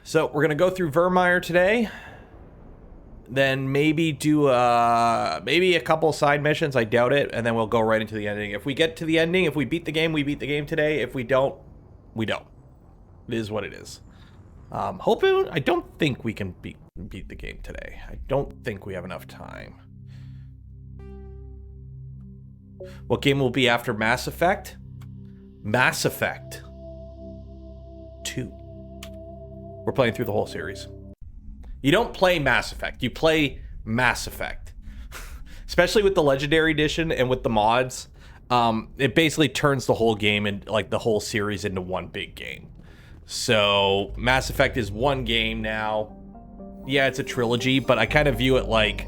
So we're going to go through Virmire today. Then maybe do maybe a couple side missions. I doubt it. And then we'll go right into the ending. If we get to the ending, if we beat the game, we beat the game today. If we don't, we don't. It is what it is. Hoping, I don't think we can beat the game today. I don't think we have enough time. What game will be after Mass Effect? Mass Effect 2. We're playing through the whole series. You don't play Mass Effect. You play Mass Effect. Especially with the Legendary Edition and with the mods. It basically turns the whole game and like the whole series into one big game. So Mass Effect is one game now. Yeah, it's a trilogy, but I kind of view it like,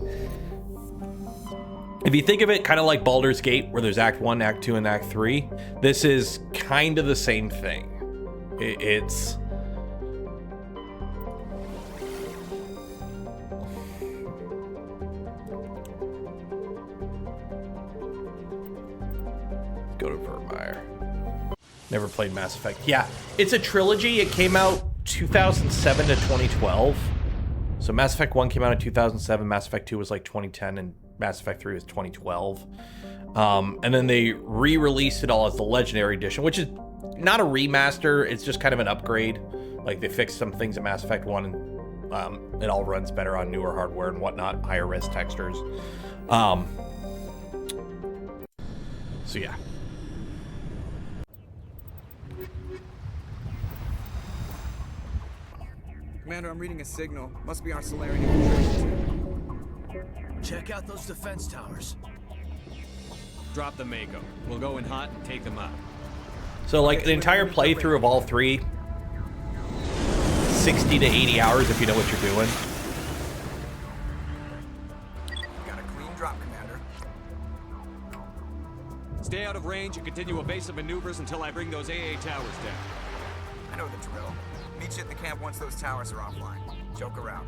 if you think of it kind of like Baldur's Gate, where there's Act 1, Act 2, and Act 3, this is kind of the same thing. It's... Go to Virmire. Never played Mass Effect. Yeah, it's a trilogy. It came out 2007 to 2012. So Mass Effect 1 came out in 2007. Mass Effect 2 was like 2010, and Mass Effect 3 was 2012. And then they re-released it all as the Legendary Edition, which is not a remaster. It's just kind of an upgrade. Like, they fixed some things in Mass Effect 1, and it all runs better on newer hardware and whatnot, higher res textures. So yeah. Commander, I'm reading a signal. Must be our Solarian infiltration. Check out those defense towers. Drop the Mako. We'll go in hot and take them out. So like the entire playthrough of all three, 60 to 80 hours if you know what you're doing. Got a clean drop, Commander. Stay out of range and continue evasive maneuvers until I bring those AA towers down. I know the drill. Meet you at the camp once those towers are offline. Joke around.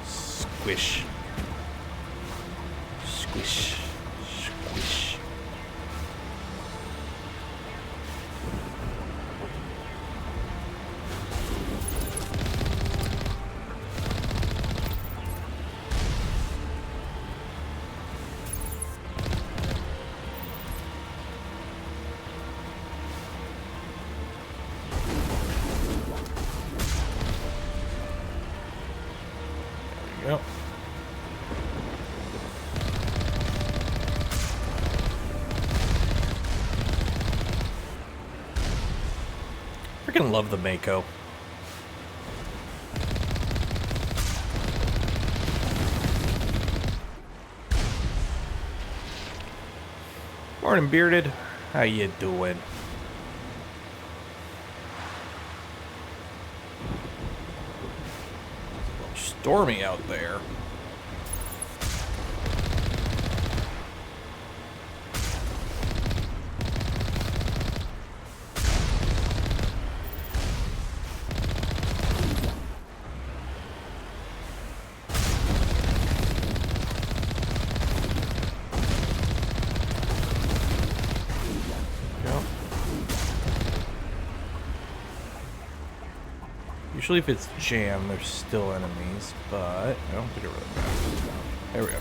Squish. Squish. Squish. Yep. Freaking love the Mako. Morning, Bearded. How you doing? Stormy out there. Usually if it's jam, there's still enemies, but I don't think it really matters. There we go.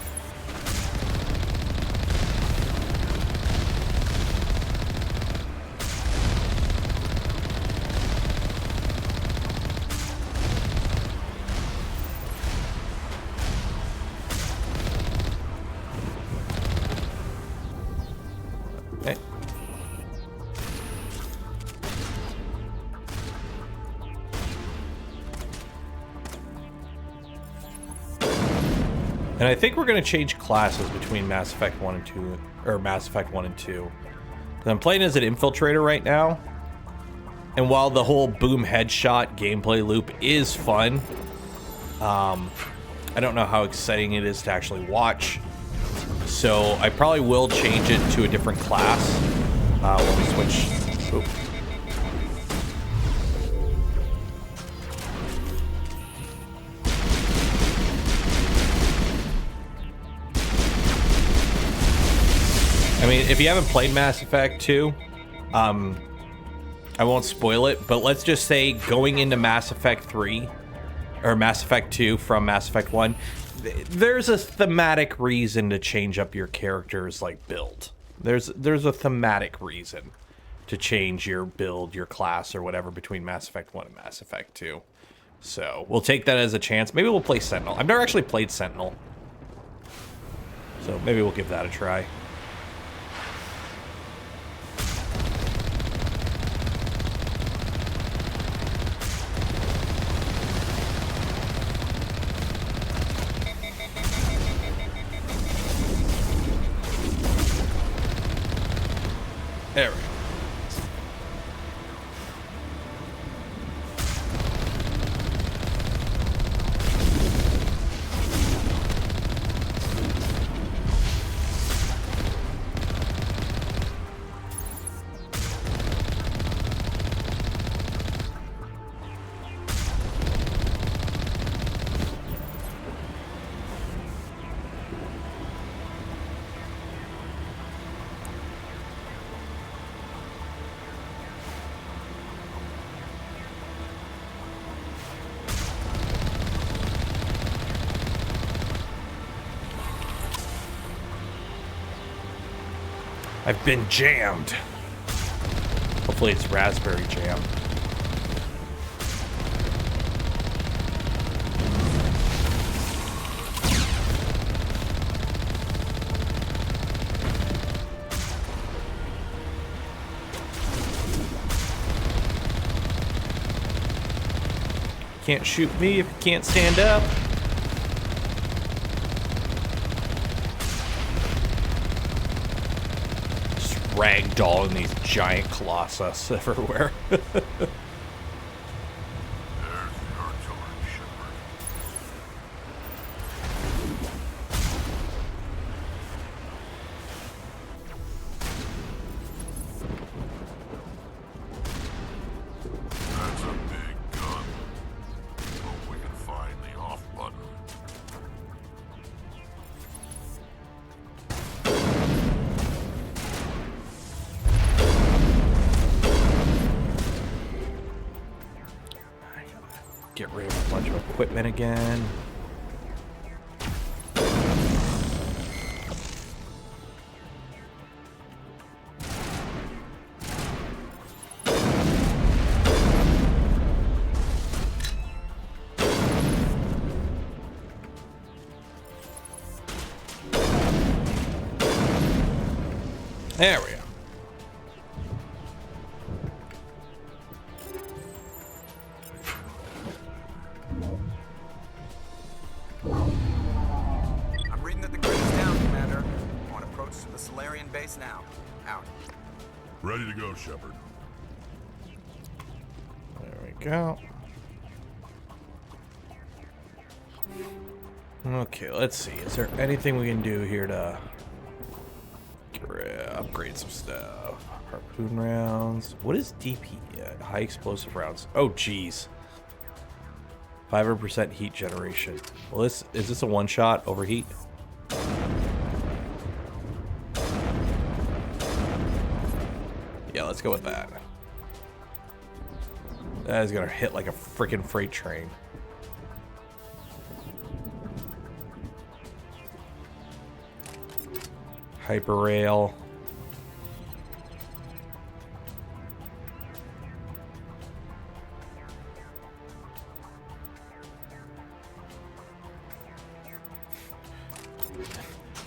Okay. And I think we're going to change classes between Mass Effect 1 and 2, or Mass Effect 1 and 2. Because I'm playing as an infiltrator right now. And while the whole boom headshot gameplay loop is fun, I don't know how exciting it is to actually watch. So I probably will change it to a different class when we switch. Oop. mean, if you haven't played Mass Effect 2, I won't spoil it, but let's just say going into Mass Effect 3 or Mass Effect 2 from Mass Effect 1, there's a thematic reason to change up your character's like build. There's a thematic reason to change your build, your class, or whatever between Mass Effect 1 and Mass Effect 2. So we'll take that as a chance. Maybe we'll play Sentinel. I've never actually played Sentinel, so maybe we'll give that a try. There we go. I've been jammed. Hopefully it's raspberry jam. Can't shoot me if you can't stand up. Ragdolling these giant colossus everywhere. That's a big gun. Hope we can find the off button. Get rid of a bunch of equipment again. There we go. I'm reading that the grid is down, Commander. On approach to the Solarian base now. Out. Ready to go, Shepard. There we go. Okay, let's see. Is there anything we can do here to upgrade some stuff? Harpoon rounds. What is DP? High explosive rounds. Oh, geez. 500% heat generation. Well, is this a one-shot overheat? Yeah, let's go with that. That is gonna hit like a freaking freight train. Hyperrail.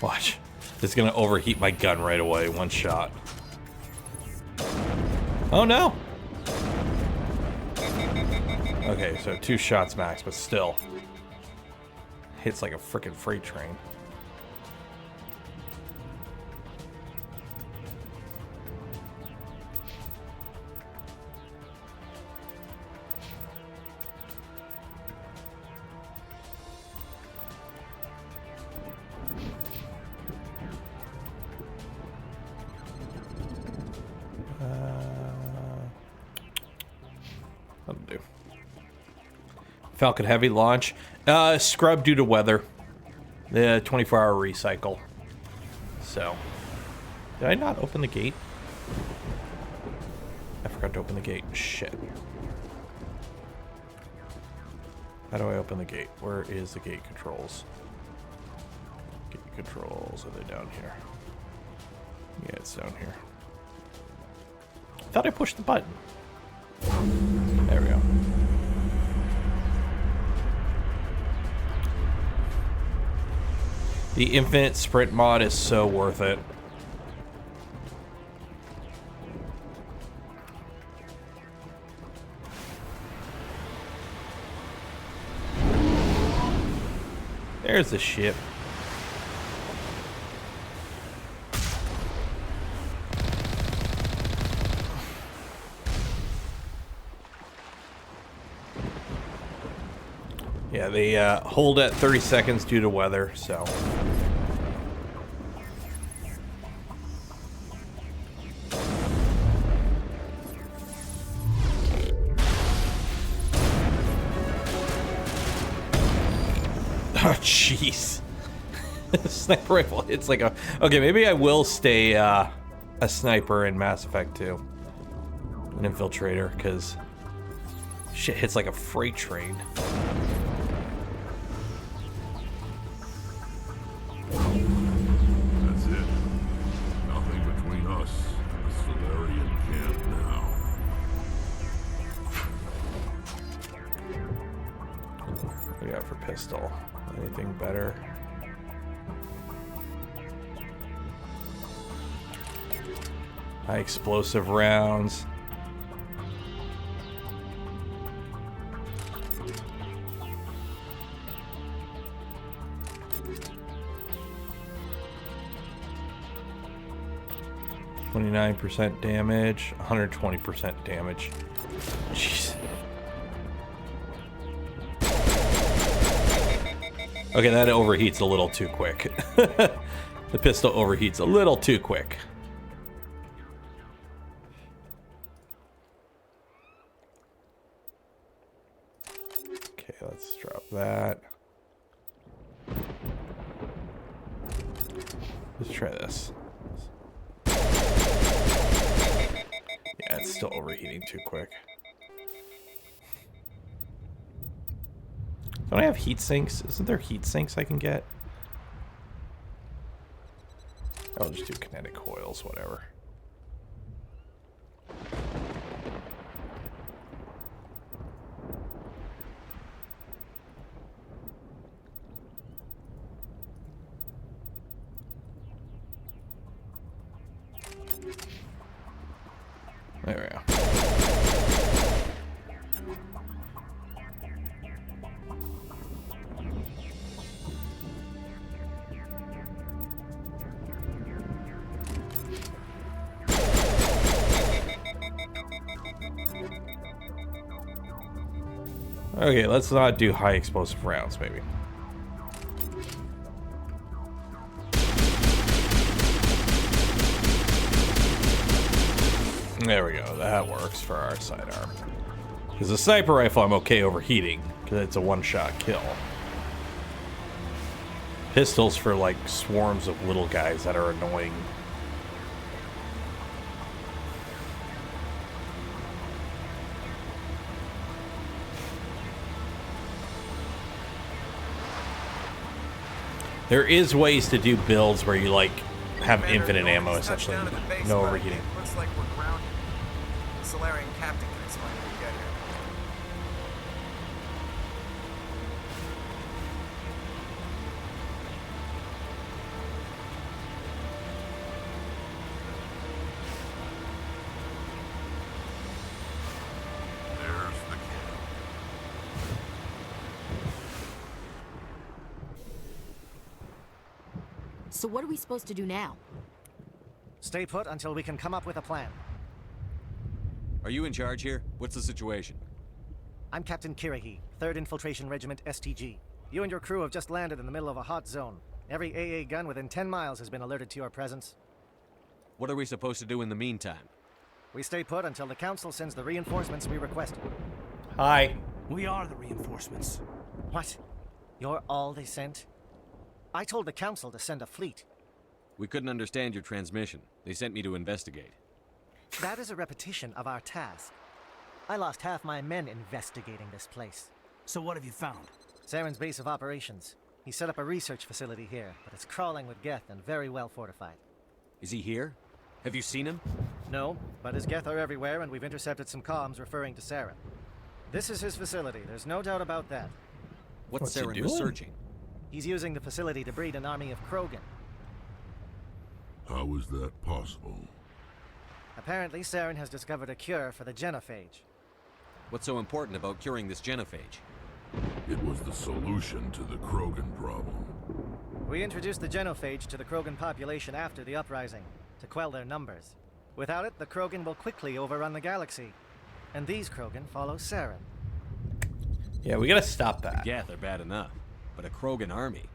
Watch. It's gonna overheat my gun right away. One shot. Oh no! Okay, so 2 shots max, but still. Hits like a freaking freight train. That'll do. Falcon Heavy launch. Scrub due to weather. The 24-hour recycle. So, Did I not open the gate? I forgot to open the gate. Shit. How do I open the gate? Where is the gate controls? Gate controls. Are they down here? Yeah, it's down here. I thought I pushed the button. There we go. The infinite sprint mod is so worth it. There's the ship. Yeah, they hold at 30 seconds due to weather, so. Oh, jeez. Sniper rifle hits like a... Okay, maybe I will stay a sniper in Mass Effect 2. An infiltrator, because shit hits like a freight train. That's it. Nothing between us and the Solarian camp now. What do we got for pistol? Anything better? High explosive rounds. %, damage, 120% damage. Jeez. Okay, that overheats a little too quick. The pistol overheats a little too quick. Okay, let's drop that. Let's try this. Yeah, it's still overheating too quick. Don't I have heat sinks? Isn't there heat sinks I can get? I'll just do kinetic coils, whatever. There we go. Okay, let's not do high explosive rounds, maybe. There we go. That works for our sidearm. Because the sniper rifle, I'm okay overheating, because it's a one-shot kill. Pistols for, like, swarms of little guys that are annoying. There is ways to do builds where you, like, have infinite ammo, essentially. No overheating. Looks like we're grounded. The Solarian captain can explain when we get here. There's the camp. So what are we supposed to do now? Stay put until we can come up with a plan. Are you in charge here? What's the situation? I'm Captain Kirrahe, 3rd Infiltration Regiment STG. You and your crew have just landed in the middle of a hot zone. Every AA gun within 10 miles has been alerted to your presence. What are we supposed to do in the meantime? We stay put until the Council sends the reinforcements we requested. Hi. We are the reinforcements. What? You're all they sent? I told the Council to send a fleet. We couldn't understand your transmission. They sent me to investigate. That is a repetition of our task. I lost half my men investigating this place. So what have you found? Saren's base of operations. He set up a research facility here, but it's crawling with Geth and very well fortified. Is he here? Have you seen him? No, but his Geth are everywhere, and we've intercepted some comms referring to Saren. This is his facility, there's no doubt about that. What's he Saren doing? researching? He's using the facility to breed an army of Krogan. How is that possible? Apparently, Saren has discovered a cure for the genophage. What's so important about curing this genophage? It was the solution to the Krogan problem. We introduced the genophage to the Krogan population after the uprising, to quell their numbers. Without it, the Krogan will quickly overrun the galaxy. And these Krogan follow Saren. Yeah, we gotta stop that. Geth are bad enough, but a Krogan army,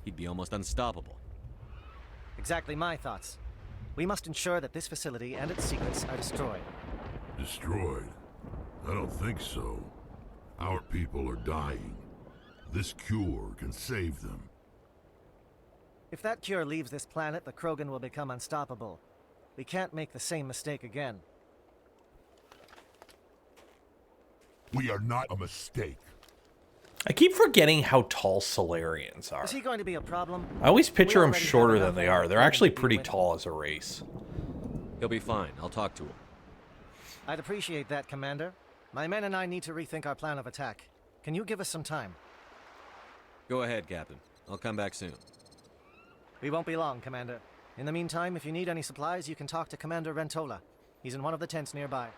he'd be almost unstoppable. Exactly my thoughts. We must ensure that this facility and its secrets are destroyed. Destroyed? I don't think so. Our people are dying. This cure can save them. If that cure leaves this planet, the Krogan will become unstoppable. We can't make the same mistake again. We are not a mistake. I keep forgetting how tall Solarians are. Is he going to be a problem? I always picture We them already have shorter enough than they are. They're Krogan actually to be pretty winning. tall as a race. He'll be fine. I'll talk to him. I'd appreciate that, Commander. My men and I need to rethink our plan of attack. Can you give us some time? Go ahead, Captain. I'll come back soon. We won't be long, Commander. In the meantime, if you need any supplies, you can talk to Commander Rentola. He's in one of the tents nearby.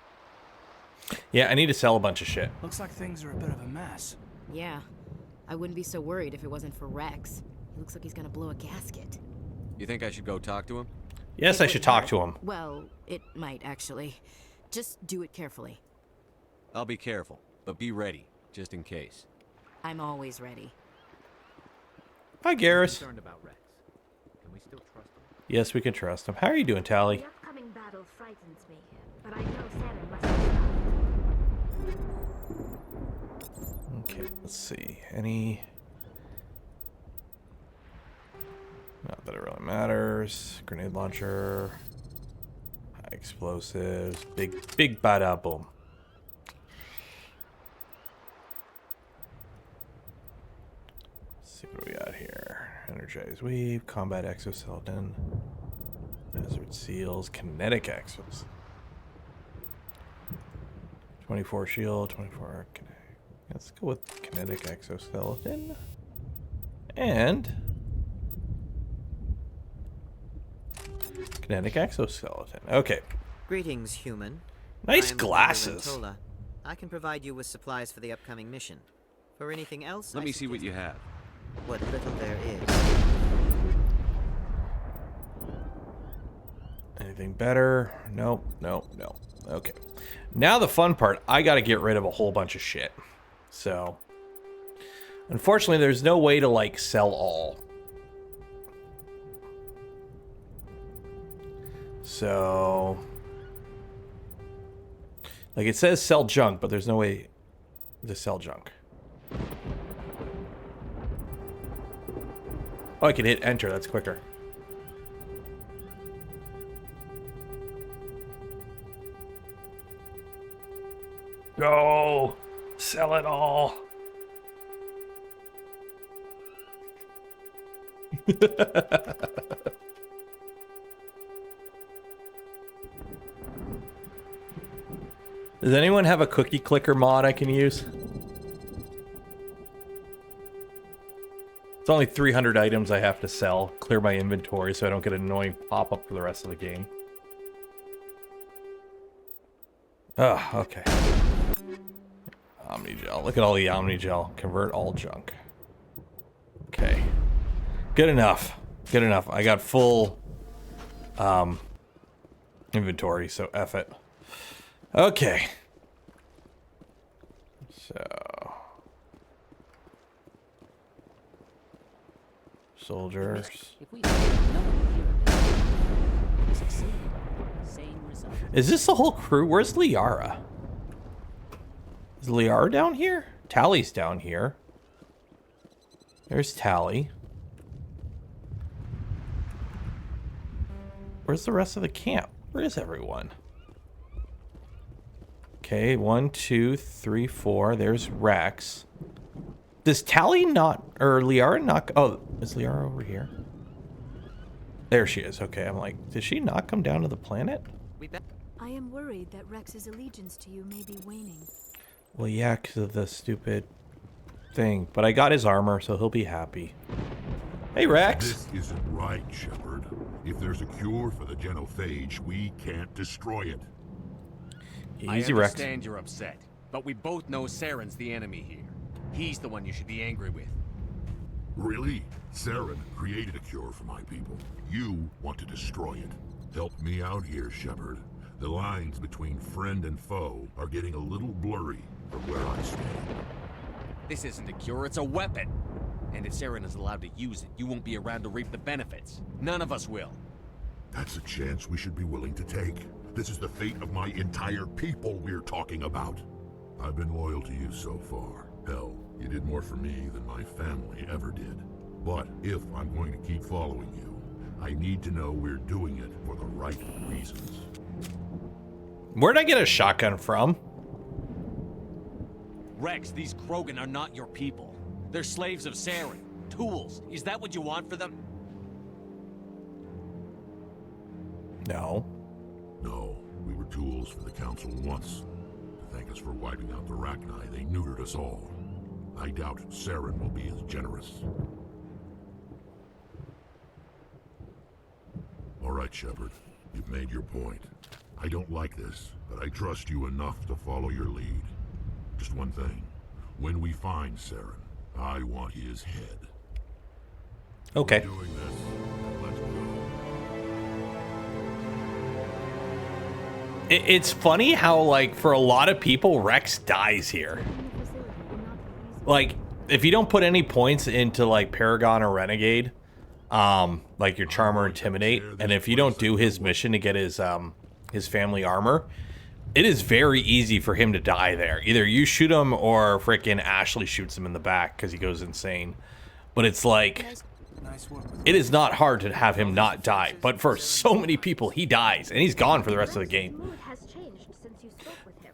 Yeah, I need to sell a bunch of shit. Looks like things are a bit of a mess. Yeah. I wouldn't be so worried if it wasn't for Rex. He looks like he's gonna blow a gasket. You think I should go talk to him? Yes, It I should would talk help. to him. Well, it might actually. Just do it carefully. I'll be careful, but be ready, just in case. I'm always ready. Hi, Garrus. Concerned about Rex. Can we still trust him? Yes, we can trust him. How are you doing, Tally? The upcoming battle frightens me, but I know Saren must be stopped. Okay, let's see. Any... Not that it really matters. Grenade launcher. High explosives. Big bada boom. Let's see what we got here. Energized weave, combat exoskeleton, hazard seals, kinetic axles. 24 shield, 24 kinetic. Let's go with kinetic exoskeleton. And kinetic exoskeleton. Okay. Greetings, human. Nice I am glasses. Rentola. I can provide you with supplies for the upcoming mission. For anything else, Let I me see what you suggest have. what little there is. Anything better? Nope, nope, nope. Okay. Now the fun part, I gotta get rid of a whole bunch of shit. So, unfortunately, there's no way to, like, sell all. So, like, it says sell junk, but there's no way to sell junk. Oh, I can hit enter, that's quicker. Go! Sell it all! Does anyone have a cookie clicker mod I can use? It's only 300 items I have to sell. Clear my inventory so I don't get an annoying pop-up for the rest of the game. Oh, okay. Omnigel. Look at all the Omnigel. Convert all junk. Okay. Good enough. Good enough. I got full inventory, so F it. Okay. So soldiers. If we no one here. Succeed. Same result. Is this the whole crew? Where's Liara? Is Liara down here? Tally's down here. There's Tally. Where's the rest of the camp? Where is everyone? Okay, 1, 2, 3, 4. There's Rex. Does Tally not, or Liara not? Oh, is Liara over here? There she is. Okay, I'm like, did she not come down to the planet? I am worried that Rex's allegiance to you may be waning. Well, yeah, because of the stupid thing. But I got his armor, so he'll be happy. Hey, Rex. This isn't right, Shepard. If there's a cure for the genophage, we can't destroy it. Easy, I Rex. understand you're upset, but we both know Saren's the enemy here. He's the one you should be angry with. Really? Saren created a cure for my people. You want to destroy it. Help me out here, Shepard. The lines between friend and foe are getting a little blurry from where I stand. This isn't a cure, it's a weapon. And if Saren is allowed to use it, you won't be around to reap the benefits. None of us will. That's a chance we should be willing to take. This is the fate of my entire people we're talking about. I've been loyal to you so far. Hell, you did more for me than my family ever did. But if I'm going to keep following you, I need to know we're doing it for the right reasons. Where'd I get a shotgun from? Rex, these Krogan are not your people. They're slaves of Saren. Tools. Is that what you want for them? No. No, we were tools for the Council once. To thank us for wiping out the Rachni, they neutered us all. I doubt Saren will be as generous. All right, Shepard. You've made your point. I don't like this, but I trust you enough to follow your lead. Just one thing. When we find Saren, I want his head. Okay. We're doing this. Let's go. It's funny how, like, for a lot of people, Rex dies here. Like, if you don't put any points into, like, Paragon or Renegade, like your Charm or Intimidate, and if you don't do his mission to get his family armor, it is very easy for him to die there. Either you shoot him or frickin' Ashley shoots him in the back because he goes insane. But it's like, it is not hard to have him not die. But for so many people, he dies, and he's gone for the rest of the game. Mood has changed since you spoke with him.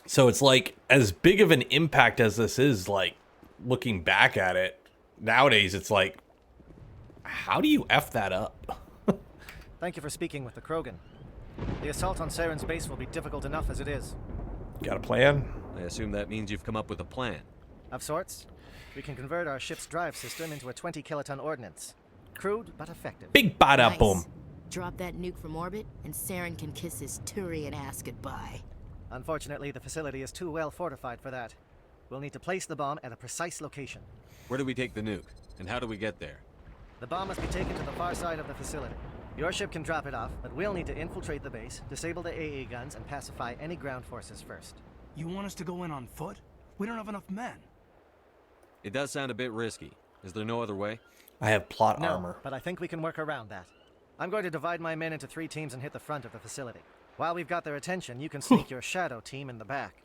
So it's like, as big of an impact as this is, like, looking back at it, nowadays it's like, how do you F that up? Thank you for speaking with the Krogan. The assault on Saren's base will be difficult enough as it is. Got a plan? I assume that means you've come up with a plan. Of sorts. We can convert our ship's drive system into a 20-kiloton ordnance. Crude, but effective. Big bada Nice. boom. Drop that nuke from orbit, and Saren can kiss his Turian ass goodbye. Unfortunately, the facility is too well fortified for that. We'll need to place the bomb at a precise location. Where do we take the nuke? And how do we get there? The bomb must be taken to the far side of the facility. Your ship can drop it off, but we'll need to infiltrate the base, disable the AA guns, and pacify any ground forces first. You want us to go in on foot? We don't have enough men. It does sound a bit risky. Is there no other way? I have plot No, armor. but I think we can work around that. I'm going to divide my men into 3 teams and hit the front of the facility. While we've got their attention, you can sneak your shadow team in the back.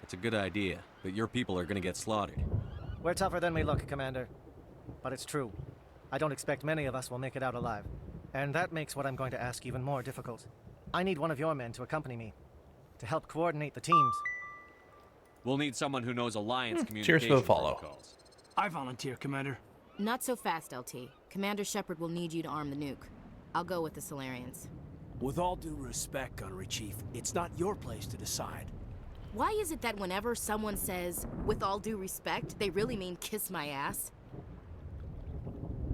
It's a good idea, but your people are gonna get slaughtered. We're tougher than we look, Commander. But it's true. I don't expect many of us will make it out alive. And that makes what I'm going to ask even more difficult. I need one of your men to accompany me, to help coordinate the teams. We'll need someone who knows Alliance communication Cheers for the follow. protocols. I volunteer, Commander. Not so fast, LT. Commander Shepard will need you to arm the nuke. I'll go with the Solarians. With all due respect, Gunnery Chief, it's not your place to decide. Why is it that whenever someone says, with all due respect, they really mean kiss my ass?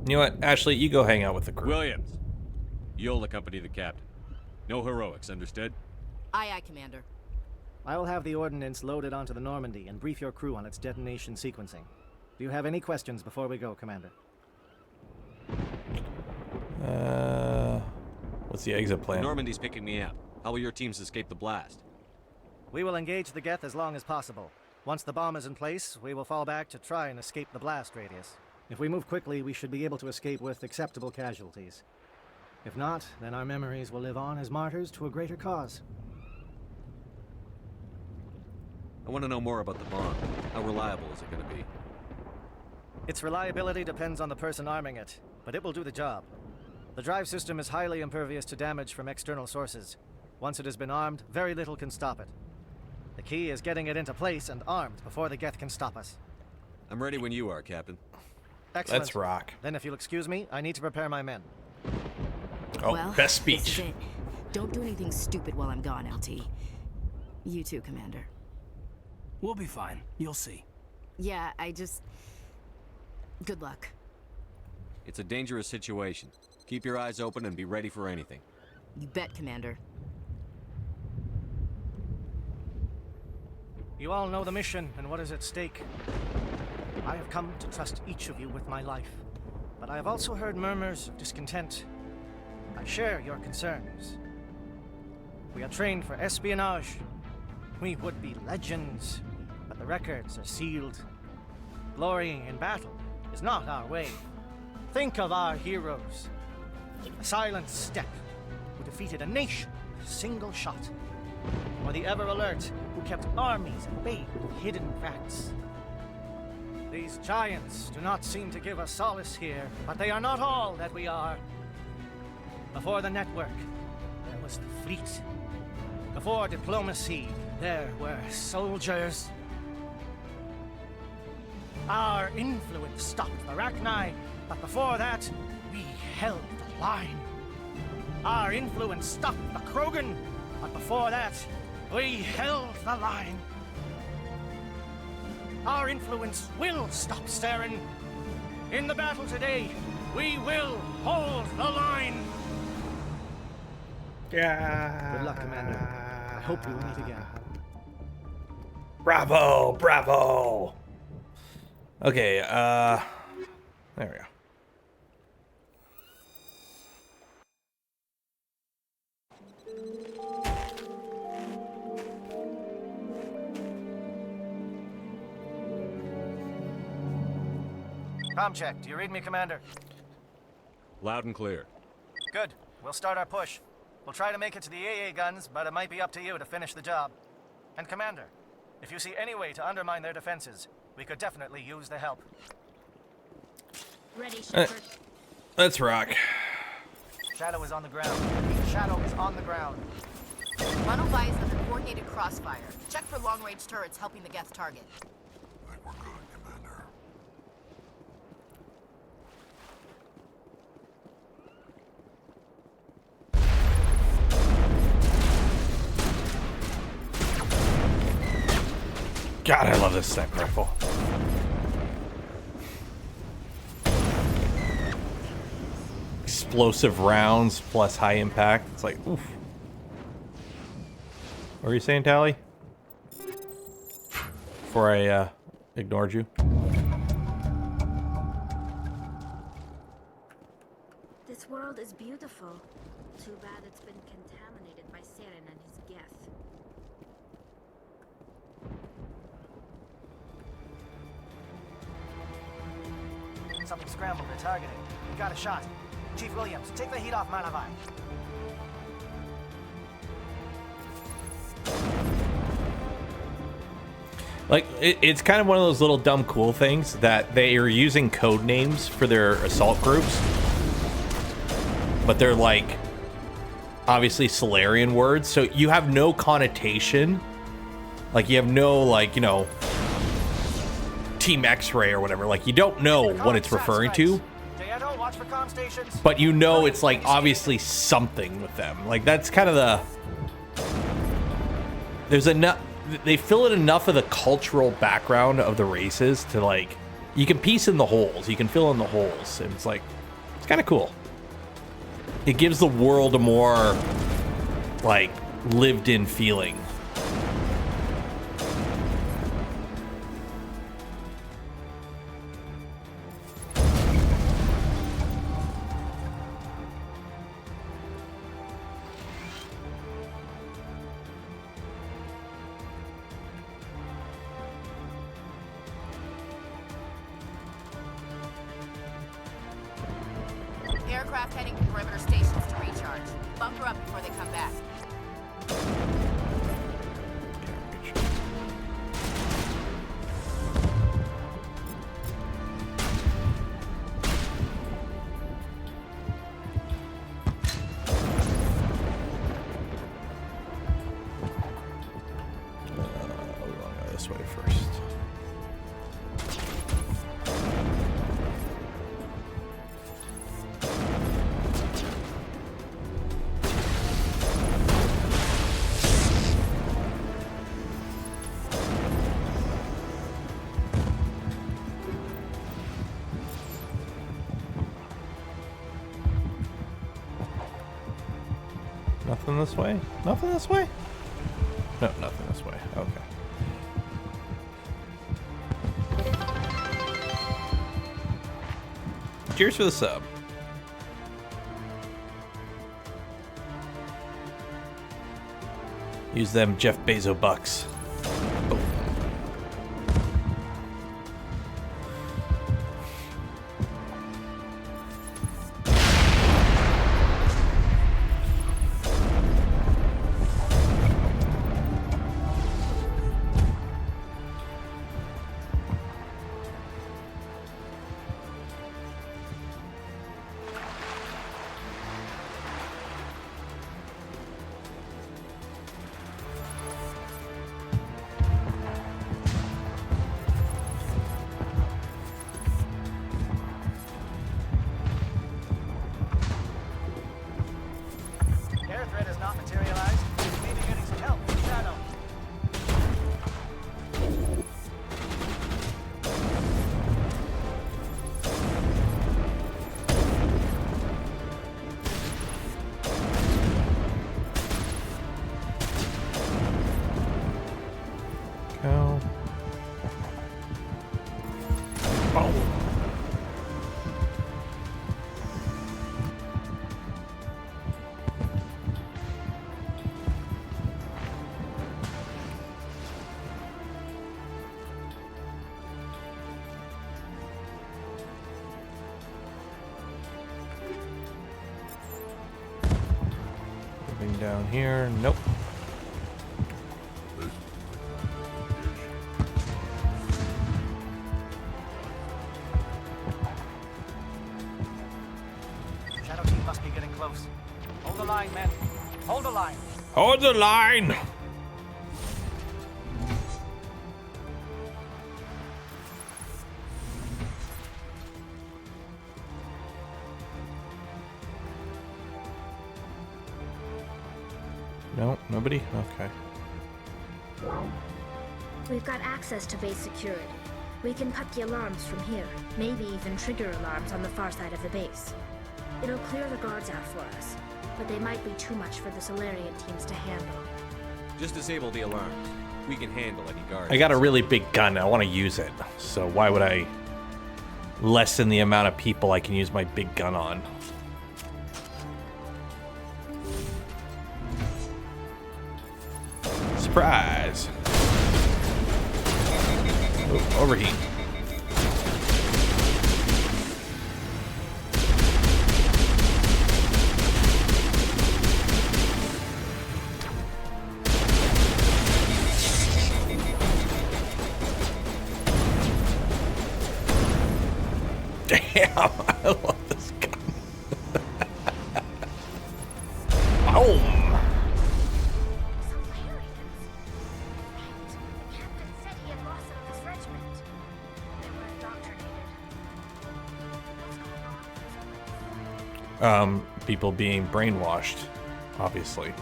You know what, Ashley, you go hang out with the crew. Williams, you'll accompany the captain. No heroics, understood? Aye, aye, Commander. I will have the ordnance loaded onto the Normandy and brief your crew on its detonation sequencing. Do you have any questions before we go, Commander? What's the exit plan? Normandy's picking me up. How will your teams escape the blast? We will engage the Geth as long as possible. Once the bomb is in place, we will fall back to try and escape the blast radius. If we move quickly, we should be able to escape with acceptable casualties. If not, then our memories will live on as martyrs to a greater cause. I want to know more about the bomb. How reliable is it going to be? Its reliability depends on the person arming it, but it will do the job. The drive system is highly impervious to damage from external sources. Once it has been armed, very little can stop it. The key is getting it into place and armed before the Geth can stop us. I'm ready when you are, Captain. Excellent. Let's rock. Then if you'll excuse me, I need to prepare my men. Oh, Well, best this is speech. it. Don't do anything stupid while I'm gone, LT. You too, Commander. We'll be fine. You'll see. Yeah, good luck. It's a dangerous situation. Keep your eyes open and be ready for anything. You bet, Commander. You all know the mission and what is at stake. I have come to trust each of you with my life, but I have also heard murmurs of discontent. I share your concerns. We are trained for espionage. We would be legends, but the records are sealed. Glorying in battle is not our way. Think of our heroes. A silent step who defeated a nation with a single shot. Or the ever-alert who kept armies at bay with hidden facts. These giants do not seem to give us solace here, but they are not all that we are. Before the network, there was the fleet. Before diplomacy, there were soldiers. Our influence stopped the Rachni, but before that, we held the line. Our influence stopped the Krogan, but before that, we held the line. Our influence will stop Saren. In the battle today, we will hold the line. Yeah. Good luck, Commander. I hope we will meet again. Bravo, bravo. Okay, there we go. Comm check. Do you read me, Commander? Loud and clear. Good. We'll start our push. We'll try to make it to the AA guns, but it might be up to you to finish the job. And Commander, if you see any way to undermine their defenses, we could definitely use the help. Ready, Shepard. Let's rock. Shadow is on the ground. Shadow is on the ground. Monovi is under coordinated crossfire. Check for long-range turrets helping the Geth target. I think we're good, Commander. God, I love this sniper rifle. Explosive rounds plus high impact. It's like, oof. What were you saying, Tally? Before I ignored you. This world is beautiful. Too bad it's been contaminated by Saren and his Geth. Something scrambled. They're targeting. We got a shot. Chief Williams, take the heat off Monovi. Like, it's kind of one of those little dumb cool things that they are using code names for their assault groups. But they're like, obviously Salarian words. So you have no connotation. Like, you have no, like, you know, Team X-Ray or whatever. Like, you don't know what it's referring to. Watch for comm stations. But you know it's, like, obviously something with them. Like, that's kind of the... There's enough... They fill in enough of the cultural background of the races to, like, you can piece in the holes. You can fill in the holes. And it's like, it's kind of cool. It gives the world a more, like, lived-in feeling. Aircraft heading to perimeter stations to recharge. Bunker up before they come back. Nothing this way? Nothing this way? No, nothing this way. Okay. Cheers for the sub. Use them Jeff Bezos bucks. Boom. Air threat has not materialized. We may be getting some help from Shadow. Go. Oh. Moving down here. Nope. Shadow team must be getting close. Hold the line, men. Hold the line. Hold the line! No, nobody? Okay. We've got access to base security. We can cut the alarms from here, maybe even trigger alarms on the far side of the base. It'll clear the guards out for us, but they might be too much for the Solarian teams to handle. Just disable the alarms. We can handle any guards. I got a really big gun. I want to use it. So why would I lessen the amount of people I can use my big gun on? Surprise! Oh, overheat. Damn, I love this gun. Boom! People being brainwashed, obviously.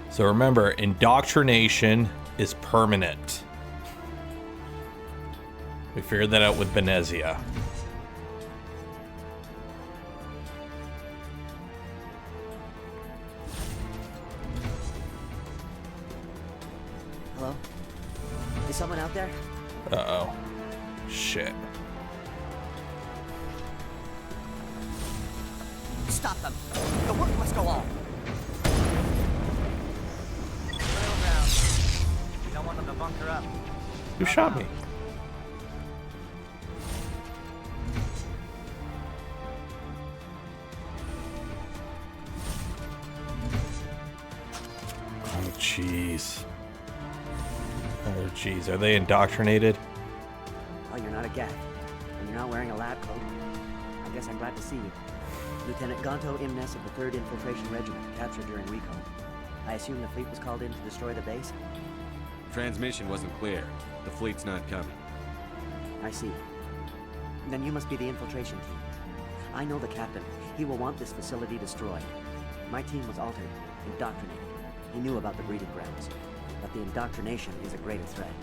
So remember, indoctrination is permanent. We figured that out with Benezia. Hello? Is someone out there? Uh-oh. Shit. Stop them! The work must go on! Trail down. We don't want them to bunker up. Who shot me? Oh, jeez. Oh, jeez. Are they indoctrinated? Oh, you're not a Geth. And you're not wearing a lab coat. I guess I'm glad to see you. Lieutenant Gonto Imnes of the 3rd Infiltration Regiment, captured during recon. I assume the fleet was called in to destroy the base? Transmission wasn't clear. The fleet's not coming. I see. Then you must be the infiltration team. I know the captain. He will want this facility destroyed. My team was altered, indoctrinated. He knew about the breeding grounds. But the indoctrination is a greater threat,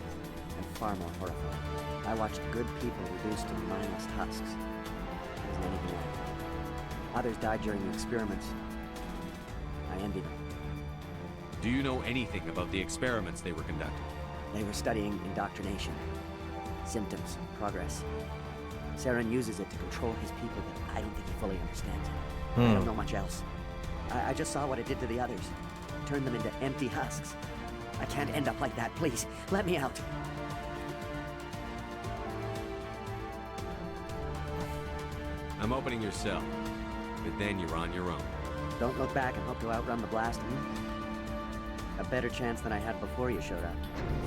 and far more horrifying. I watched good people reduced to mindless husks. There isn't anything like it. Others died during the experiments. I envy them. Do you know anything about the experiments they were conducting? They were studying indoctrination. Symptoms, progress. Saren uses it to control his people, but I don't think he fully understands it. I don't know much else. I just saw what it did to the others. Turned them into empty husks. I can't end up like that, please. Let me out. I'm opening your cell, but then you're on your own. Don't look back and hope to outrun the blast. A better chance than I had before you showed up.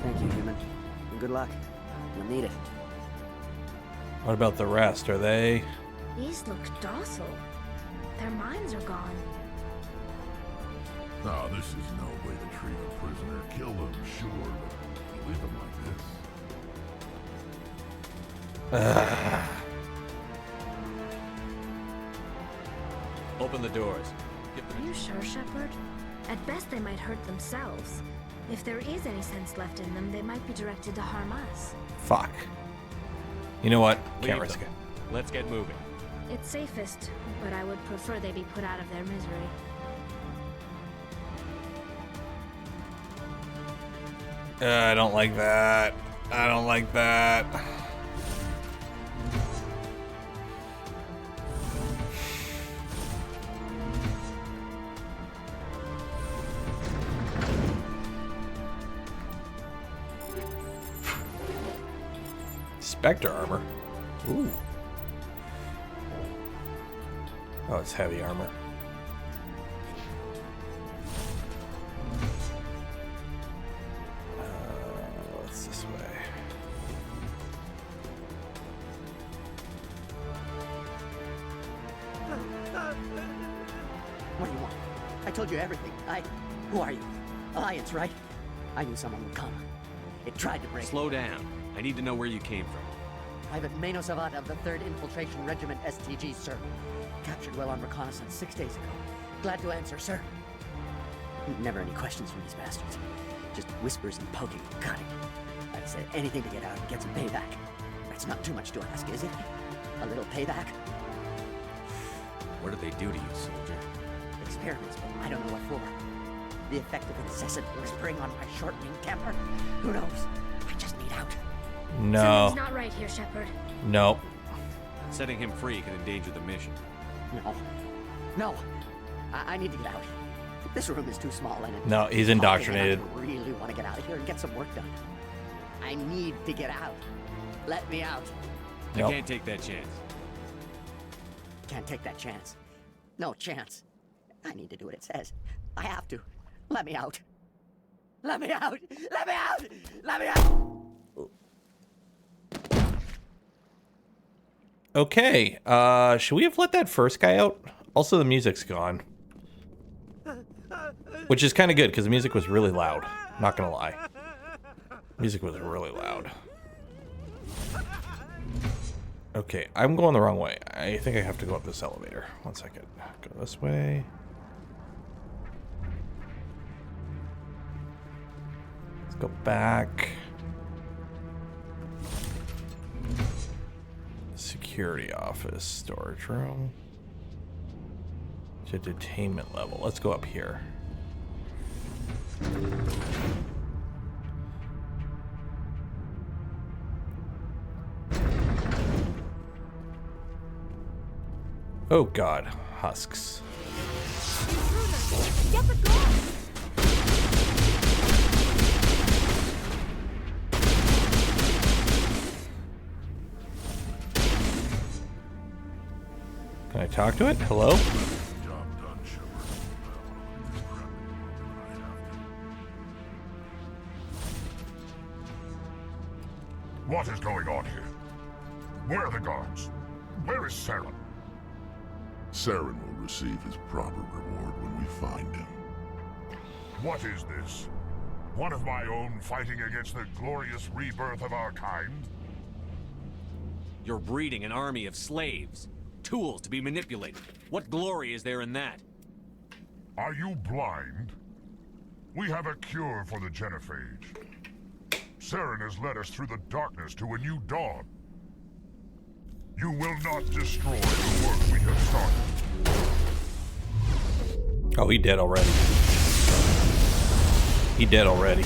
Thank you, human. And good luck. You'll need it. What about the rest? Are they... These look docile. Their minds are gone. Oh, this is no way to treat a prisoner. Kill them, sure, but leave them like this. Open the doors. Are you sure, Shepard? At best, they might hurt themselves. If there is any sense left in them, they might be directed to harm us. Fuck. You know what? Can't Leave risk them. it. Let's get moving. It's safest, but I would prefer they be put out of their misery. I don't like that. I don't like that. Spectre armor. Ooh. Oh, it's heavy armor. What's this way? What do you want? I told you everything. Who are you? Alliance, right? I knew someone would come. It tried to break. Slow down. I need to know where you came from. Private Mano Savat of the 3rd Infiltration Regiment STG, sir. Captured well on reconnaissance 6 days ago. Glad to answer, sir. Never any questions from these bastards. Just whispers and poking and cutting. I'd say anything to get out and get some payback. That's not too much to ask, is it? A little payback? What did they do to you, soldier? Experiments, but I don't know what for. The effect of incessant whispering on my shortening temper? Who knows? I just need out. No. Something's not right here, Shepard. Nope. Setting him free can endanger the mission. No. I need to get out. This room is too small and No, he's indoctrinated. I really want to get out of here and get some work done. I need to get out. Let me out. I can't take that chance. Can't take that chance. No chance. I need to do what it says. I have to. Let me out. Let me out. Let me out. Let me out. Okay. Should we have let that first guy out? Also, the music's gone. Which is kind of good, because the music was really loud. Not gonna lie. Music was really loud. Okay, I'm going the wrong way. I think I have to go up this elevator. 1 second. Go this way. Let's go back. Security office, storage room. To detainment level. Let's go up here. Oh god, husks. Get the gun! Can I talk to it? Hello? What is going on here? Where are the guards? Where is Saren? Saren will receive his proper reward when we find him. What is this? One of my own fighting against the glorious rebirth of our kind? You're breeding an army of slaves. Tools to be manipulated. What glory is there in that? Are you blind? We have a cure for the genophage. Saren has led us through the darkness to a new dawn. You will not destroy the work we have started. Oh, he dead already. He dead already.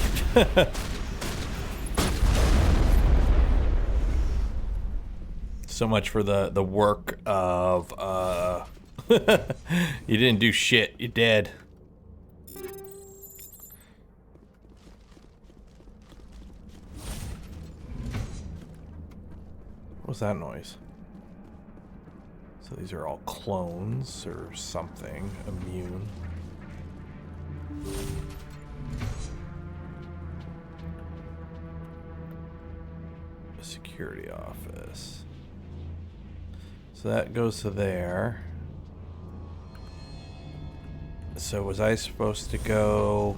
So much for the work of you didn't do shit. You dead. What was that noise? So these are all clones or something. Immune. Security office. So that goes to there. So was I supposed to go...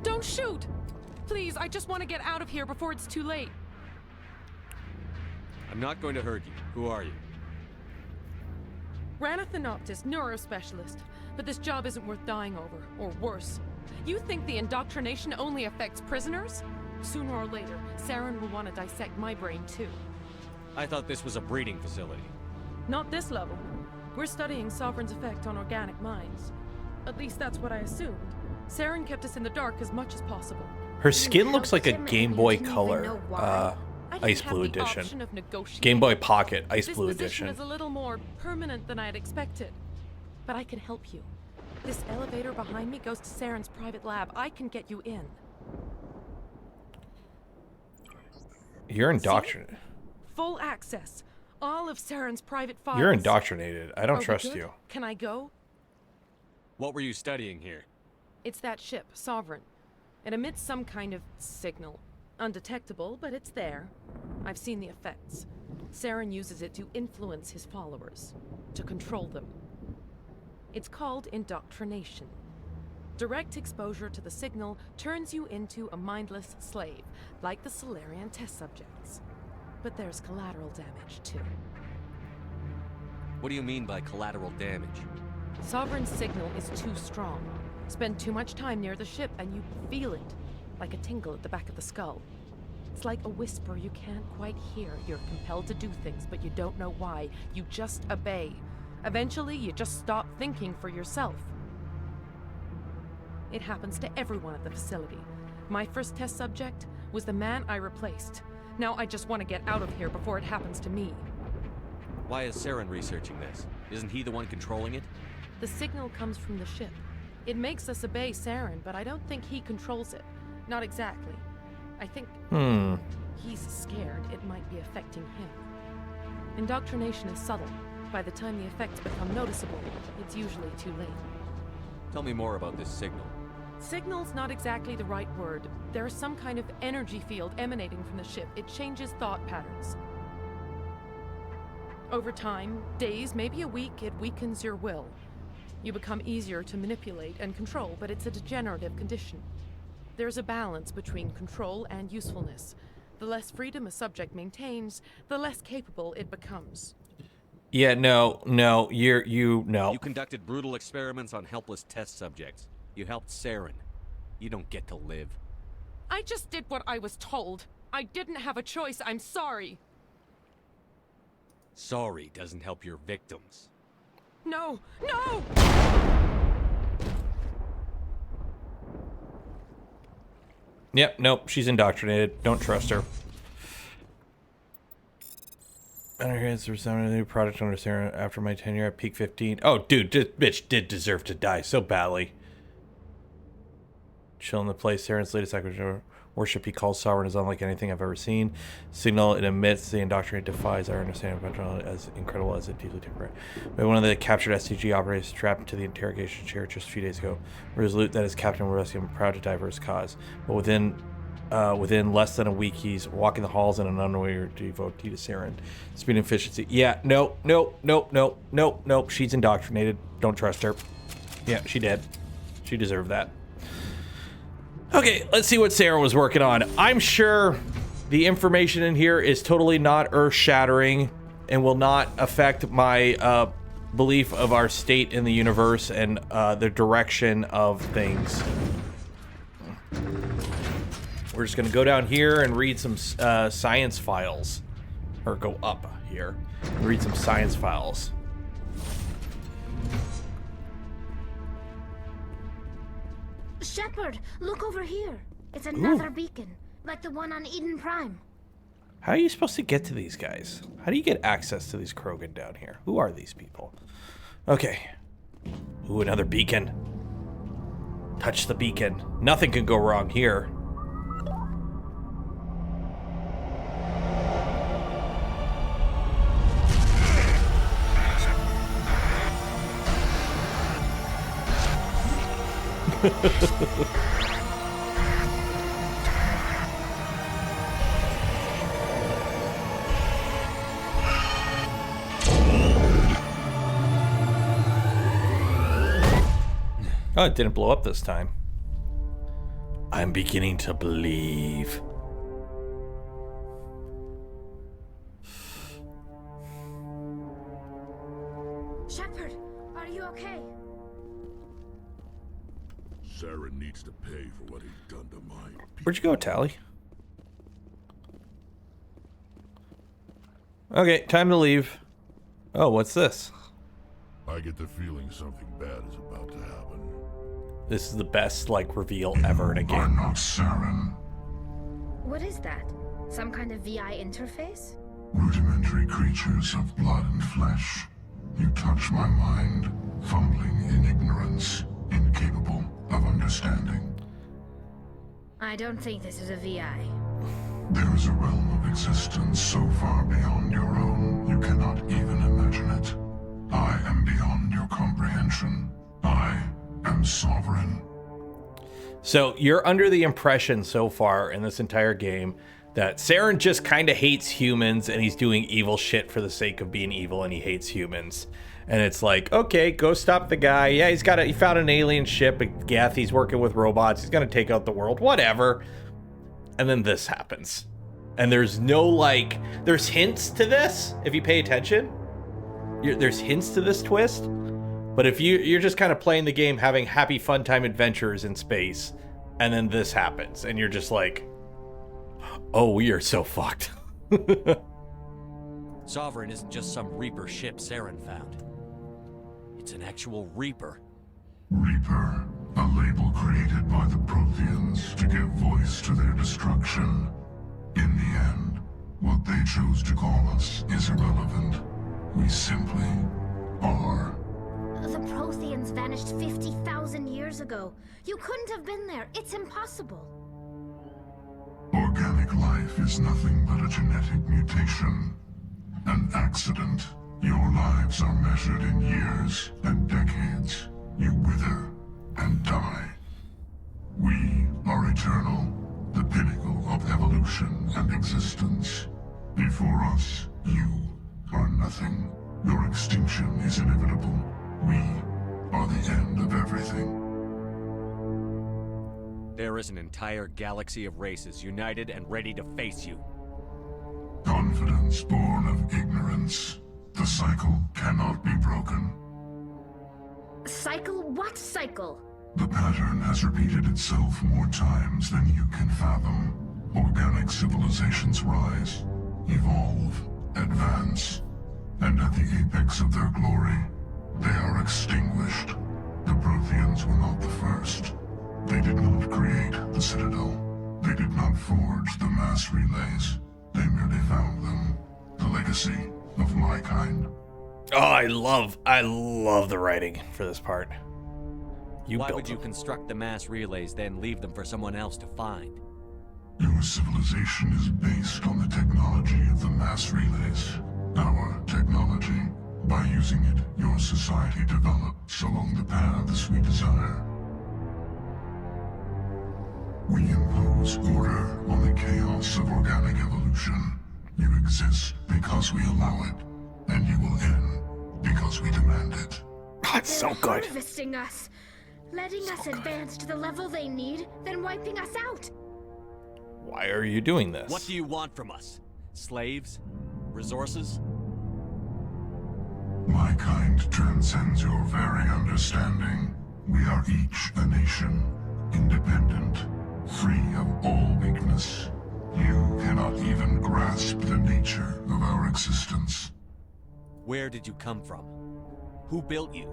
Don't shoot! Please, I just want to get out of here before it's too late. I'm not going to hurt you. Who are you? Ranna Thanoptis, neurospecialist. But this job isn't worth dying over, or worse. You think the indoctrination only affects prisoners? Sooner or later, Saren will want to dissect my brain too. I thought this was a breeding facility. Not this level. We're studying Sovereign's effect on organic minds. At least that's what I assumed. Saren kept us in the dark as much as possible. Her skin looks like a Game Boy Color Ice Blue Edition. Game Boy Pocket Ice Blue Edition. This position is a little more permanent than I had expected. But I can help you. This elevator behind me goes to Saren's private lab. I can get you in. You're indoctrinated. See? Full access. All of Saren's private files. You're indoctrinated. I don't trust you. Can I go? What were you studying here? It's that ship, Sovereign. It emits some kind of signal. Undetectable, but it's there. I've seen the effects. Saren uses it to influence his followers. To control them. It's called indoctrination. Direct exposure to the signal turns you into a mindless slave, like the Salarian test subjects. But there's collateral damage, too. What do you mean by collateral damage? Sovereign's signal is too strong. Spend too much time near the ship and you feel it, like a tingle at the back of the skull. It's like a whisper you can't quite hear. You're compelled to do things, but you don't know why. You just obey. Eventually, you just stop thinking for yourself. It happens to everyone at the facility. My first test subject was the man I replaced. Now I just want to get out of here before it happens to me. Why is Saren researching this? Isn't he the one controlling it? The signal comes from the ship. It makes us obey Saren, but I don't think he controls it. Not exactly. I think he's scared it might be affecting him. Indoctrination is subtle. By the time the effects become noticeable, it's usually too late. Tell me more about this signal. Signal's not exactly the right word. There's some kind of energy field emanating from the ship. It changes thought patterns. Over time, days, maybe a week, it weakens your will. You become easier to manipulate and control, but it's a degenerative condition. There's a balance between control and usefulness. The less freedom a subject maintains, the less capable it becomes. Yeah, no. You conducted brutal experiments on helpless test subjects. You helped Saren. You don't get to live. I just did what I was told. I didn't have a choice. I'm sorry. Sorry doesn't help your victims. No! No! Yep, nope, she's indoctrinated. Don't trust her. There's some new product under Saren after my tenure at Peak 15. Oh, dude, this bitch did deserve to die so badly. Chill in the place. Saren's latest acquisition worship he calls Sovereign is unlike anything I've ever seen. Signal it emits, the indoctrinated defies our understanding of control as incredible as it deeply temporary. But one of the captured SCG operators trapped into the interrogation chair just a few days ago. Resolute that his captain will rescue him, proud to die for his cause. But within less than a week, he's walking the halls in an unaware devotee to Saren. Speed and efficiency. Yeah, no. She's indoctrinated. Don't trust her. Yeah, she did. She deserved that. Okay, let's see what Saren was working on. I'm sure The information in here is totally not earth-shattering and will not affect my belief of our state in the universe and the direction of things. We're just gonna go down here and read some science files. Or go up here and read some science files. Shepard, look over here. It's another beacon, like the one on Eden Prime. How are you supposed to get to these guys? How do you get access to these Krogan down here? Who are these people? Okay. Ooh, another beacon. Touch the beacon. Nothing can go wrong here. Oh, it didn't blow up this time. I'm beginning to believe. Shepard, are you okay? Saren needs to pay for what he's done to mine. Where'd you go, Tally? Okay, time to leave. Oh, what's this? I get the feeling something bad is about to happen. This is the best, like, reveal ever in a game. I'm not Saren. What is that? Some kind of VI interface? Rudimentary creatures of blood and flesh. You touch my mind, fumbling in ignorance, incapable of understanding. I don't think this is a VI. There is a realm of existence so far beyond your own, you cannot even imagine it. I am beyond your comprehension. I am sovereign. So you're under the impression so far in this entire game that Saren just kind of hates humans and he's doing evil shit for the sake of being evil and he hates humans. And it's like, okay, go stop the guy. Yeah, he found an alien ship, a Geth, he's working with robots, he's gonna take out the world, whatever. And then this happens. And there's no, like, there's hints to this, if you pay attention. There's hints to this twist. But if you're just kind of playing the game, having happy fun time adventures in space, and then this happens, and you're just like, oh, we are so fucked. Sovereign isn't just some Reaper ship Saren found. It's an actual Reaper. Reaper, a label created by the Protheans to give voice to their destruction. In the end, what they chose to call us is irrelevant. We simply are. The Protheans vanished 50,000 years ago. You couldn't have been there. It's impossible. Organic life is nothing but a genetic mutation. An accident. Your lives are measured in years and decades. You wither and die. We are eternal, the pinnacle of evolution and existence. Before us, you are nothing. Your extinction is inevitable. We are the end of everything. There is an entire galaxy of races united and ready to face you. Confidence born of ignorance. The cycle cannot be broken. Cycle? What cycle? The pattern has repeated itself more times than you can fathom. Organic civilizations rise, evolve, advance, and at the apex of their glory, they are extinguished. The Protheans were not the first. They did not create the Citadel. They did not forge the mass relays. They merely found them. The legacy of my kind. Oh, I love the writing for this part. Why would you construct the mass relays, then leave them for someone else to find? Your civilization is based on the technology of the mass relays. Our technology. By using it, your society develops along the paths we desire. We impose order on the chaos of organic evolution. You exist because we allow it, and you will end because we demand it. That's so good. Harvesting us, letting us advance to the level they need, then wiping us out. Why are you doing this? What do you want from us? Slaves? Resources? My kind transcends your very understanding. We are each a nation, independent, free of all weakness. You cannot even grasp the nature of our existence. Where did you come from? Who built you?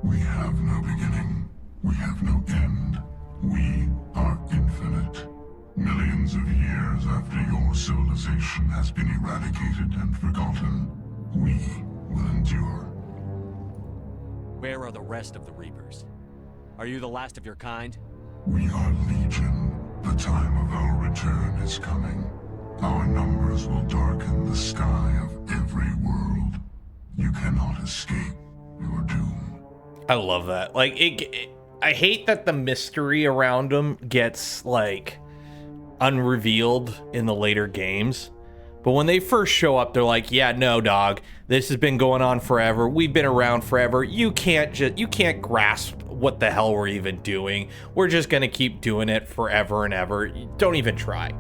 We have no beginning. We have no end. We are infinite. Millions of years after your civilization has been eradicated and forgotten, we will endure. Where are the rest of the Reapers? Are you the last of your kind? We are Legion. The time of our return is coming. Our numbers will darken the sky of every world. You cannot escape your doom. I love that. Like, I hate that the mystery around him gets, like, unrevealed in the later games. But when they first show up, they're like, yeah, no, dog. This has been going on forever. We've been around forever. You can't grasp what the hell we're even doing. We're just going to keep doing it forever and ever. Don't even try.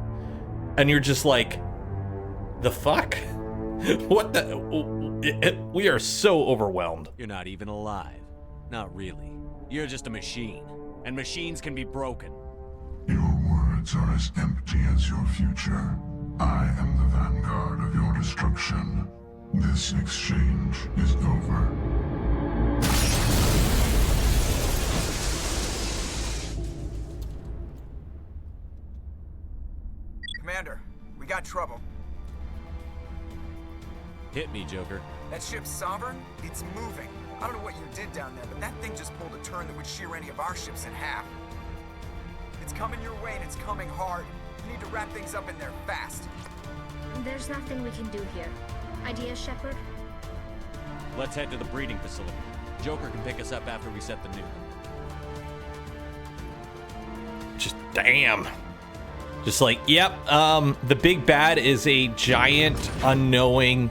And you're just like, the fuck? What the? We are so overwhelmed. You're not even alive. Not really. You're just a machine. And machines can be broken. Your words are as empty as your future. I am the vanguard of your destruction. This exchange is over. Commander, we got trouble. Hit me, Joker. That ship's Sovereign? It's moving. I don't know what you did down there, but that thing just pulled a turn that would shear any of our ships in half. It's coming your way and it's coming hard. You need to wrap things up in there fast. There's nothing we can do here. Idea, Shepard? Let's head to the breeding facility. Joker can pick us up after we set the nuke. Just damn. Just like, yep, the big bad is a giant, unknowing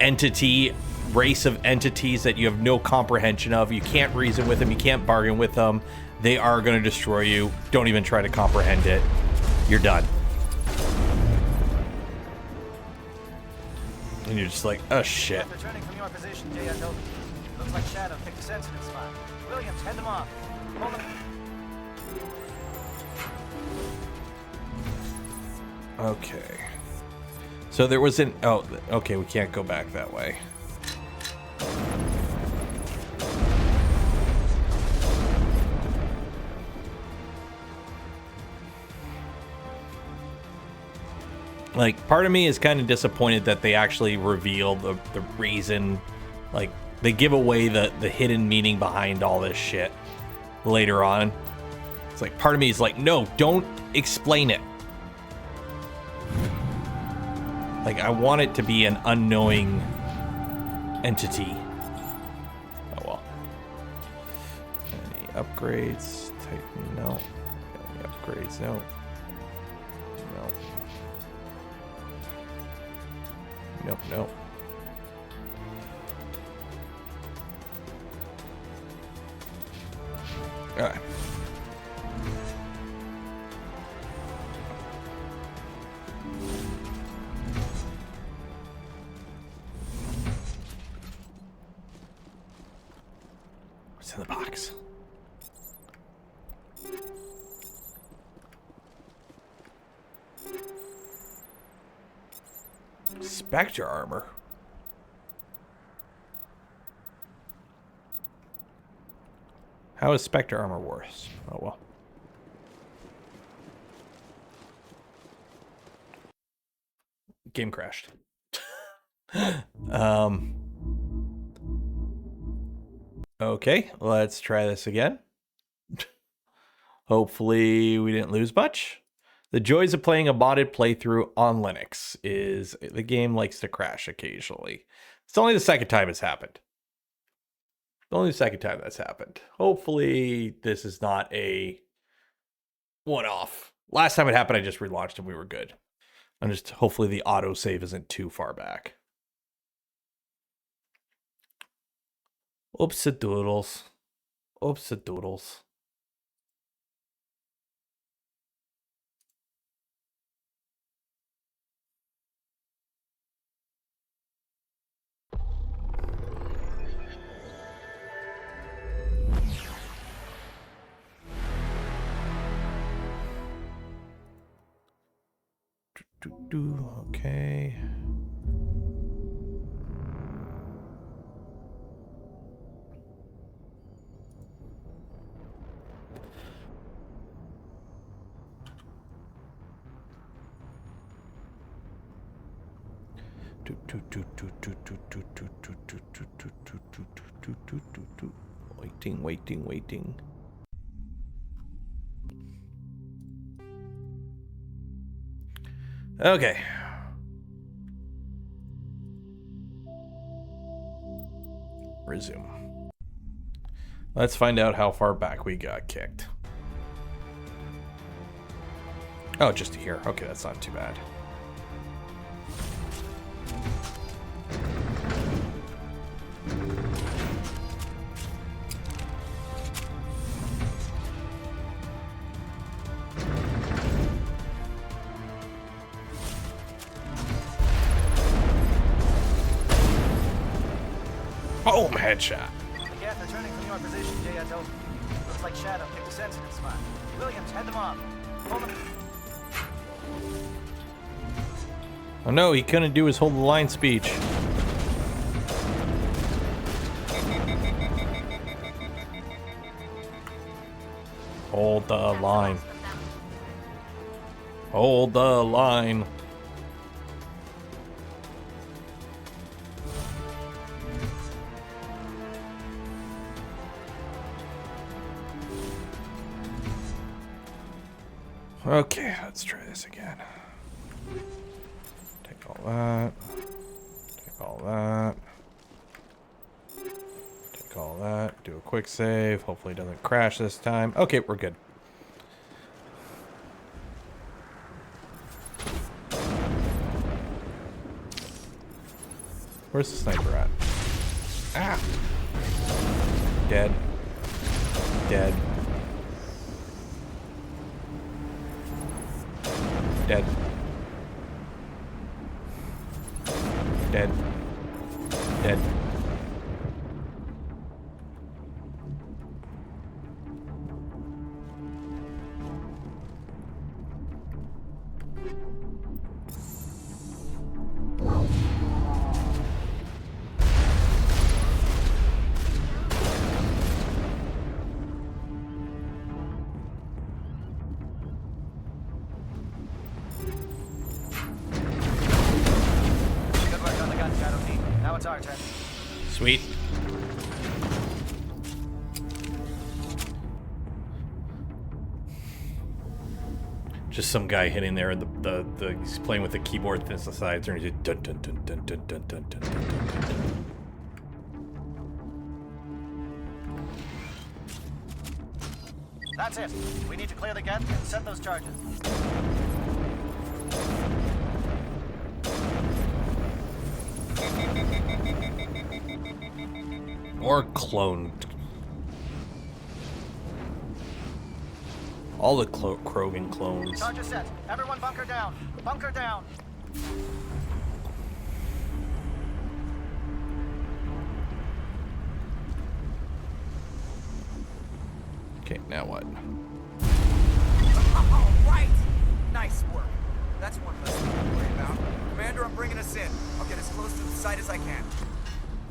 entity, race of entities that you have no comprehension of. You can't reason with them. You can't bargain with them. They are going to destroy you. Don't even try to comprehend it. You're done. And you're just like, oh shit. Returning from your position, J.S.O. Looks like Shadow picked a sensitive spot. Williams, head them off. Hold them. Okay. So there was an... Oh, okay, we can't go back that way. Like, part of me is kind of disappointed that they actually reveal the reason. Like, they give away the hidden meaning behind all this shit later on. It's like, part of me is like, no, don't explain it. Like, I want it to be an unknowing entity. Oh, well. Any upgrades? Titan, no. Any upgrades? No. No. Nope, nope. Alright. What's in the box? Spectre armor. How is Spectre armor worse? Oh well. Game crashed. Okay, let's try this again. Hopefully we didn't lose much. The joys of playing a modded playthrough on Linux is the game likes to crash occasionally. It's only the second time it's happened. Only the second time that's happened. Hopefully this is not a one-off. Last time it happened, I just relaunched and we were good. And just hopefully the autosave isn't too far back. Oops-a-doodles. Oops-a-doodles. Okay. Waiting. Okay. Resume. Let's find out how far back we got kicked. Oh, just here. Okay, that's not too bad. Boom, headshot. The Geth are turning from your position, Jayato. Looks like Shadow picked a sensitive spot. Williams, head them off. Hold them. Oh no, he couldn't do his hold the line speech. Hold the line. Hold the line. Okay, let's try this again. Take all that. Take all that. Take all that. Do a quick save. Hopefully it doesn't crash this time. Okay, we're good. Where's the sniper at? Ah! Dead. Dead. Dead. Dead. Dead. Sweet. Just some guy hitting there, and the he's playing with the keyboard synthesizer, and he's just dun dun dun dun dun dun dun dun dun dun. That's it. We need to clear the Geth and set those charges. Or cloned. All the Krogan clones. Charges set. Everyone bunker down. Bunker down. Okay, now what? All right. Nice work. That's one less thing to worry about. Commander, I'm bringing us in. I'll get as close to the site as I can.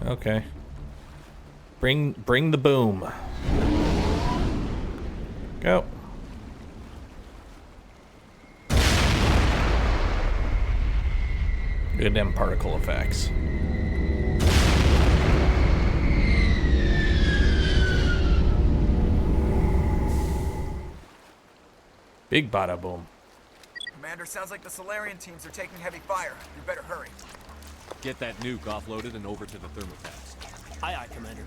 Okay. Bring the boom. Go. Good damn particle effects. Big bada boom. Commander, sounds like the Solarian teams are taking heavy fire. You better hurry. Get that nuke offloaded and over to the thermopass. Aye, aye, Commander.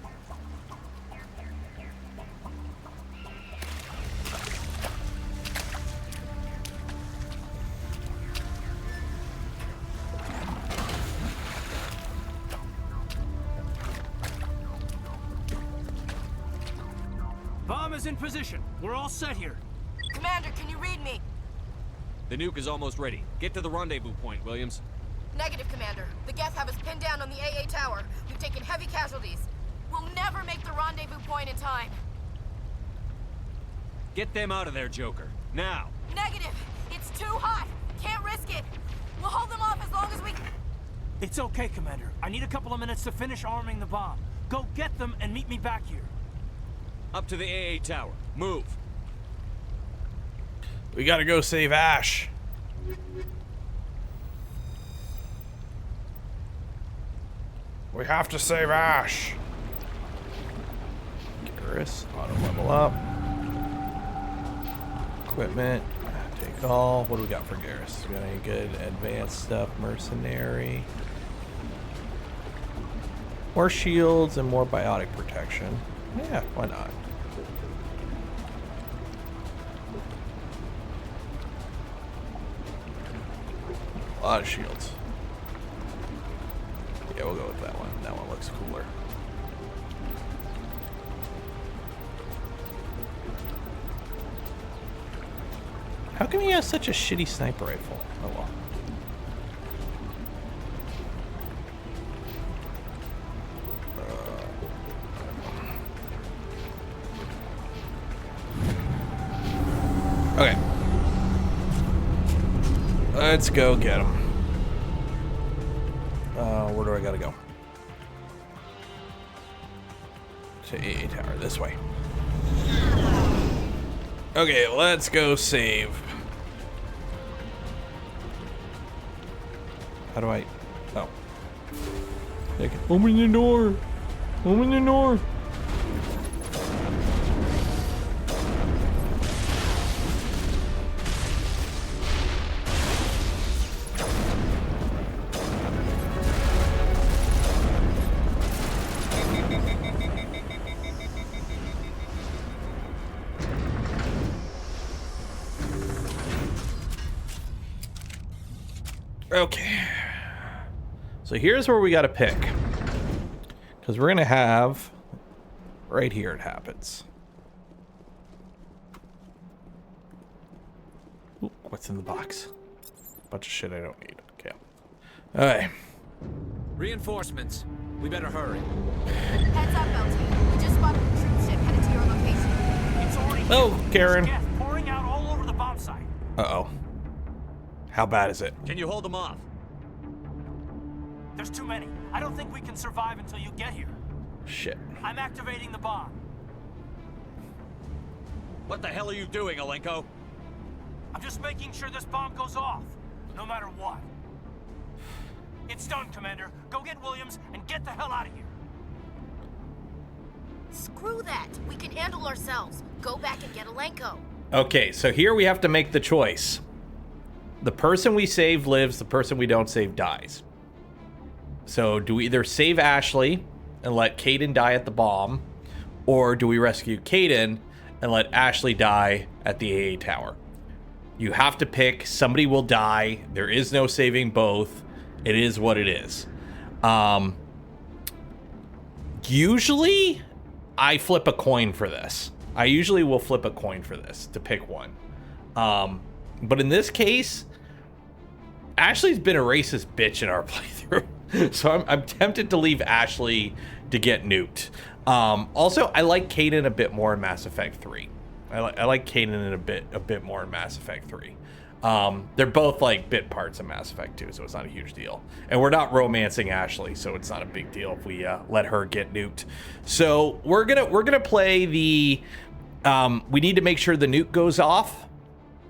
Bomb is in position. We're all set here. Commander, can you read me? The nuke is almost ready. Get to the rendezvous point, Williams. Negative, Commander. The Geth have us pinned down on the AA tower. We've taken heavy casualties. We'll never make the rendezvous point in time. Get them out of there, Joker. Now! Negative! It's too hot! Can't risk it! We'll hold them off as long as we... It's okay, Commander. I need a couple of minutes to finish arming the bomb. Go get them and meet me back here. Up to the AA tower. Move. We gotta go save Ash. We have to save Ash. Garrus, auto level up. Equipment, take all. What do we got for Garrus? We got any good advanced stuff? Mercenary. More shields and more biotic protection. Yeah, why not? A lot of shields. Yeah, we'll go with that one. That one looks cooler. How come he has such a shitty sniper rifle? Oh well. Okay. Let's go get him. Where do I gotta go? To AA tower, this way. Okay, let's go save. How do I... Oh. Okay. Open the door! Open the door! Okay. So here's where we got to pick. Because we're going to have... Right here it happens. Ooh, what's in the box? Bunch of shit I don't need. Okay. Alright. Reinforcements. We better hurry. Heads up, LT. We just spotted a troop ship headed to your location. It's already Oh, Karen. There's gas pouring out all over the bomb site. Uh-oh. How bad is it? Can you hold them off? There's too many. I don't think we can survive until you get here. Shit. I'm activating the bomb. What the hell are you doing, Alenko? I'm just making sure this bomb goes off, no matter what. It's done, Commander. Go get Williams and get the hell out of here. Screw that. We can handle ourselves. Go back and get Alenko. Okay, so here we have to make the choice. The person we save lives, the person we don't save dies. So do we either save Ashley and let Kaidan die at the bomb, or do we rescue Kaidan and let Ashley die at the AA tower? You have to pick. Somebody will die. There is no saving both. It is what it is. Usually, I flip a coin for this. I usually will flip a coin for this to pick one. But in this case, Ashley's been a racist bitch in our playthrough. So I'm tempted to leave Ashley to get nuked. Also, I like Kaidan a bit more in Mass Effect 3. I like Kaidan a bit more in Mass Effect 3. They're both like bit parts of Mass Effect 2, so it's not a huge deal. And we're not romancing Ashley, so it's not a big deal if we let her get nuked. So we're gonna play the. We need to make sure the nuke goes off.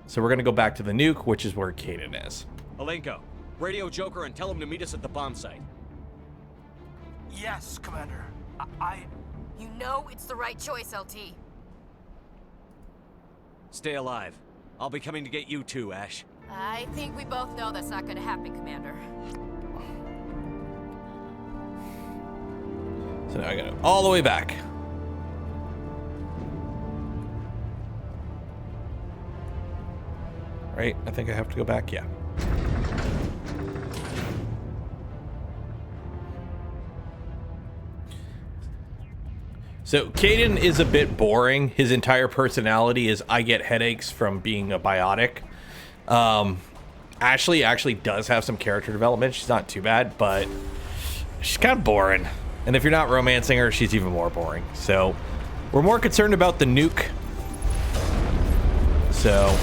So we're gonna go back to the nuke, which is where Kaidan is. Alenko, radio Joker and tell him to meet us at the bomb site. Yes, Commander. You know it's the right choice, LT. Stay alive. I'll be coming to get you too, Ash. I think we both know that's not gonna happen, Commander. So now I gotta all the way back. Right? I think I have to go back, yeah. So Kaidan is a bit boring. His entire personality is I get headaches from being a biotic. Ashley actually does have some character development. She's not too bad, but she's kind of boring. And if you're not romancing her, she's even more boring. So we're more concerned about the nuke. So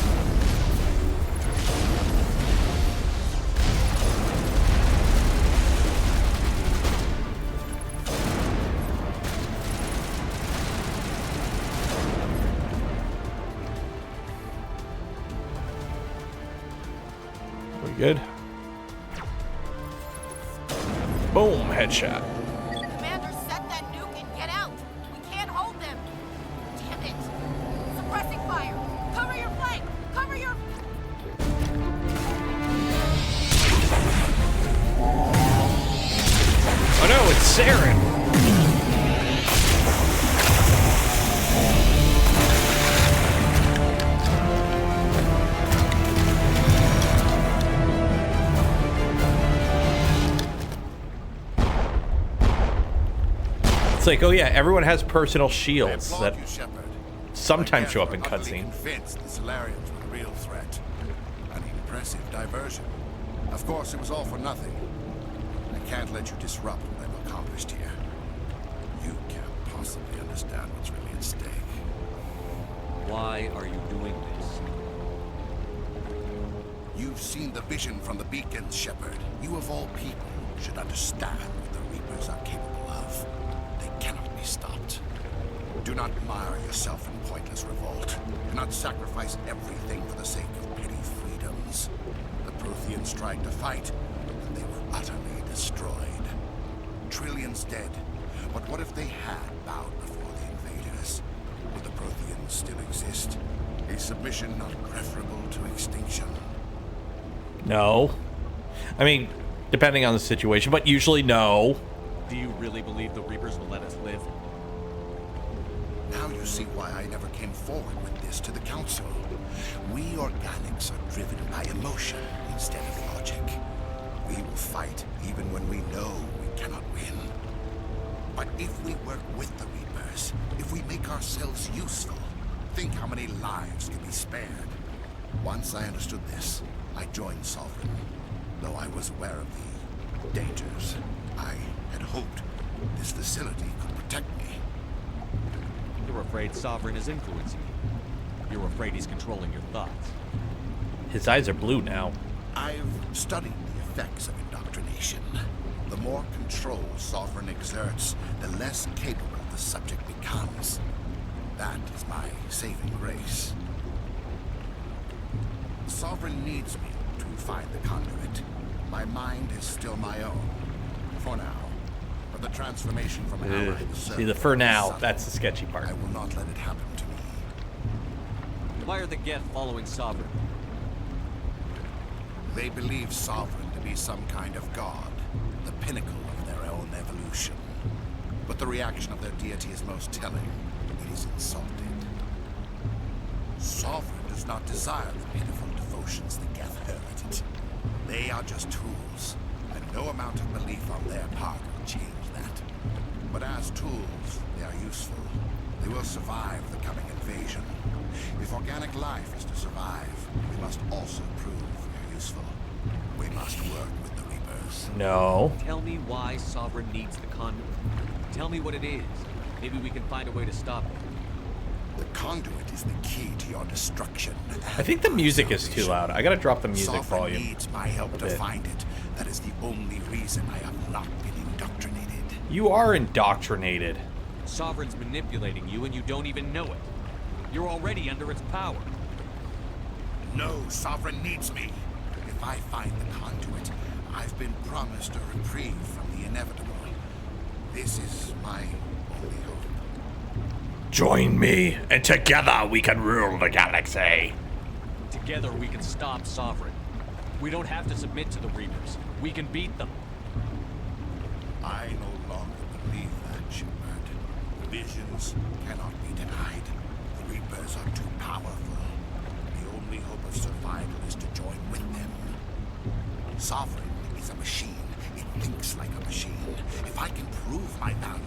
We good? Boom, headshot. Commander, set that nuke and get out. We can't hold them. Damn it. Suppressing fire. Cover your flank. Cover your... Oh no, it's Saren. It's like, oh yeah, everyone has personal shields that sometimes show up in cutscenes. Convinced the Solarians were the real threat. An impressive diversion. Of course, it was all for nothing. I can't let you disrupt what I've accomplished here. You can't possibly understand what's really at stake. Why are you doing this? You've seen the vision from the beacons, Shepard. You of all people should understand what the Reapers are capable of. They cannot be stopped. Do not mire yourself in pointless revolt. Do not sacrifice everything for the sake of petty freedoms. The Protheans tried to fight, and they were utterly destroyed. Trillions dead. But what if they had bowed before the invaders? Would the Protheans still exist? A submission not preferable to extinction? No. I mean, depending on the situation, but usually no. Do you really believe the Reapers will let us live? Now you see why I never came forward with this to the Council. We organics are driven by emotion instead of logic. We will fight even when we know we cannot win. But if we work with the Reapers, if we make ourselves useful, think how many lives can be spared. Once I understood this, I joined Sovereign, though I was aware of the dangers. I had hoped this facility could protect me. You're afraid Sovereign is influencing you. You're afraid he's controlling your thoughts. His eyes are blue now. I've studied the effects of indoctrination. The more control Sovereign exerts, the less capable the subject becomes. That is my saving grace. Sovereign needs me to find the conduit. My mind is still my own. For now. But the transformation from ally to See, the for now, that's the sketchy part. I will not let it happen to me. Why are the Geth following Sovereign? They believe Sovereign to be some kind of god, the pinnacle of their own evolution. But the reaction of their deity is most telling. It is insulted. Sovereign does not desire the pitiful devotions the Geth hurl at it. They are just tools, and no amount of belief on their part will change that. But as tools, they are useful. They will survive the coming invasion. If organic life is to survive, we must also prove we're useful. We must work with the Reapers. No. Tell me why Sovereign needs the conduit. Tell me what it is. Maybe we can find a way to stop it. The conduit is the key to your destruction. I think the music is too loud. I gotta drop the music Sovereign volume. needs my help to find it. That is the only reason I have not been indoctrinated. You are indoctrinated. Sovereign's manipulating you and you don't even know it. You're already under its power. No, Sovereign needs me. If I find the conduit, I've been promised a reprieve from the inevitable. This is my only hope. Join me, and together we can rule the galaxy. Together we can stop Sovereign. We don't have to submit to the Reapers. We can beat them. I no longer believe that, Shepard. Visions cannot be denied. The Reapers are too powerful. The only hope of survival is to join with them. Sovereign is a machine. It thinks like a machine. If I can prove my value,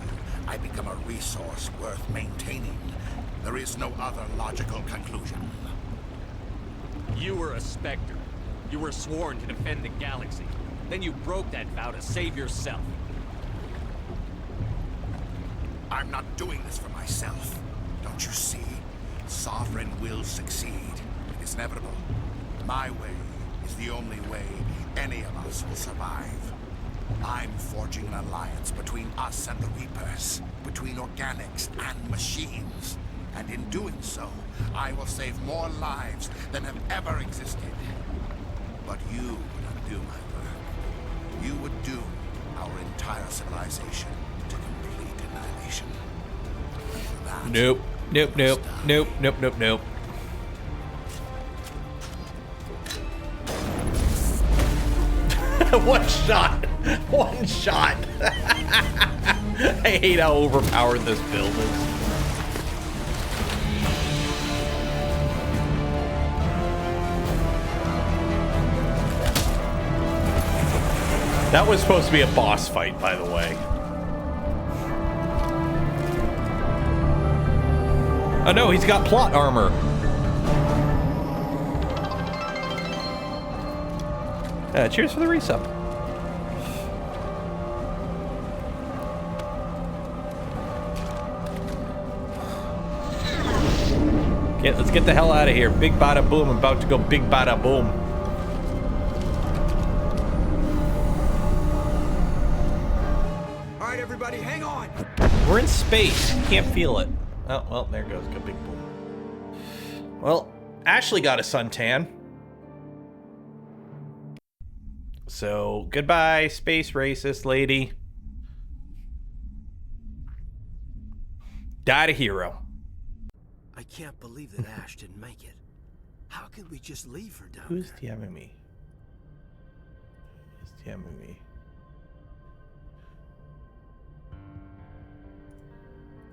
I become a resource worth maintaining. There is no other logical conclusion. You were a Spectre. You were sworn to defend the galaxy. Then you broke that vow to save yourself. I'm not doing this for myself. Don't you see? Sovereign will succeed. It is inevitable. My way is the only way any of us will survive. I'm forging an alliance between us and the Reapers, between organics and machines. And in doing so, I will save more lives than have ever existed. But you would undo my work. You would doom our entire civilization to complete annihilation. That Nope. Nope, nope, nope, nope, nope, nope. One shot. One shot. I hate how overpowered this build is. That was supposed to be a boss fight, by the way. Oh no, he's got plot armor. Cheers for the resub. Let's get the hell out of here. Big bada boom. I'm about to go big bada boom. All right, everybody, hang on. We're in space. Can't feel it. Oh, well, there goes a big boom. Well, Ashley got a suntan. So, goodbye, space racist lady. Died a hero. I can't believe that Ash didn't make it. How could we just leave her down Who's DMing me? Who's DMing me?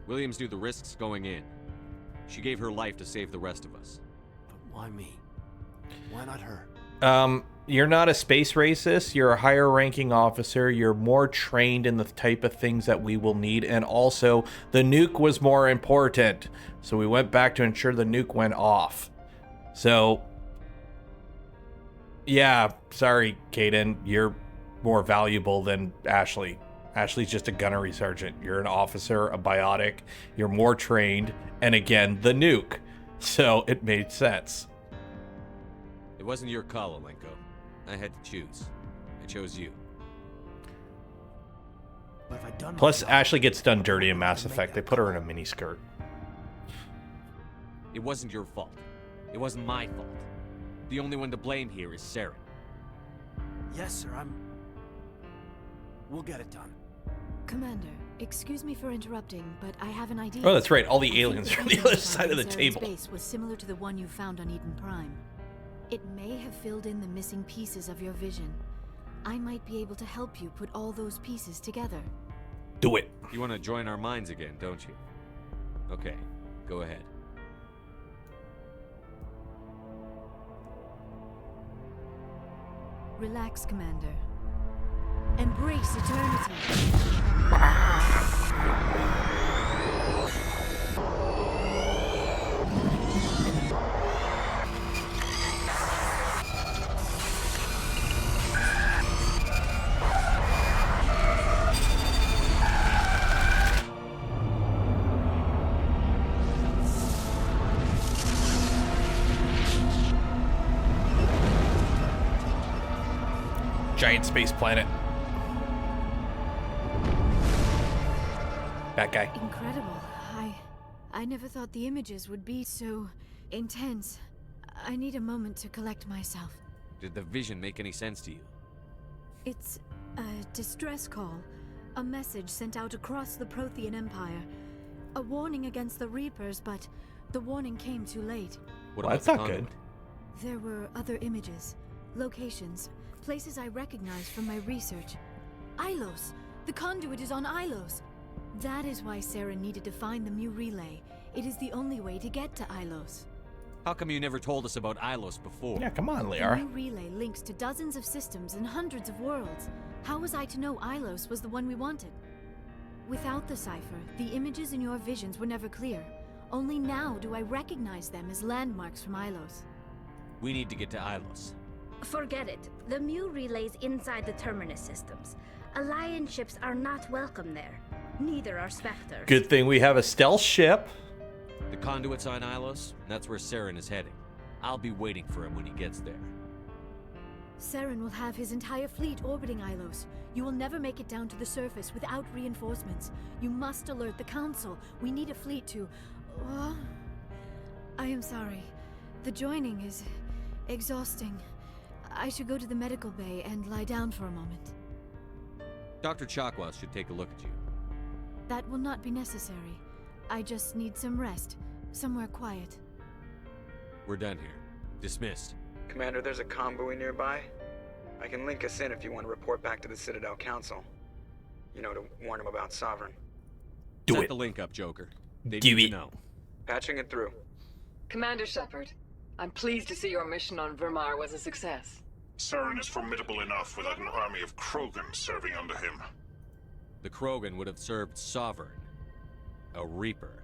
Williams knew the risks going in. She gave her life to save the rest of us. But why me? Why not her? You're not a space racist. You're a higher ranking officer. You're more trained in the type of things that we will need. And also, the nuke was more important. So we went back to ensure the nuke went off. So, yeah, sorry, Kaidan. You're more valuable than Ashley. Ashley's just a gunnery sergeant. You're an officer, a biotic. You're more trained. And again, the nuke. So it made sense. It wasn't your call, Alenko. I had to choose. I chose you. But if I'd done Plus, Ashley gets done dirty in Mass Effect. They put her in a miniskirt. It wasn't your fault. It wasn't my fault. The only one to blame here is Saren. Yes, sir, We'll get it done. Commander, excuse me for interrupting, but I have an idea. Oh, that's right. All the I think aliens are on the image other found side of the in Saren's table. base was similar to the one you found on Eden Prime. It may have filled in the missing pieces of your vision. I might be able to help you put all those pieces together. Do it. You want to join our minds again, don't you? Okay, go ahead. Relax, Commander. Embrace eternity. Giant space planet. That guy. Incredible. I never thought the images would be so intense. I need a moment to collect myself. Did the vision make any sense to you? It's a distress call. A message sent out across the Prothean Empire. A warning against the Reapers, but the warning came too late. What Well, about that's the not good. conduit? There were other images, locations, places I recognized from my research. Ilos! The conduit is on Ilos! That is why Saren needed to find the Mu relay. It is the only way to get to Ilos. How come you never told us about Ilos before? Yeah, come on, The Liara. Mu relay links to dozens of systems and hundreds of worlds. How was I to know Ilos was the one we wanted? Without the cipher, the images in your visions were never clear. Only now do I recognize them as landmarks from Ilos. We need to get to Ilos. Forget it. The Mu relay's inside the Terminus systems. Alliance ships are not welcome there. Neither are Spectres. Good thing we have a stealth ship. The conduit's on Ilos. That's where Saren is heading. I'll be waiting for him when he gets there. Saren will have his entire fleet orbiting Ilos. You will never make it down to the surface without reinforcements. You must alert the Council. We need a fleet to... I am sorry. The joining is exhausting. I should go to the medical bay and lie down for a moment. Dr. Chakwas should take a look at you. That will not be necessary. I just need some rest, somewhere quiet. We're done here. Dismissed. Commander, there's a convoy nearby. I can link us in if you want to report back to the Citadel Council. You know, to warn them about Sovereign. Set the link up, Joker. They Do need it. to know. Patching it through. Commander Shepard, I'm pleased to see your mission on Vermar was a success. Saren is formidable enough without an army of Krogan serving under him. The Krogan would have served Sovereign. A Reaper.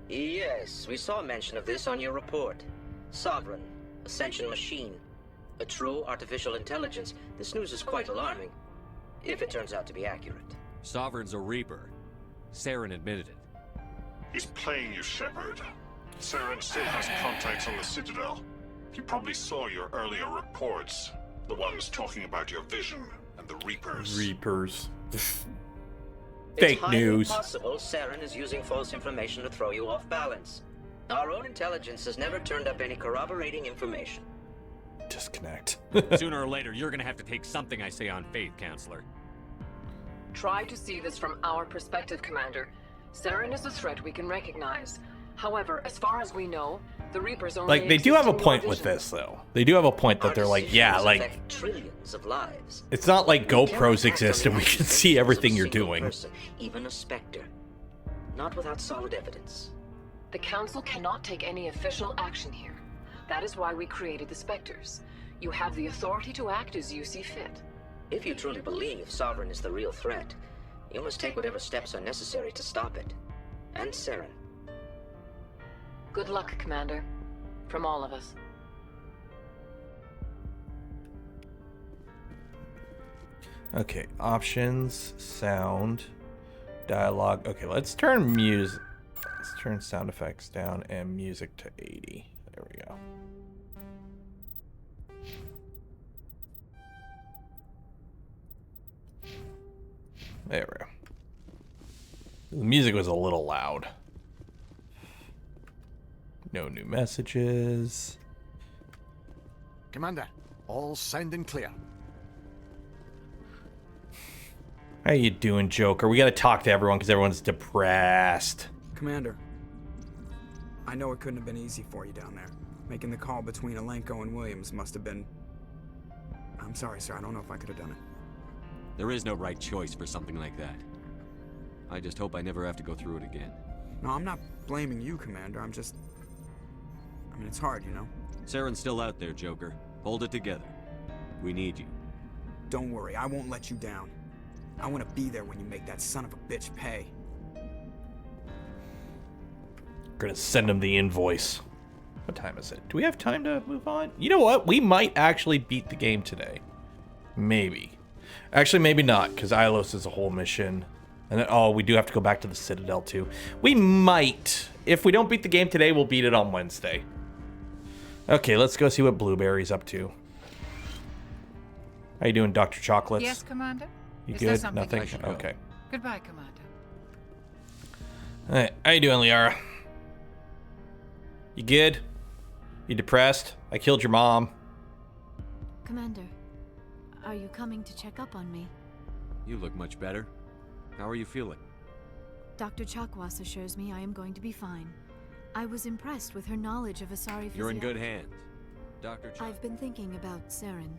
Yes, we saw mention of this on your report. Sovereign, Ascension machine, a true artificial intelligence. This news is quite alarming, if it turns out to be accurate. Sovereign's a Reaper. Saren admitted it. He's playing you, Shepard. Saren still has contacts on the Citadel. He probably saw your earlier reports. The ones talking about your vision and the Reapers. Reapers. It's Fake news. possible Saren is using false information to throw you off balance. Our own intelligence has never turned up any corroborating information. Disconnect. Sooner or later, you're gonna have to take something I say on faith, Counselor. Try to see this from our perspective, Commander. Saren is a threat we can recognize. However, as far as we know, the Reapers only Like, they do have a exist in point your with vision. this, though. They do have a point that they're like, yeah, like, Affect trillions of lives. it's not like GoPros exist and we can see everything you're doing. Person, even a Spectre. Not without solid evidence. The Council cannot take any official action here. That is why we created the Spectres. You have the authority to act as you see fit. If you truly believe Sovereign is the real threat, you must take whatever steps are necessary to stop it. And Saren. Good luck, Commander. From all of us. Okay, options, sound, dialogue. Okay, let's turn music. Let's turn sound effects down and music to 80. There we go. There we go. The music was a little loud. No new messages. Commander, all sound and clear. How you doing, Joker? We gotta talk to everyone because everyone's depressed. Commander, I know it couldn't have been easy for you down there. Making the call between Alenko and Williams must have been... I'm sorry, sir. I don't know if I could have done it. There is no right choice for something like that. I just hope I never have to go through it again. No, I'm not blaming you, Commander. I'm just... I mean, it's hard, you know? Saren's still out there, Joker. Hold it together. We need you. Don't worry, I won't let you down. I want to be there when you make that son of a bitch pay. We're gonna send him the invoice. What time is it? Do we have time to move on? You know what? We might actually beat the game today. Maybe. Actually, maybe not, because Ilos is a whole mission. And then, oh, we do have to go back to the Citadel, too. We might. If we don't beat the game today, we'll beat it on Wednesday. Okay, let's go see what Blueberry's up to. How you doing, Dr. Chocolates? Yes, Commander? You Is there good? something Nothing? I should know? Okay. Goodbye, Commander. Alright, how you doing, Liara? You good? You depressed? I killed your mom. Commander, are you coming to check up on me? You look much better. How are you feeling? Dr. Chakwas assures me I am going to be fine. I was impressed with her knowledge of Asari You're in good physiology. hands. Dr. I've been thinking about Saren.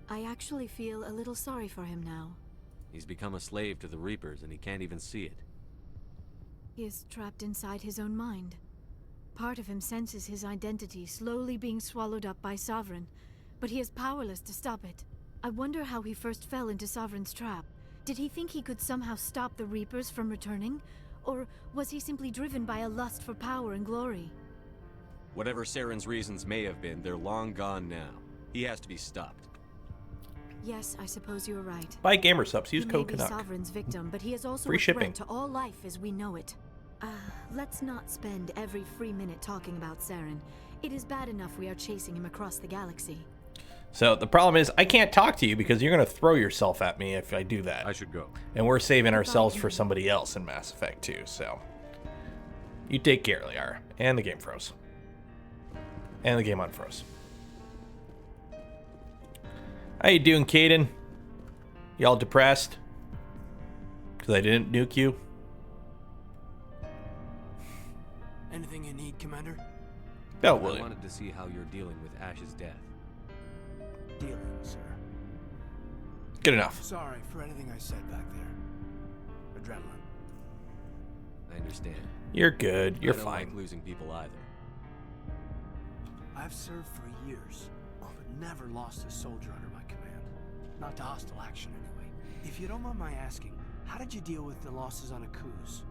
I actually feel a little sorry for him now. He's become a slave to the Reapers and he can't even see it. He is trapped inside his own mind. Part of him senses his identity slowly being swallowed up by Sovereign, but he is powerless to stop it. I wonder how he first fell into Sovereign's trap. Did he think he could somehow stop the Reapers from returning? Or was he simply driven by a lust for power and glory? Whatever Saren's reasons may have been, they're long gone now. He has to be stopped. Yes, I suppose you're right. Buy gamer subs. Use He may code be Canuck. Sovereign's victim, but he is also Free a shipping. threat to all life as we know it. Let's not spend every free minute talking about Saren. It is bad enough we are chasing him across the galaxy. So the problem is I can't talk to you because you're going to throw yourself at me if I do that. I should go. And we're saving ourselves for somebody else in Mass Effect 2, so. You take care, Liara. And the game froze. And the game unfroze. How you doing, Caden? Y'all depressed? Because I didn't nuke you? Anything you need, Commander? Oh, I William. wanted to see how you're dealing with Ash's death. Dealing, sir. Good enough. Sorry for anything I said back there. Adrenaline. I understand. You're good. You're I don't fine. like losing people either. I've served for years, but never lost a soldier under my command. Not to hostile action, anyway. If you don't mind my asking, how did you deal with the losses on Akuz?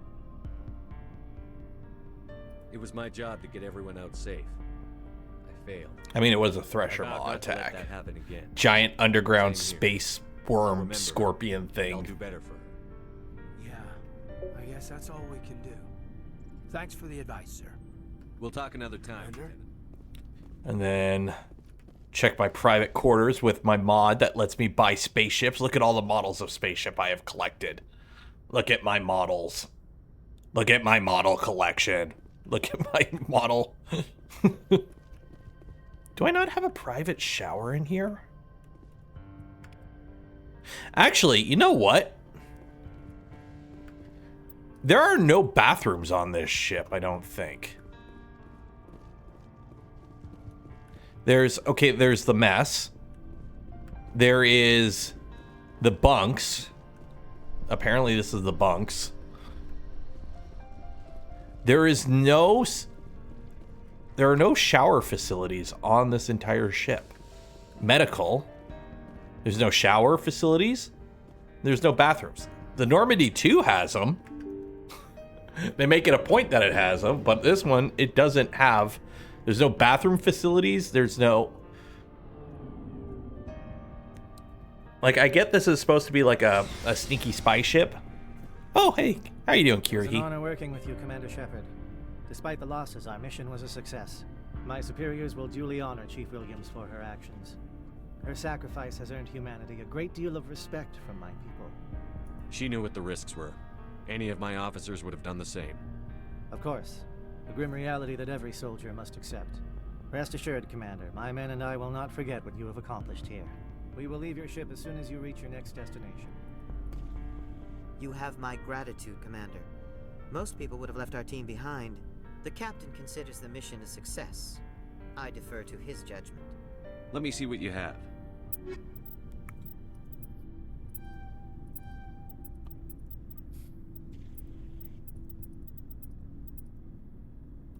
It was my job to get everyone out safe. I failed. I mean, it was a Thresher I vowed Maw not to let attack. that happen again. Giant underground Same here. space worm Remember, scorpion I'll thing. do better for her. Yeah, I guess that's all we can do. Thanks for the advice, sir. We'll talk another time. And then check my private quarters with my mod that lets me buy spaceships. Look at all the models of spaceship I have collected. Look at my models. Look at my model collection. Look at my model. Do I not have a private shower in here? Actually, you know what? There are no bathrooms on this ship, I don't think. There's the mess. There is the bunks. Apparently this is the bunks. There are no shower facilities on this entire ship. Medical. There's no shower facilities. There's no bathrooms. The Normandy 2 has them. They make it a point that it has them, but this one, it doesn't have. There's no bathroom facilities. There's no... Like, I get this is supposed to be like a sneaky spy ship. Oh, hey. How you doing, It's an Kiriki? honor working with you, Commander Shepard. Despite the losses, our mission was a success. My superiors will duly honor Chief Williams for her actions. Her sacrifice has earned humanity a great deal of respect from my people. She knew what the risks were. Any of my officers would have done the same. Of course, a grim reality that every soldier must accept. Rest assured, Commander, my men and I will not forget what you have accomplished here. We will leave your ship as soon as you reach your next destination. You have my gratitude, Commander. Most people would have left our team behind. The captain considers the mission a success. I defer to his judgment. Let me see what you have.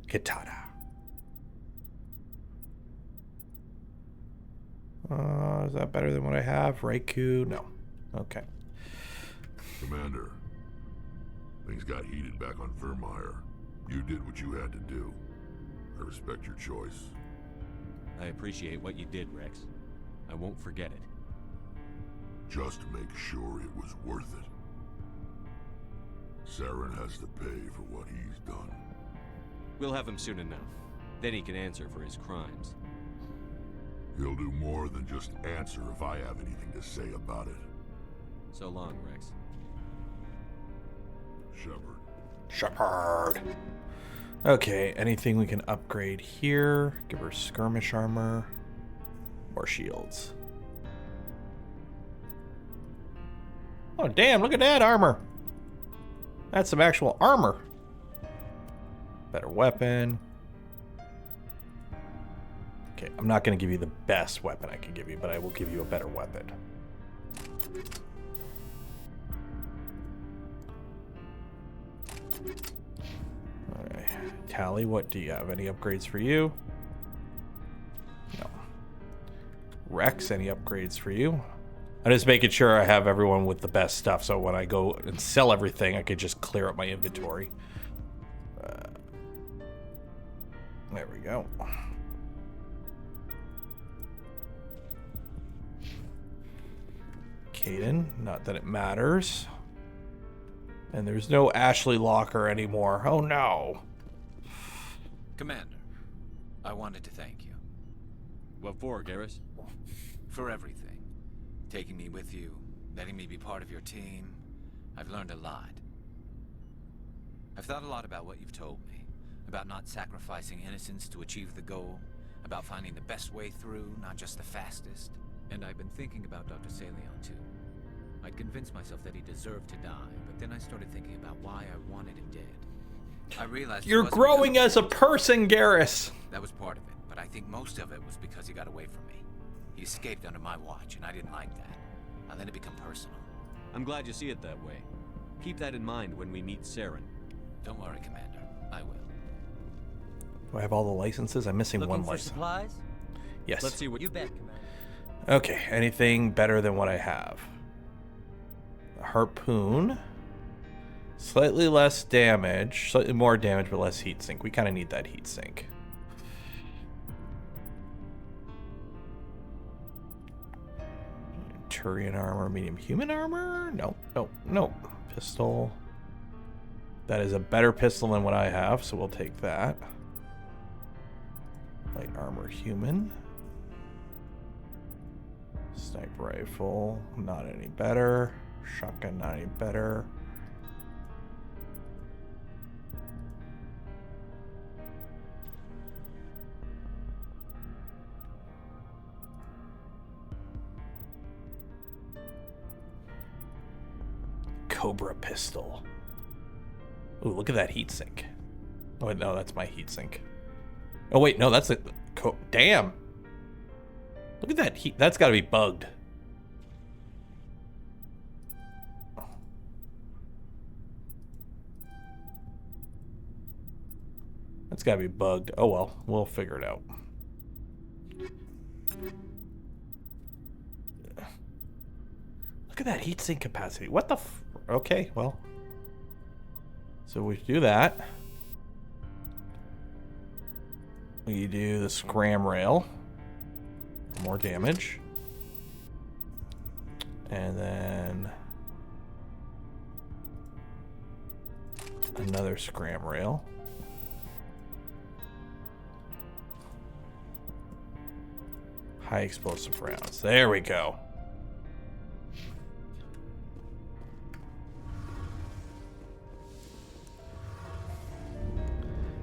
Kitana. Is that better than what I have? Raikou? No. Okay. Commander, things got heated back on Vermeer. You did what you had to do. I respect your choice. I appreciate what you did, Rex. I won't forget it. Just make sure it was worth it. Saren has to pay for what he's done. We'll have him soon enough. Then he can answer for his crimes. He'll do more than just answer if I have anything to say about it. So long, Rex. Shepard. Okay, anything we can upgrade here? Give her skirmish armor. More shields. Oh, damn, look at that armor. That's some actual armor. Better weapon. Okay, I'm not going to give you the best weapon I can give you, but I will give you a better weapon. Alright. Tally, what do you have? Any upgrades for you? No. Rex, any upgrades for you? I'm just making sure I have everyone with the best stuff, so when I go and sell everything, I could just clear up my inventory. There we go. Caden, not that it matters. And there's no Ashley Locker anymore. Oh no. Commander, I wanted to thank you. What for, Garrus? For everything. Taking me with you, letting me be part of your team. I've learned a lot. I've thought a lot about what you've told me. About not sacrificing innocence to achieve the goal. About finding the best way through, not just the fastest. And I've been thinking about Dr. Saleon, too. I'd convinced myself that he deserved to die, but then I started thinking about why I wanted him dead. I realized You're growing as a person, Garrus. That was part of it, but I think most of it was because he got away from me. He escaped under my watch, and I didn't like that. I let it become personal. I'm glad you see it that way. Keep that in mind when we meet Saren. Don't worry, Commander. I will. Do I have all the licenses? I'm missing one license. Supplies? Yes. Let's see what you bet, Commander. Okay, anything better than what I have? A harpoon. Slightly less damage. Slightly more damage, but less heat sink. We kind of need that heat sink. Turian armor, medium human armor? No. Pistol. That is a better pistol than what I have, so we'll take that. Light armor human. Sniper rifle, not any better. Shotgun, not any better. Cobra pistol. Ooh, look at that heatsink. Oh, wait, no, that's my heatsink. Oh, wait, no, that's it. Damn. Look at that heat. That's got to be bugged. That's got to be bugged. Oh, well, we'll figure it out. Look at that heatsink capacity. What the f... Okay, well. So we do that. We do the scram rail. More damage. And then another scram rail. High explosive rounds. There we go.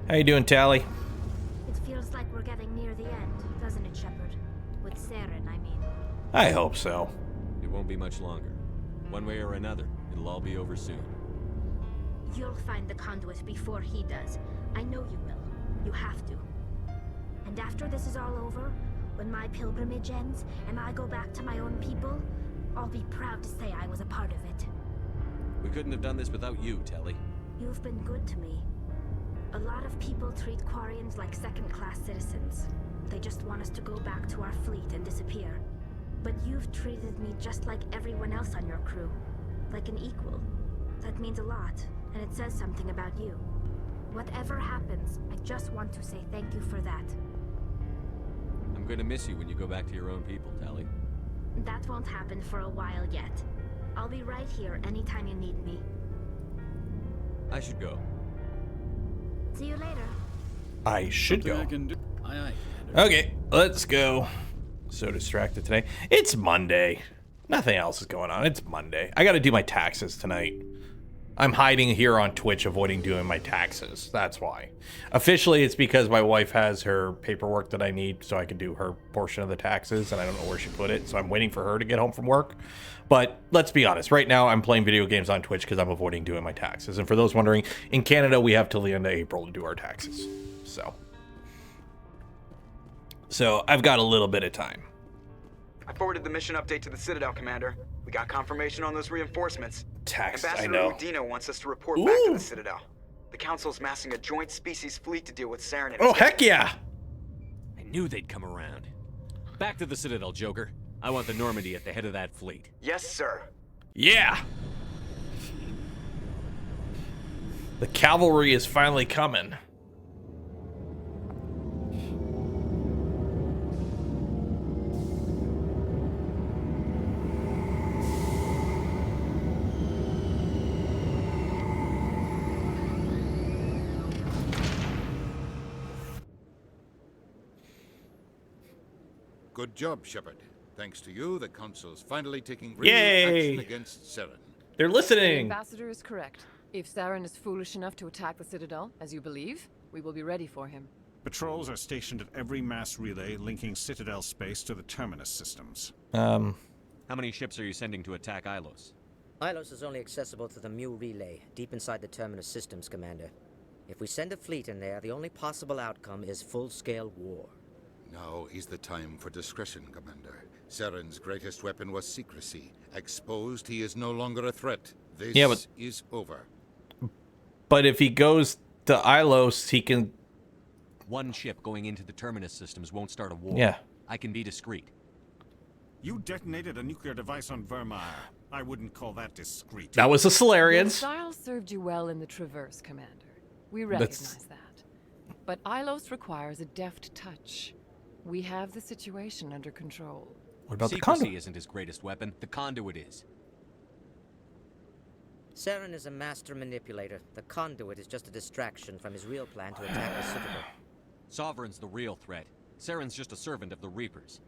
How you doing, Tally? It feels like we're getting near the end, doesn't it, Shepard? With Saren, I mean. I hope so. It won't be much longer. One way or another, it'll all be over soon. You'll find the conduit before he does. I know you will. You have to. And after this is all over, when my pilgrimage ends and I go back to my own people, I'll be proud to say I was a part of it. We couldn't have done this without you, Telly. You've been good to me. A lot of people treat Quarians like second-class citizens. They just want us to go back to our fleet and disappear. But you've treated me just like everyone else on your crew. Like an equal. That means a lot, and it says something about you. Whatever happens, I just want to say thank you for that. I'm going to miss you when you go back to your own people, Tally. That won't happen for a while yet. I'll be right here anytime you need me. I should go. See you later. I should go. I can do. Aye, aye. Okay, let's go. So distracted today. It's Monday. Nothing else is going on. It's Monday. I got to do my taxes tonight. I'm hiding here on Twitch, avoiding doing my taxes. That's why. Officially, it's because my wife has her paperwork that I need so I can do her portion of the taxes, and I don't know where she put it, so I'm waiting for her to get home from work. But let's be honest. Right now, I'm playing video games on Twitch because I'm avoiding doing my taxes. And for those wondering, in Canada, we have till the end of April to do our taxes. So I've got a little bit of time. I forwarded the mission update to the Citadel, Commander. We got confirmation on those reinforcements. I know. Ambassador Udina wants us to report back to the Citadel. The Council's massing a joint species fleet to deal with Saren and Oh, heck yeah! I knew they'd come around. Back to the Citadel, Joker. I want the Normandy at the head of that fleet. Yes, sir. Yeah! The cavalry is finally coming. Good job, Shepard. Thanks to you, the Council's finally taking real Yay! action against Saren. They're The listening. ambassador is correct. If Saren is foolish enough to attack the Citadel, as you believe, we will be ready for him. Patrols are stationed at every mass relay linking Citadel space to the Terminus systems. How many ships are you sending to attack Ilos? Ilos is only accessible to the Mu relay, deep inside the Terminus systems, Commander. If we send a fleet in there, the only possible outcome is full-scale war. Now is the time for discretion, Commander. Saren's greatest weapon was secrecy. Exposed, he is no longer a threat. This is over. But if he goes to Ilos, he can... One ship going into the Terminus systems won't start a war. Yeah. I can be discreet. You detonated a nuclear device on Vermeer. I wouldn't call that discreet. That was the Your Solarians. style served you well in the Traverse, Commander. We recognize that. But Ilos requires a deft touch. We have the situation under control. What about the Secrecy conduit? isn't his greatest weapon. The conduit is. Saren is a master manipulator. The conduit is just a distraction from his real plan to attack the Citadel. Sovereign's the real threat. Saren's just a servant of the Reapers.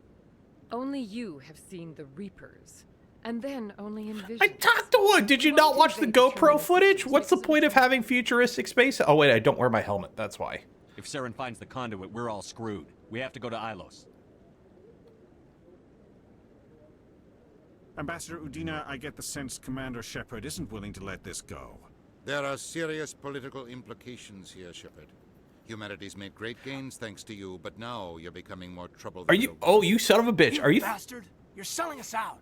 Only you have seen the Reapers. And then only in vision. I talked to one. Did you not watch the GoPro footage? What's the point of having futuristic space? Oh, wait, I don't wear my helmet. That's why. If Saren finds the conduit, we're all screwed. We have to go to Ilos. Ambassador Udina, I get the sense Commander Shepard isn't willing to let this go. There are serious political implications here, Shepard. Humanity's made great gains thanks to you, but now you're becoming more trouble than Are you... Oh, you son of a bitch. Are you... Bastard! You're selling us out!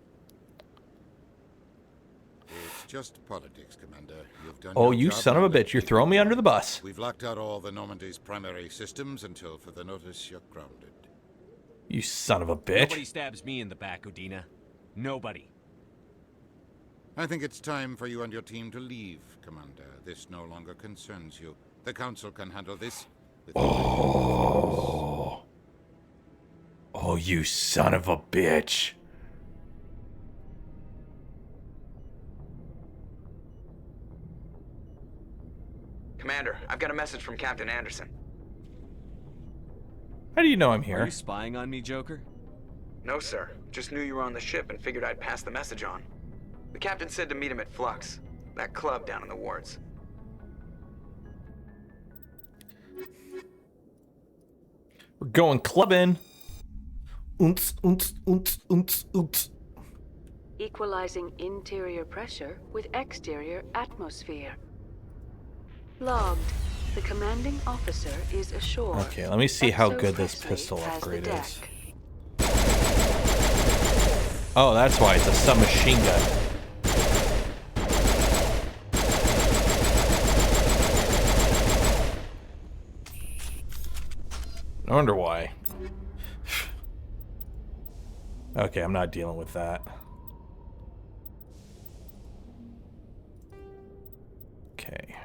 It's just politics, Commander. You've done Oh, your you job son of a and bitch. You're throwing me under the bus. We've locked out all the Normandy's primary systems until further notice you're grounded. You son of a bitch. Nobody stabs me in the back, Udina. Nobody. I think it's time for you and your team to leave, Commander. This no longer concerns you. The Council can handle this. Oh, you son of a bitch. Commander, I've got a message from Captain Anderson. How do you know I'm Are here? you spying on me, Joker? No, sir. Just knew you were on the ship and figured I'd pass the message on. The captain said to meet him at Flux, that club down in the wards. We're going clubbing. Oonts, oonts, oonts, oonts, oonts. Equalizing interior pressure with exterior atmosphere. Logged. The commanding officer is ashore. Okay, let me see how Exo good this Presley pistol has the upgrade deck. is. Oh, that's why it's a submachine gun. I wonder why. Okay, I'm not dealing with that. Okay.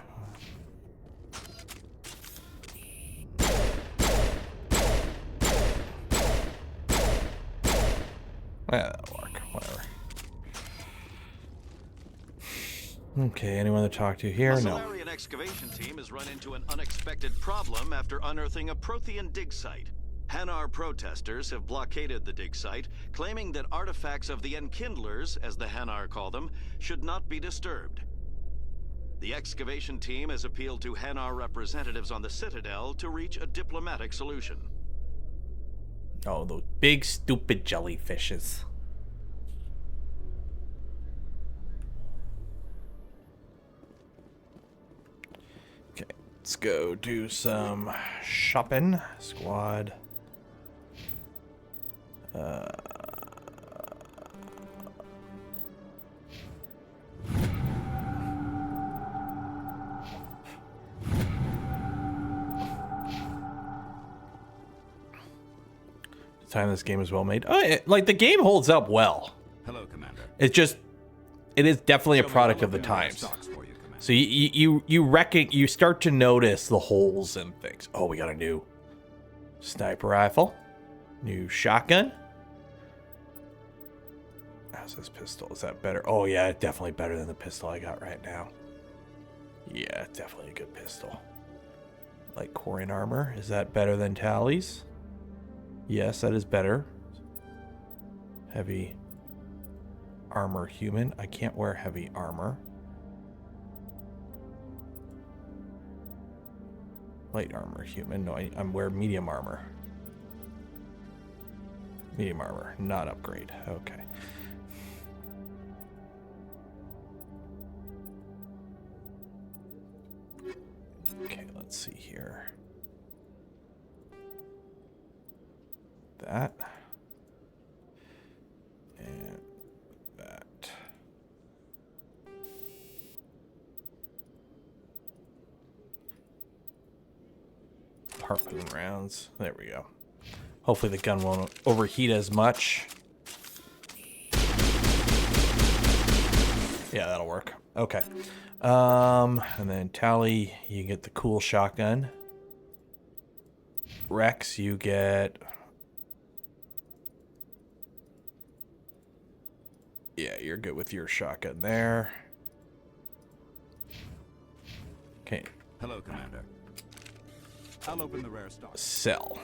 Yeah, that'll work. Whatever. Okay, anyone to talk to here? A No. Solarian excavation team has run into an unexpected problem after unearthing a Prothean dig site. Hanar protesters have blockaded the dig site, claiming that artifacts of the Enkindlers, as the Hanar call them, should not be disturbed. The excavation team has appealed to Hanar representatives on the Citadel to reach a diplomatic solution. Oh, those big stupid jellyfishes. Okay, let's go do some shopping. Squad. The time this game is well made. Oh, like the game holds up well. Hello, Commander. It's just, it is definitely a product of the times. So you start to notice the holes and things. Oh, we got a new sniper rifle, new shotgun. How's this pistol? Is that better? Oh yeah, definitely better than the pistol I got right now. Yeah, definitely a good pistol. Like Corian armor. Is that better than Tally's? Yes, that is better. Heavy armor human. I can't wear heavy armor. Light armor, human. No, I'm wearing medium armor. Medium armor, not upgrade. Okay. Okay, let's see here. That. And that. Harpoon rounds. There we go. Hopefully the gun won't overheat as much. Yeah, that'll work. Okay. And then Tally, you get the cool shotgun. Rex, you get... Yeah, you're good with your shotgun there. Okay. Hello, Commander. I'll open the rare stock. Sell.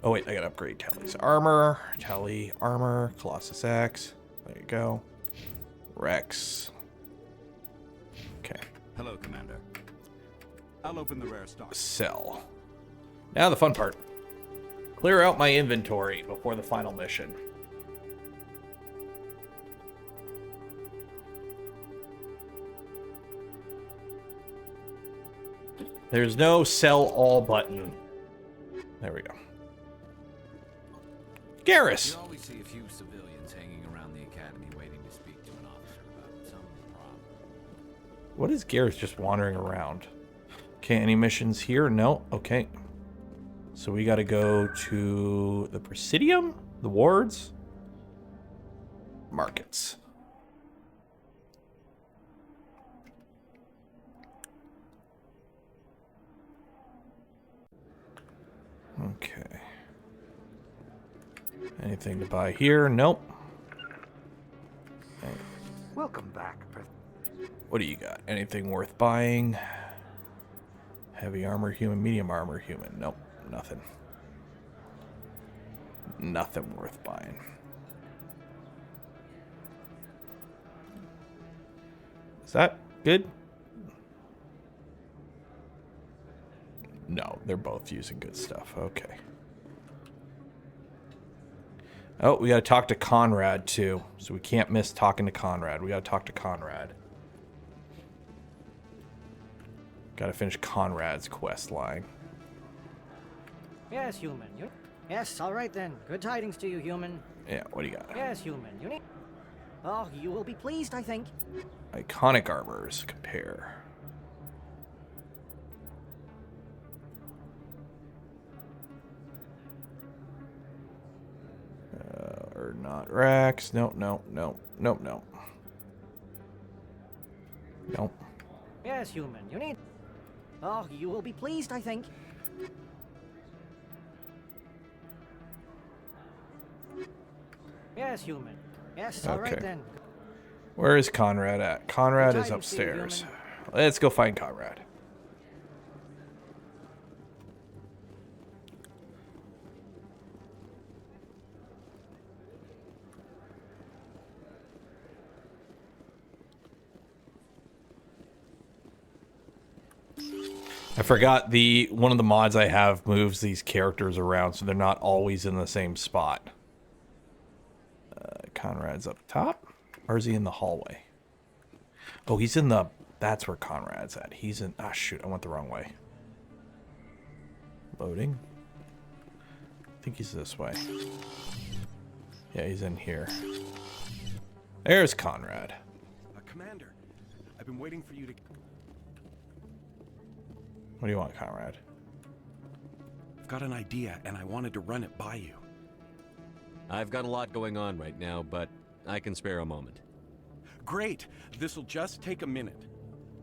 Oh wait, I gotta upgrade Tally's armor. Tally armor, Colossus X. There you go. Rex. Okay. Hello, Commander. I'll open the rare stock. Sell. Now the fun part. Clear out my inventory before the final mission. There's no sell all button. There we go. Garrus. You always see a few civilians hanging around the academy waiting to speak to an officer about some problem. What is Garrus just wandering around? Okay, any missions here? No. Okay. So we got to go to the Presidium, the wards, markets. Okay. Anything to buy here? Nope. Okay. Welcome back. What do you got? Anything worth buying? Heavy armor human, medium armor human. Nope, nothing. Nothing worth buying. Is that good? No, they're both using good stuff. Okay. Oh, we got to talk to Conrad, too. So we can't miss talking to Conrad. We got to talk to Conrad. Got to finish Conrad's quest line. Yes, human. Yes, all right then. Good tidings to you, human. Yeah, what do you got? Yes, human. You need... Oh, you will be pleased, I think. Iconic armors. Compare. Or not Rex. Nope, nope, nope, nope, nope. Nope. Yes, human. You need... Oh, you will be pleased, I think. Yes, human. Yes, all right then. Where is Conrad at? Conrad is upstairs. Let's go find Conrad. I forgot one of the mods I have moves these characters around so they're not always in the same spot. Conrad's up top, or is he in the hallway? Oh, he's in the... That's where Conrad's at. He's in... Ah, shoot, I went the wrong way. Loading. I think he's this way. Yeah, he's in here. There's Conrad. Commander, I've been waiting for you to... What do you want, Conrad? I've got an idea, and I wanted to run it by you. I've got a lot going on right now, but I can spare a moment. Great! This'll just take a minute.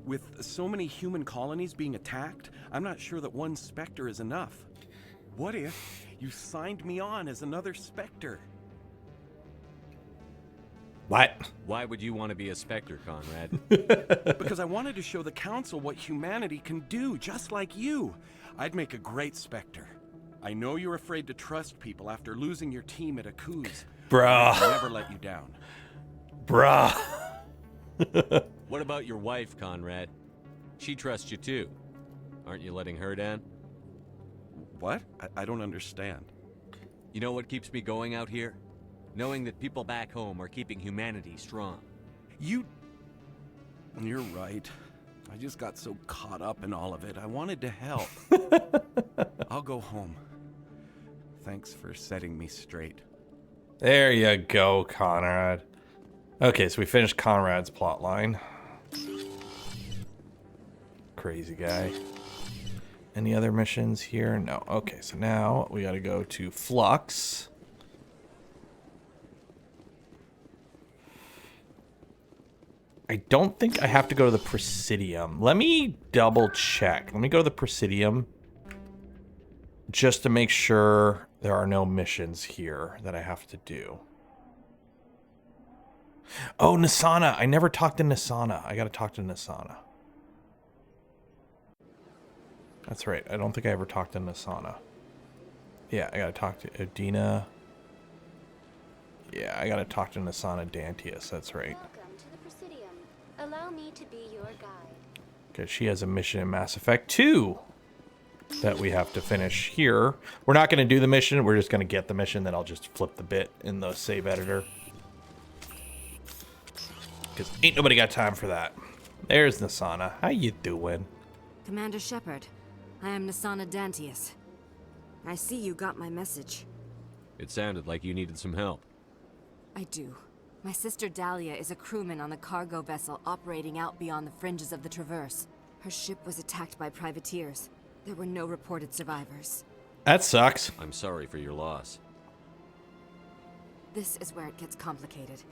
With so many human colonies being attacked, I'm not sure that one Spectre is enough. What if you signed me on as another Spectre? What? Why would you want to be a Spectre, Conrad? Because I wanted to show the Council what humanity can do, just like you. I'd make a great Spectre. I know you're afraid to trust people after losing your team at Akuz. Bruh. I'll never let you down. Bruh. What about your wife, Conrad? She trusts you too. Aren't you letting her down? What? I don't understand. You know what keeps me going out here? Knowing that people back home are keeping humanity strong. You're right. I just got so caught up in all of it. I wanted to help. I'll go home. Thanks for setting me straight. There you go, Conrad. Okay, so we finished Conrad's plotline. Crazy guy. Any other missions here? No. Okay, so now we gotta go to Flux. I don't think I have to go to the Presidium. Let me double check. Let me go to the Presidium just to make sure there are no missions here that I have to do. Oh, Nasana. I never talked to Nasana. I gotta talk to Nasana. That's right. I don't think I ever talked to Nasana. Yeah, I gotta talk to Udina. Yeah, I gotta talk to Nasana Dantius. That's right. Welcome to the Presidium. Allow me to be your guide. Because she has a mission in Mass Effect 2 that we have to finish here. We're not going to do the mission. We're just going to get the mission. Then I'll just flip the bit in the save editor. Because ain't nobody got time for that. There's Nasana. How you doing? Commander Shepard, I am Nasana Dantius. I see you got my message. It sounded like you needed some help. I do. My sister Dahlia is a crewman on a cargo vessel operating out beyond the fringes of the Traverse. Her ship was attacked by privateers. There were no reported survivors. That sucks. I'm sorry for your loss. This is where it gets complicated.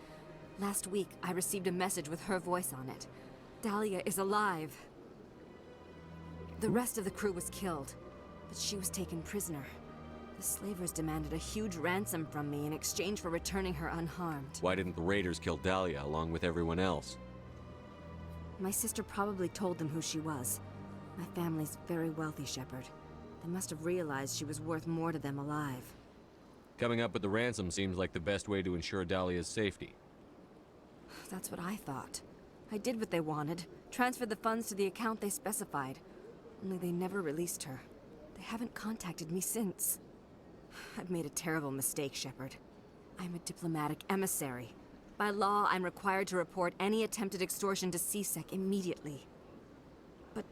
Last week, I received a message with her voice on it. Dahlia is alive. The rest of the crew was killed, but she was taken prisoner. The slavers demanded a huge ransom from me in exchange for returning her unharmed. Why didn't the raiders kill Dahlia along with everyone else? My sister probably told them who she was. My family's very wealthy, Shepard. They must have realized she was worth more to them alive. Coming up with the ransom seems like the best way to ensure Dahlia's safety. That's what I thought. I did what they wanted, transferred the funds to the account they specified. Only they never released her. They haven't contacted me since. I've made a terrible mistake, Shepard. I'm a diplomatic emissary. By law, I'm required to report any attempted extortion to C-Sec immediately. But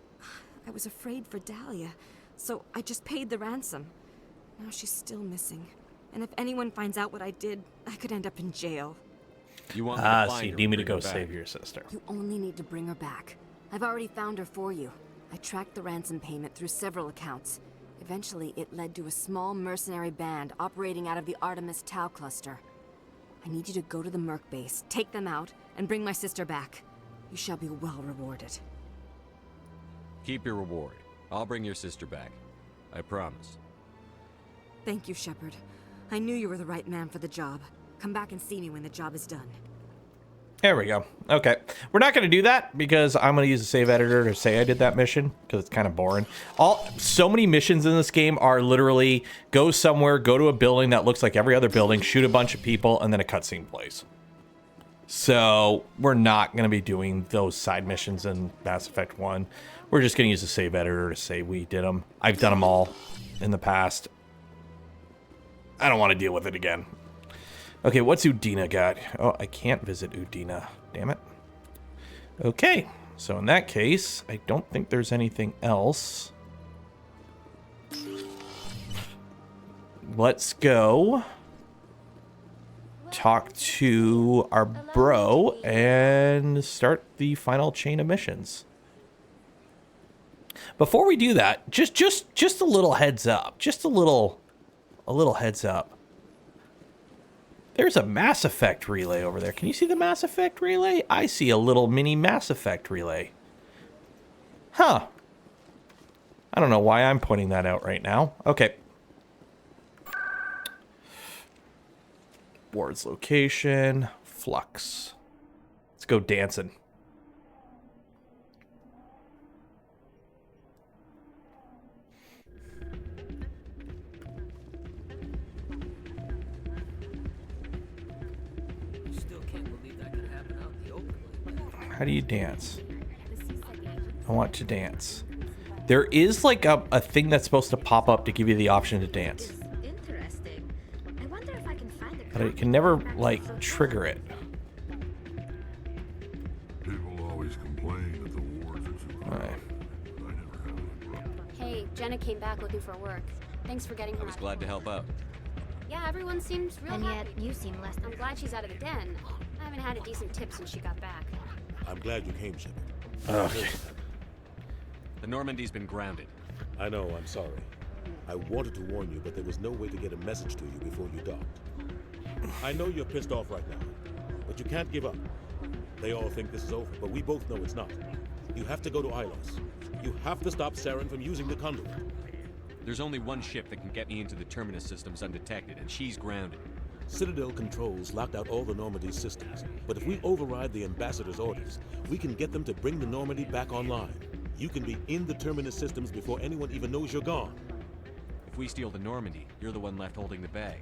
I was afraid for Dahlia, so I just paid the ransom. Now she's still missing. And if anyone finds out what I did, I could end up in jail. You want me to find so you her need me to and bring go her save back? your sister. You only need to bring her back. I've already found her for you. I tracked the ransom payment through several accounts. Eventually, it led to a small mercenary band operating out of the Artemis Tau cluster. I need you to go to the Merc base, take them out, and bring my sister back. You shall be well rewarded. Keep your reward. I'll bring your sister back. I promise. Thank you, Shepard. I knew you were the right man for the job. Come back and see me when the job is done. There we go. Okay. We're not going to do that because I'm going to use a save editor to say I did that mission because it's kind of boring. So many missions in this game are literally go somewhere, go to a building that looks like every other building, shoot a bunch of people, and then a cutscene plays. So we're not going to be doing those side missions in Mass Effect 1. We're just going to use a save editor to say we did them. I've done them all in the past. I don't want to deal with it again. Okay, what's Udina got? Oh, I can't visit Udina. Damn it. Okay, so in that case, I don't think there's anything else. Let's go talk to our bro and start the final chain of missions. Before we do that, just a little heads up. Just a little heads up. There's a Mass Effect relay over there. Can you see the Mass Effect relay? I see a little mini Mass Effect relay. Huh. I don't know why I'm pointing that out right now. Okay. Ward's location. Flux. Let's go dancing. How do you dance? I want to dance. There is like a thing that's supposed to pop up to give you the option to dance. Interesting. I wonder if I can find the But I can never, like, trigger it. People always complain that the wars are too hard. Hey, Jenna came back looking for work. Thanks for getting her. I was glad to help out. Yeah, everyone seems real And happy. yet, you seem less than I'm glad she's out of the den. I haven't had a decent tip since she got back. I'm glad you came, Shepard. Okay. The Normandy's been grounded. I know, I'm sorry. I wanted to warn you, but there was no way to get a message to you before you docked. I know you're pissed off right now, but you can't give up. They all think this is over, but we both know it's not. You have to go to Ilos. You have to stop Saren from using the conduit. There's only one ship that can get me into the Terminus systems undetected, and she's grounded. Citadel controls locked out all the Normandy systems, but if we override the Ambassador's orders, we can get them to bring the Normandy back online. You can be in the Terminus systems before anyone even knows you're gone. If we steal the Normandy, you're the one left holding the bag.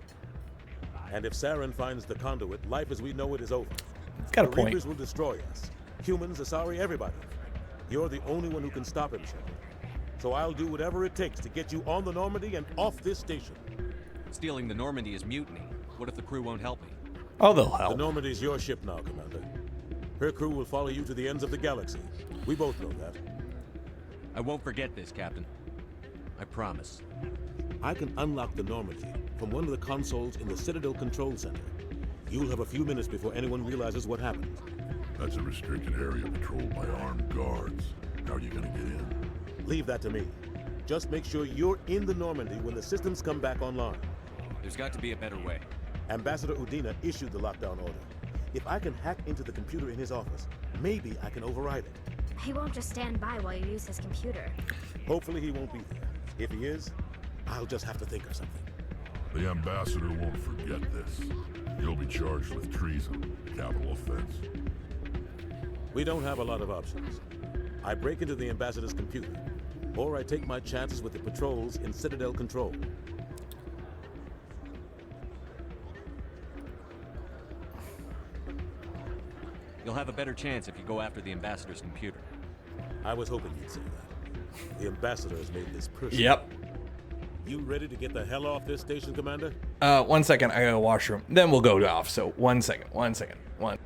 And if Saren finds the conduit, life as we know it is over. It's got a the point. Reapers will destroy us. Humans, Asari, everybody. You're the only one who can stop him, Shepard. So I'll do whatever it takes to get you on the Normandy and off this station. Stealing the Normandy is mutiny. What if the crew won't help me? Oh, they'll help. The Normandy's your ship now, Commander. Her crew will follow you to the ends of the galaxy. We both know that. I won't forget this, Captain. I promise. I can unlock the Normandy from one of the consoles in the Citadel Control Center. You'll have a few minutes before anyone realizes what happened. That's a restricted area patrolled by armed guards. How are you gonna get in? Leave that to me. Just make sure you're in the Normandy when the systems come back online. There's got to be a better way. Ambassador Udina issued the lockdown order. If I can hack into the computer in his office, maybe I can override it. He won't just stand by while you use his computer. Hopefully he won't be there. If he is, I'll just have to think of something. The Ambassador won't forget this. You'll be charged with treason, capital offense. We don't have a lot of options. I break into the Ambassador's computer, or I take my chances with the patrols in Citadel Control. You'll have a better chance if you go after the Ambassador's computer. I was hoping you'd say that. The Ambassador has made this personal. Yep. You ready to get the hell off this station, Commander? 1 second. I got a washroom. Then we'll go off. So 1 second. 1 second. One.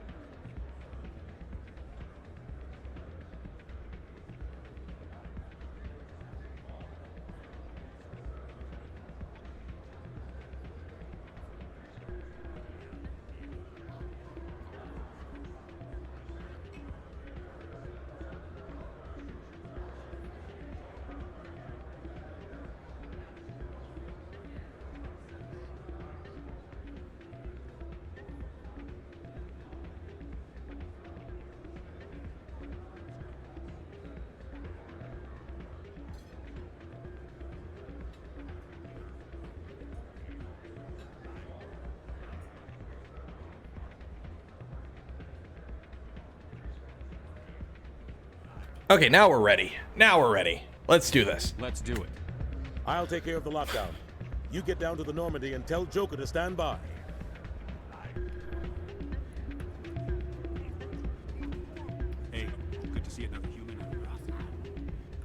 Okay, now we're ready. Now we're ready. Let's do this. Let's do it. I'll take care of the lockdown. You get down to the Normandy and tell Joker to stand by. Hey, good to see another human on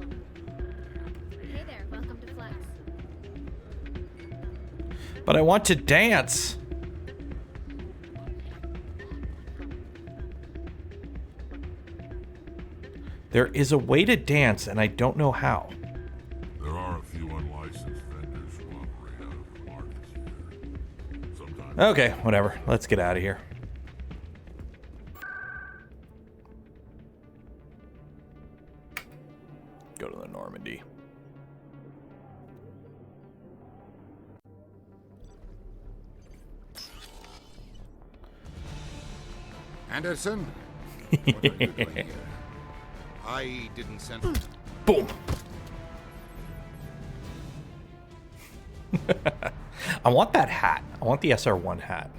Earth. Hey there, welcome to Flex. But I want to dance. There is a way to dance, and I don't know how. There are a few unlicensed vendors who operate out of the markets here. Sometimes. Okay, whatever. Let's get out of here. Go to the Normandy. Anderson? What are you doing here? I didn't send... Boom. I want that hat. I want the SR1 hat.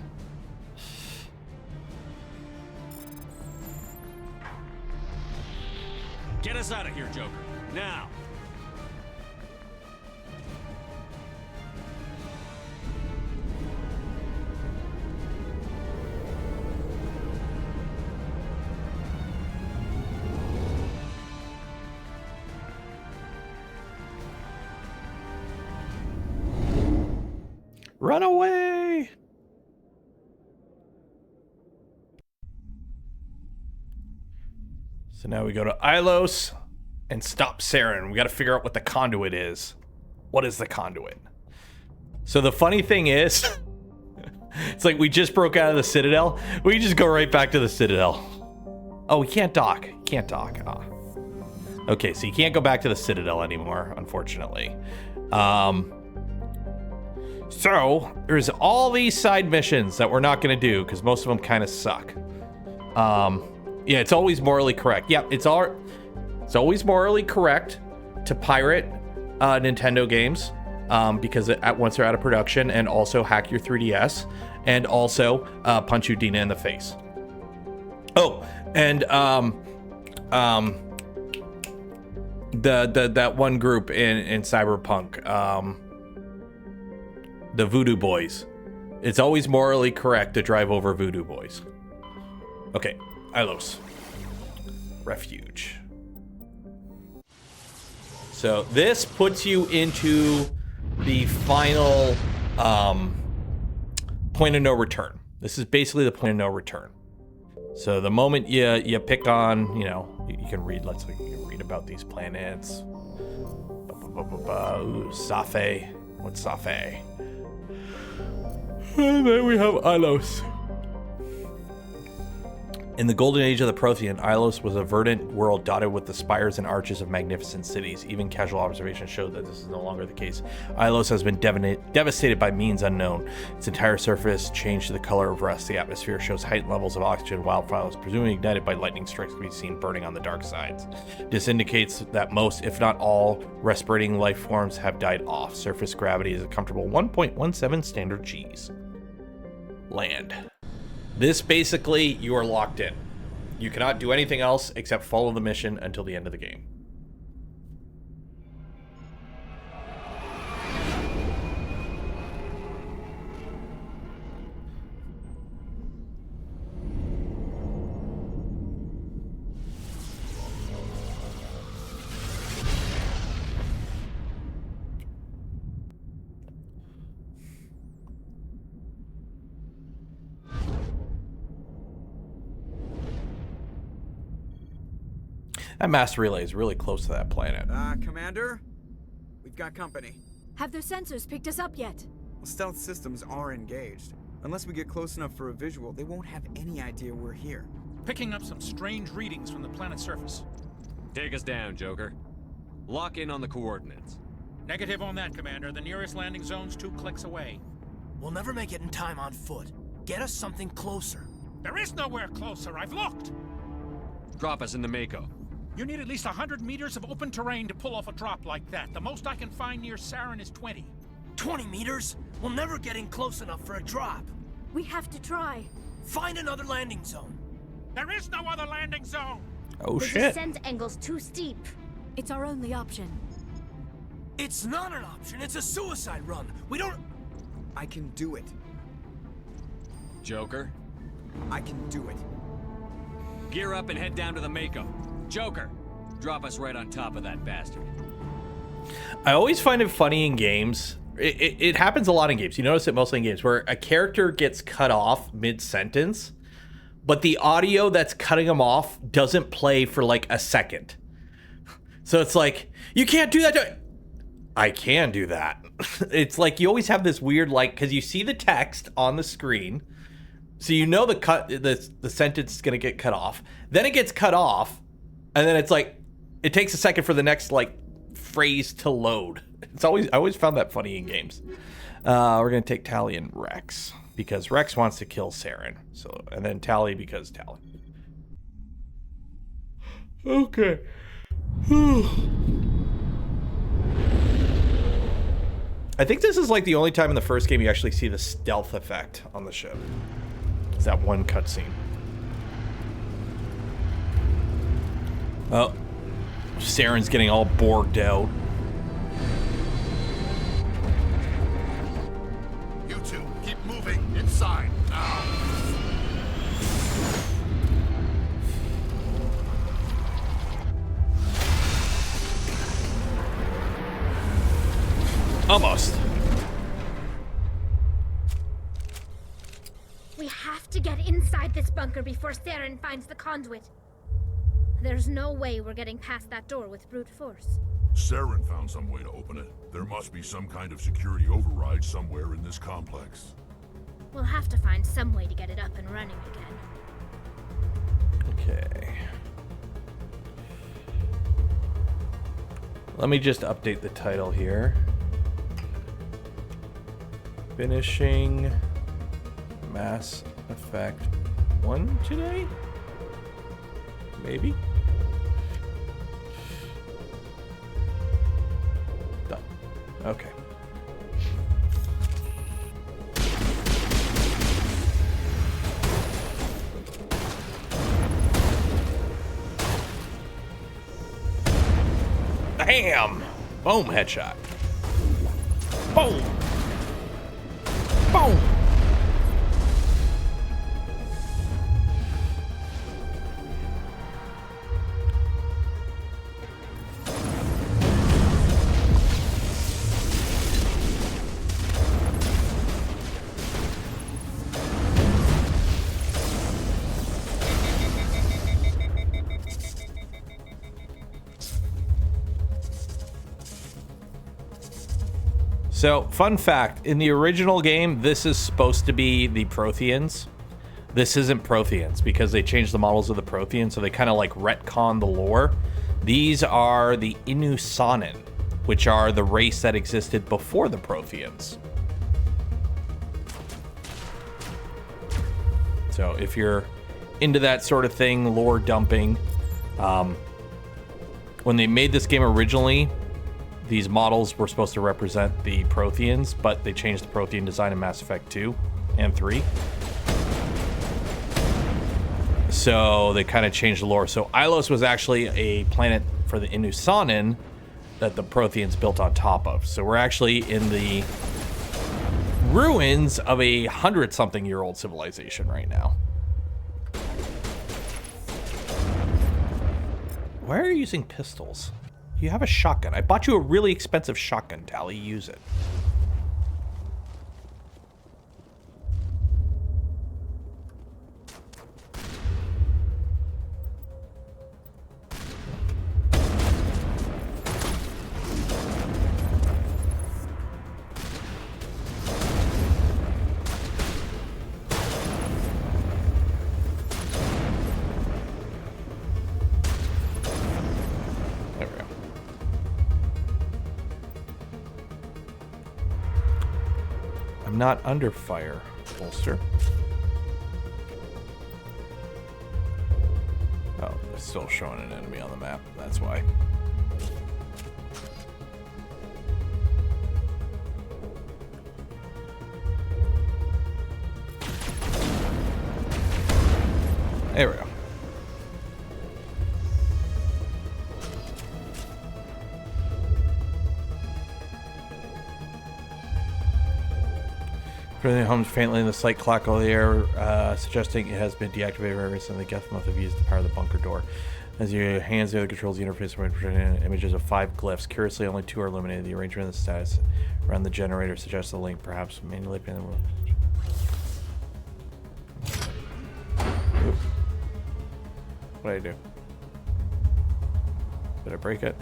Get us out of here, Joker. Now. Run away! So now we go to Ilos and stop Saren. We got to figure out what the conduit is. What is the conduit? So the funny thing is, it's like we just broke out of the Citadel. We can just go right back to the Citadel. Oh, we can't dock. Can't dock. Ah. Okay, so you can't go back to the Citadel anymore, unfortunately. So there's all these side missions that we're not going to do because most of them kind of suck. Yeah, it's always morally correct. Yeah, it's always morally correct to pirate Nintendo games because once they're out of production, and also hack your 3DS, and also punch Udina in the face. Oh, and that one group in Cyberpunk, the Voodoo Boys. It's always morally correct to drive over Voodoo Boys. Okay, Ilos. Refuge. So this puts you into the final point of no return. This is basically the point of no return. So the moment you pick on, you know, you can read. You can read about these planets. Ooh, Safe. What's Safe? And then we have Ilos. In the golden age of the Prothean, Ilos was a verdant world dotted with the spires and arches of magnificent cities. Even casual observation showed that this is no longer the case. Ilos has been devastated by means unknown. Its entire surface changed to the color of rust. The atmosphere shows heightened levels of oxygen. Wildfires, presumably ignited by lightning strikes, can be seen burning on the dark sides. This indicates that most, if not all, respirating life forms have died off. Surface gravity is a comfortable 1.17 standard Gs. Land. This basically, you are locked in. You cannot do anything else except follow the mission until the end of the game. That mass relay is really close to that planet. Commander? We've got company. Have their sensors picked us up yet? Well, stealth systems are engaged. Unless we get close enough for a visual, they won't have any idea we're here. Picking up some strange readings from the planet's surface. Take us down, Joker. Lock in on the coordinates. Negative on that, Commander. The nearest landing zone's 2 clicks away. We'll never make it in time on foot. Get us something closer. There is nowhere closer. I've looked. Drop us in the Mako. You need at least 100 meters of open terrain to pull off a drop like that. The most I can find near Saren is 20. 20 meters? We'll never get in close enough for a drop. We have to try. Find another landing zone. There is no other landing zone. Oh, the shit. descent angle's too steep. It's our only option. It's not an option. It's a suicide run. We don't... I can do it. Joker? I can do it. Gear up and head down to the Mako. Joker, drop us right on top of that bastard. I always find it funny in games. It happens a lot in games. You notice it mostly in games where a character gets cut off mid-sentence, but the audio that's cutting them off doesn't play for like a second. So it's like, you can't do that. I can do that. It's like you always have this weird, like, because you see the text on the screen, so you know the sentence is going to get cut off. Then it gets cut off. And then it's like, it takes a second for the next like phrase to load. I always found that funny in games. We're gonna take Tali and Rex because Rex wants to kill Saren. So, and then Tali because Tali. Okay. I think this is like the only time in the first game you actually see the stealth effect on the ship. It's that one cutscene. Oh, Saren's getting all borged out. You two, keep moving inside now. Almost. We have to get inside this bunker before Saren finds the conduit. There's no way we're getting past that door with brute force. Saren found some way to open it. There must be some kind of security override somewhere in this complex. We'll have to find some way to get it up and running again. Okay. Let me just update the title here. Finishing Mass Effect 1 today? Maybe? Done. Okay. Bam! Boom, headshot. Boom! Boom! So, fun fact, in the original game, this is supposed to be the Protheans. This isn't Protheans because they changed the models of the Protheans, so they kind of like retcon the lore. These are the Inusanin, which are the race that existed before the Protheans. So, if you're into that sort of thing, lore dumping, when they made this game originally, these models were supposed to represent the Protheans, but they changed the Prothean design in Mass Effect 2 and 3. So they kind of changed the lore. So Ilos was actually a planet for the Inusanin that the Protheans built on top of. So we're actually in the ruins of a 100-something-year-old civilization right now. Why are you using pistols? You have a shotgun. I bought you a really expensive shotgun, Tali. Use it. Not under fire, bolster. Oh, it's still showing an enemy on the map. That's why. There we go. Everything hums faintly in the slight clock of the air, suggesting it has been deactivated very recently. Geth must have used the power of the bunker door. As your hands near the controls, the interface images of 5 glyphs. Curiously, only 2 are illuminated. The arrangement of the status around the generator suggests the link, perhaps manipulating the world. What did I do? Did I break it?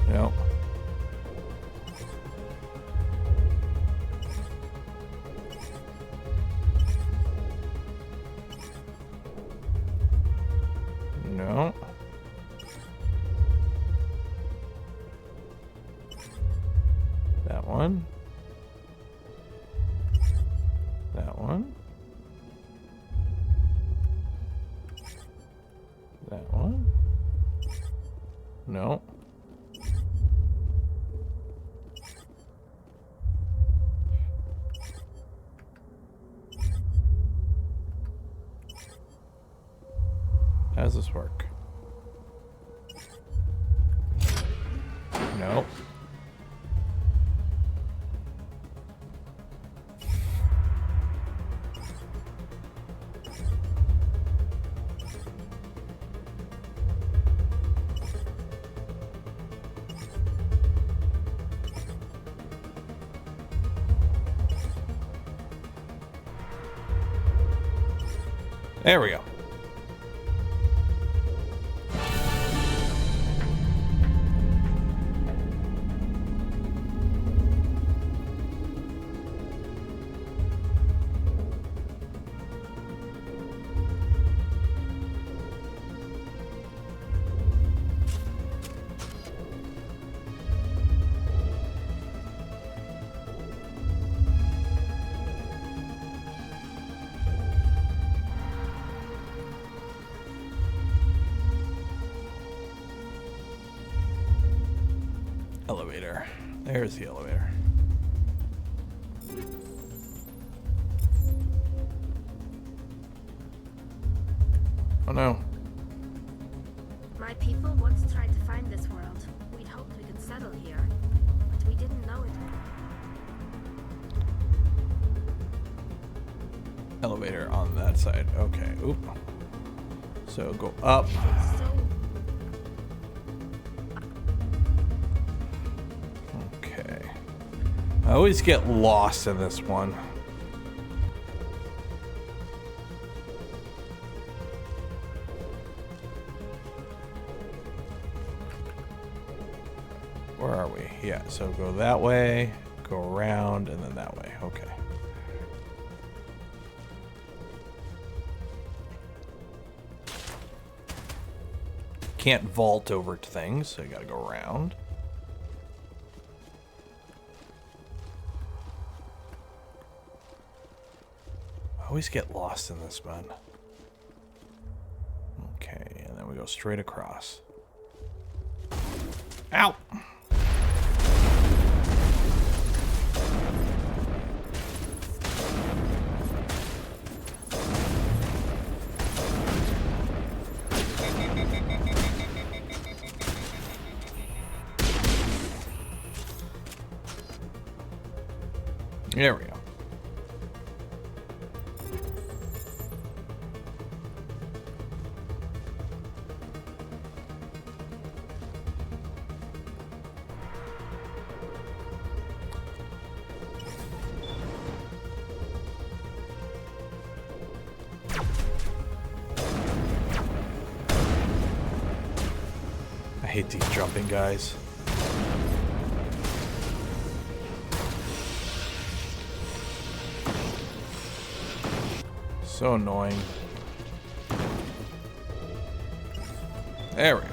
No. No. That one. That one. That one. No. How does this work? No. There we go. Elevator. There's the elevator. Oh no. My people once tried to find this world. We'd hoped we could settle here, but we didn't know it. Elevator on that side. Okay. Oop. So go up. Okay. I always get lost in this one. Where are we? Yeah, so go that way, go around, and then that way. Okay. Can't vault over to things, so you gotta go around. I always get lost in this, man. Okay, and then we go straight across. Ow! There we go. I hate these jumping guys. So annoying. There we go.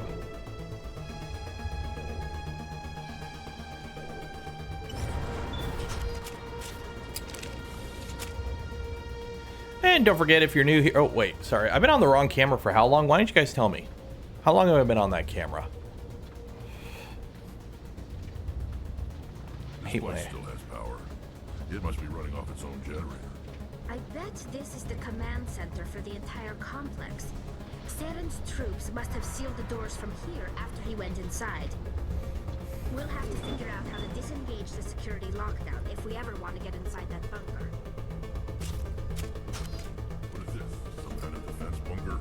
And don't forget, if you're new here. Oh, wait. Sorry. I've been on the wrong camera for how long? Why didn't you guys tell me? How long have I been on that camera? I hate when still has power. It must be running off its own generator. I bet this is the command center for the entire complex. Saren's troops must have sealed the doors from here after he went inside. We'll have to figure out how to disengage the security lockdown if we ever want to get inside that bunker. What is this? Some kind of defense bunker?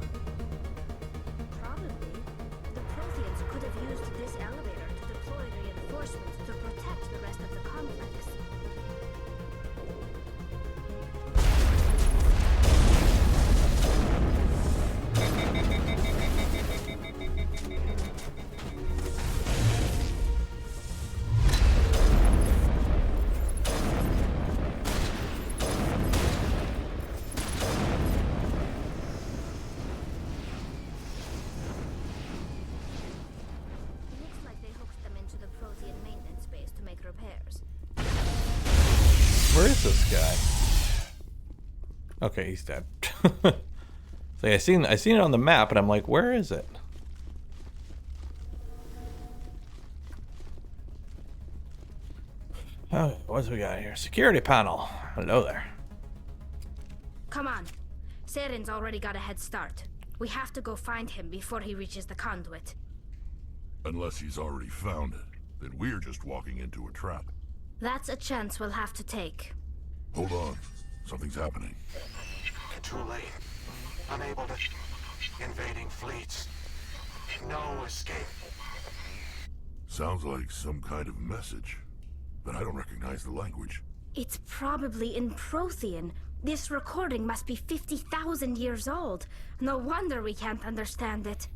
Probably. The Protheans could have used this elevator to deploy reinforcements to protect the rest of the complex. Where is this guy? Okay, he's dead. So I seen it on the map, and I'm like, where is it? Oh, what's we got here? Security panel. Hello there. Come on. Saren's already got a head start. We have to go find him before he reaches the conduit. Unless he's already found it, then we're just walking into a trap. That's a chance we'll have to take. Hold on. Something's happening. Too late. Unable to... Invading fleets. No escape. Sounds like some kind of message, but I don't recognize the language. It's probably in Prothean. This recording must be 50,000 years old. No wonder we can't understand it.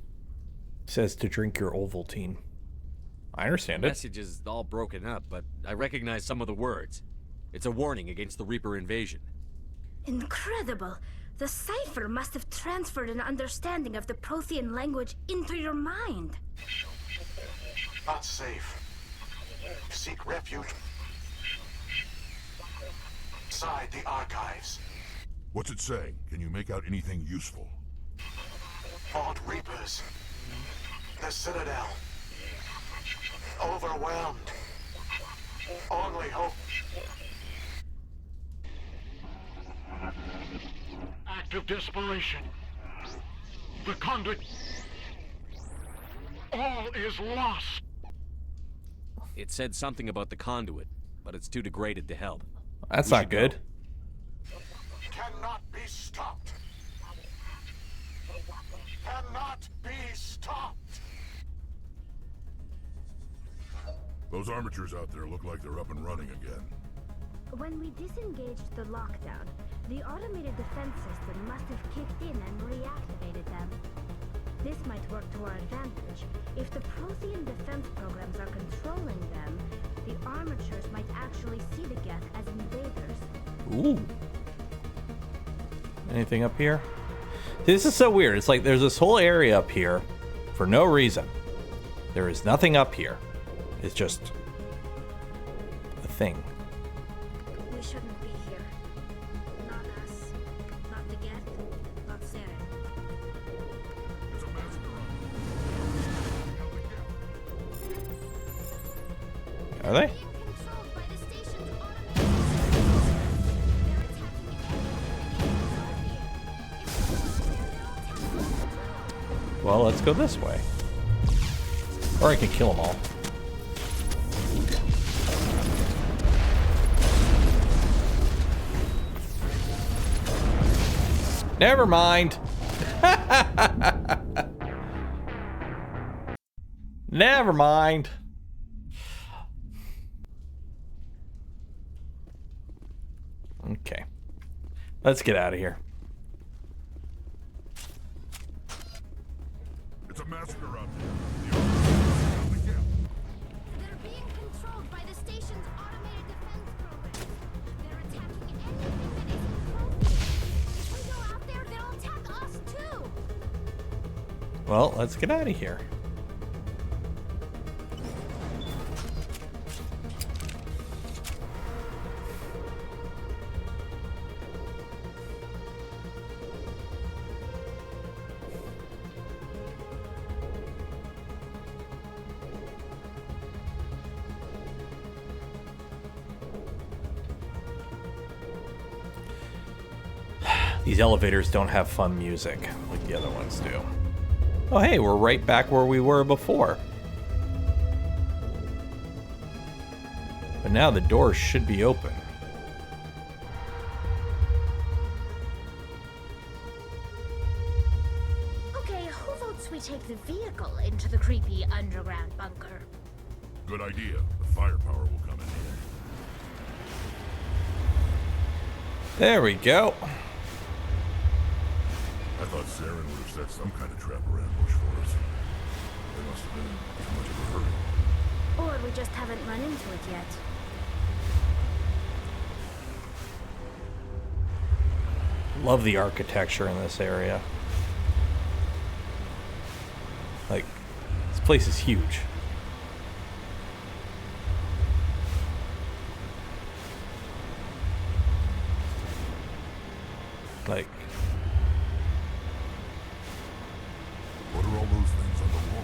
Says to drink your Ovaltine. I understand The it. message is all broken up, but I recognize some of the words. It's a warning against the Reaper invasion. Incredible. The cipher must have transferred an understanding of the Prothean language into your mind. Not safe. Seek refuge inside the archives. What's it saying? Can you make out anything useful? Vault Reapers. The Citadel. Overwhelmed. Only hope. Act of desperation. The conduit. All is lost. It said something about the conduit, but it's too degraded to help. That's We not should good. go. Cannot be stopped. Cannot be stopped. Those armatures out there look like they're up and running again. When we disengaged the lockdown, the automated defense system must have kicked in and reactivated them. This might work to our advantage. If the Prothean defense programs are controlling them, the armatures might actually see the Geth as invaders. Ooh. Anything up here? This is so weird. It's like there's this whole area up here for no reason. There is nothing up here. It's just a thing. We shouldn't be here. Not us. Not the Geth. Not Saren. Are they? Well, let's go this way. Or I can kill them all. Never mind. Never mind. Okay. Let's get out of here. It's a massacre out They're being controlled by the station's automated defense programs. They're attacking anything that isn't Prothean. If we go out there, they'll attack us too. Well, let's get out of here. These elevators don't have fun music like the other ones do. Oh hey, we're right back where we were before. But now the door should be open. Okay, who votes we take the vehicle into the creepy underground bunker? Good idea. The firepower will come in handy. There we go. I thought Saren would have set some kind of trap or ambush for us. They must have been in too much of a hurry. Or we just haven't run into it yet. Love the architecture in this area. Like, this place is huge. Like, what are all those things on the wall?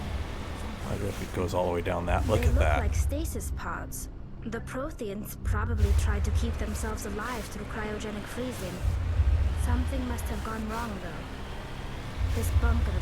I wonder if it goes all the way down that. Look They at look that. like stasis pods. The Protheans probably tried to keep themselves alive through cryogenic freezing. Something must have gone wrong, though. This bunker...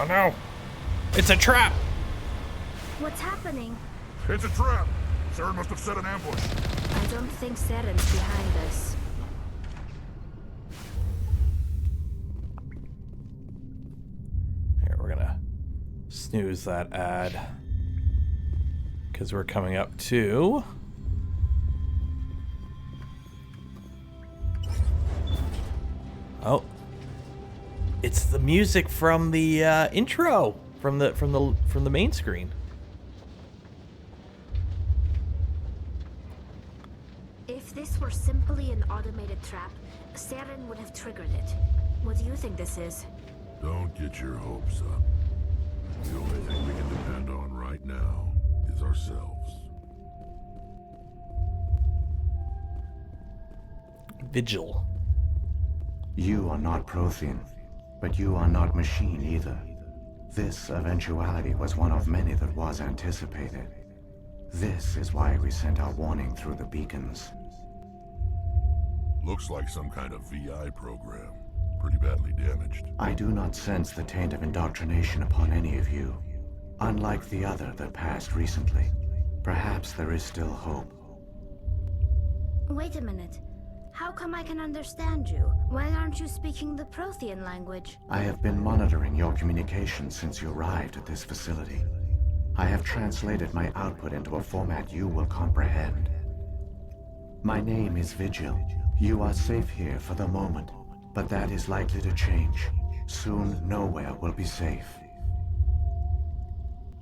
Oh no! It's a trap! What's happening? It's a trap. Saren must have set an ambush. I don't think Saren's behind us. Here, we're gonna snooze that ad. Because we're coming up to... Oh. It's the music from the intro from the main screen. If this were simply an automated trap, Saren would have triggered it. What do you think this is? Don't get your hopes up. The only thing we can depend on right now is ourselves. Vigil. You are not Prothean, but you are not machine either. This eventuality was one of many that was anticipated. This is why we sent our warning through the beacons. Looks like some kind of VI program. Pretty badly damaged. I do not sense the taint of indoctrination upon any of you. Unlike the other that passed recently. Perhaps there is still hope. Wait a minute. How come I can understand you? Why aren't you speaking the Prothean language? I have been monitoring your communications since you arrived at this facility. I have translated my output into a format you will comprehend. My name is Vigil. You are safe here for the moment, but that is likely to change. Soon, nowhere will be safe.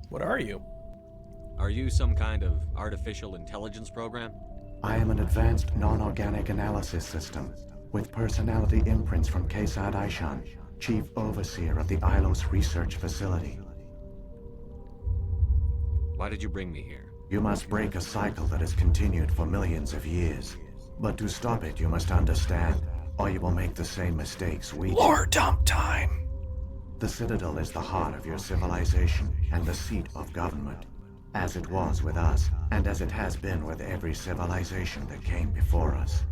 What are you? Are you some kind of artificial intelligence program? I am an advanced non-organic analysis system, with personality imprints from Kesad Aishan, Chief Overseer of the Ilos Research Facility. Why did you bring me here? You must break a cycle that has continued for millions of years. But to stop it, you must understand, or you will make the same mistakes we did. Lore dump time! The Citadel is the heart of your civilization and the seat of government. As it was with us, and as it has been with every civilization that came before us.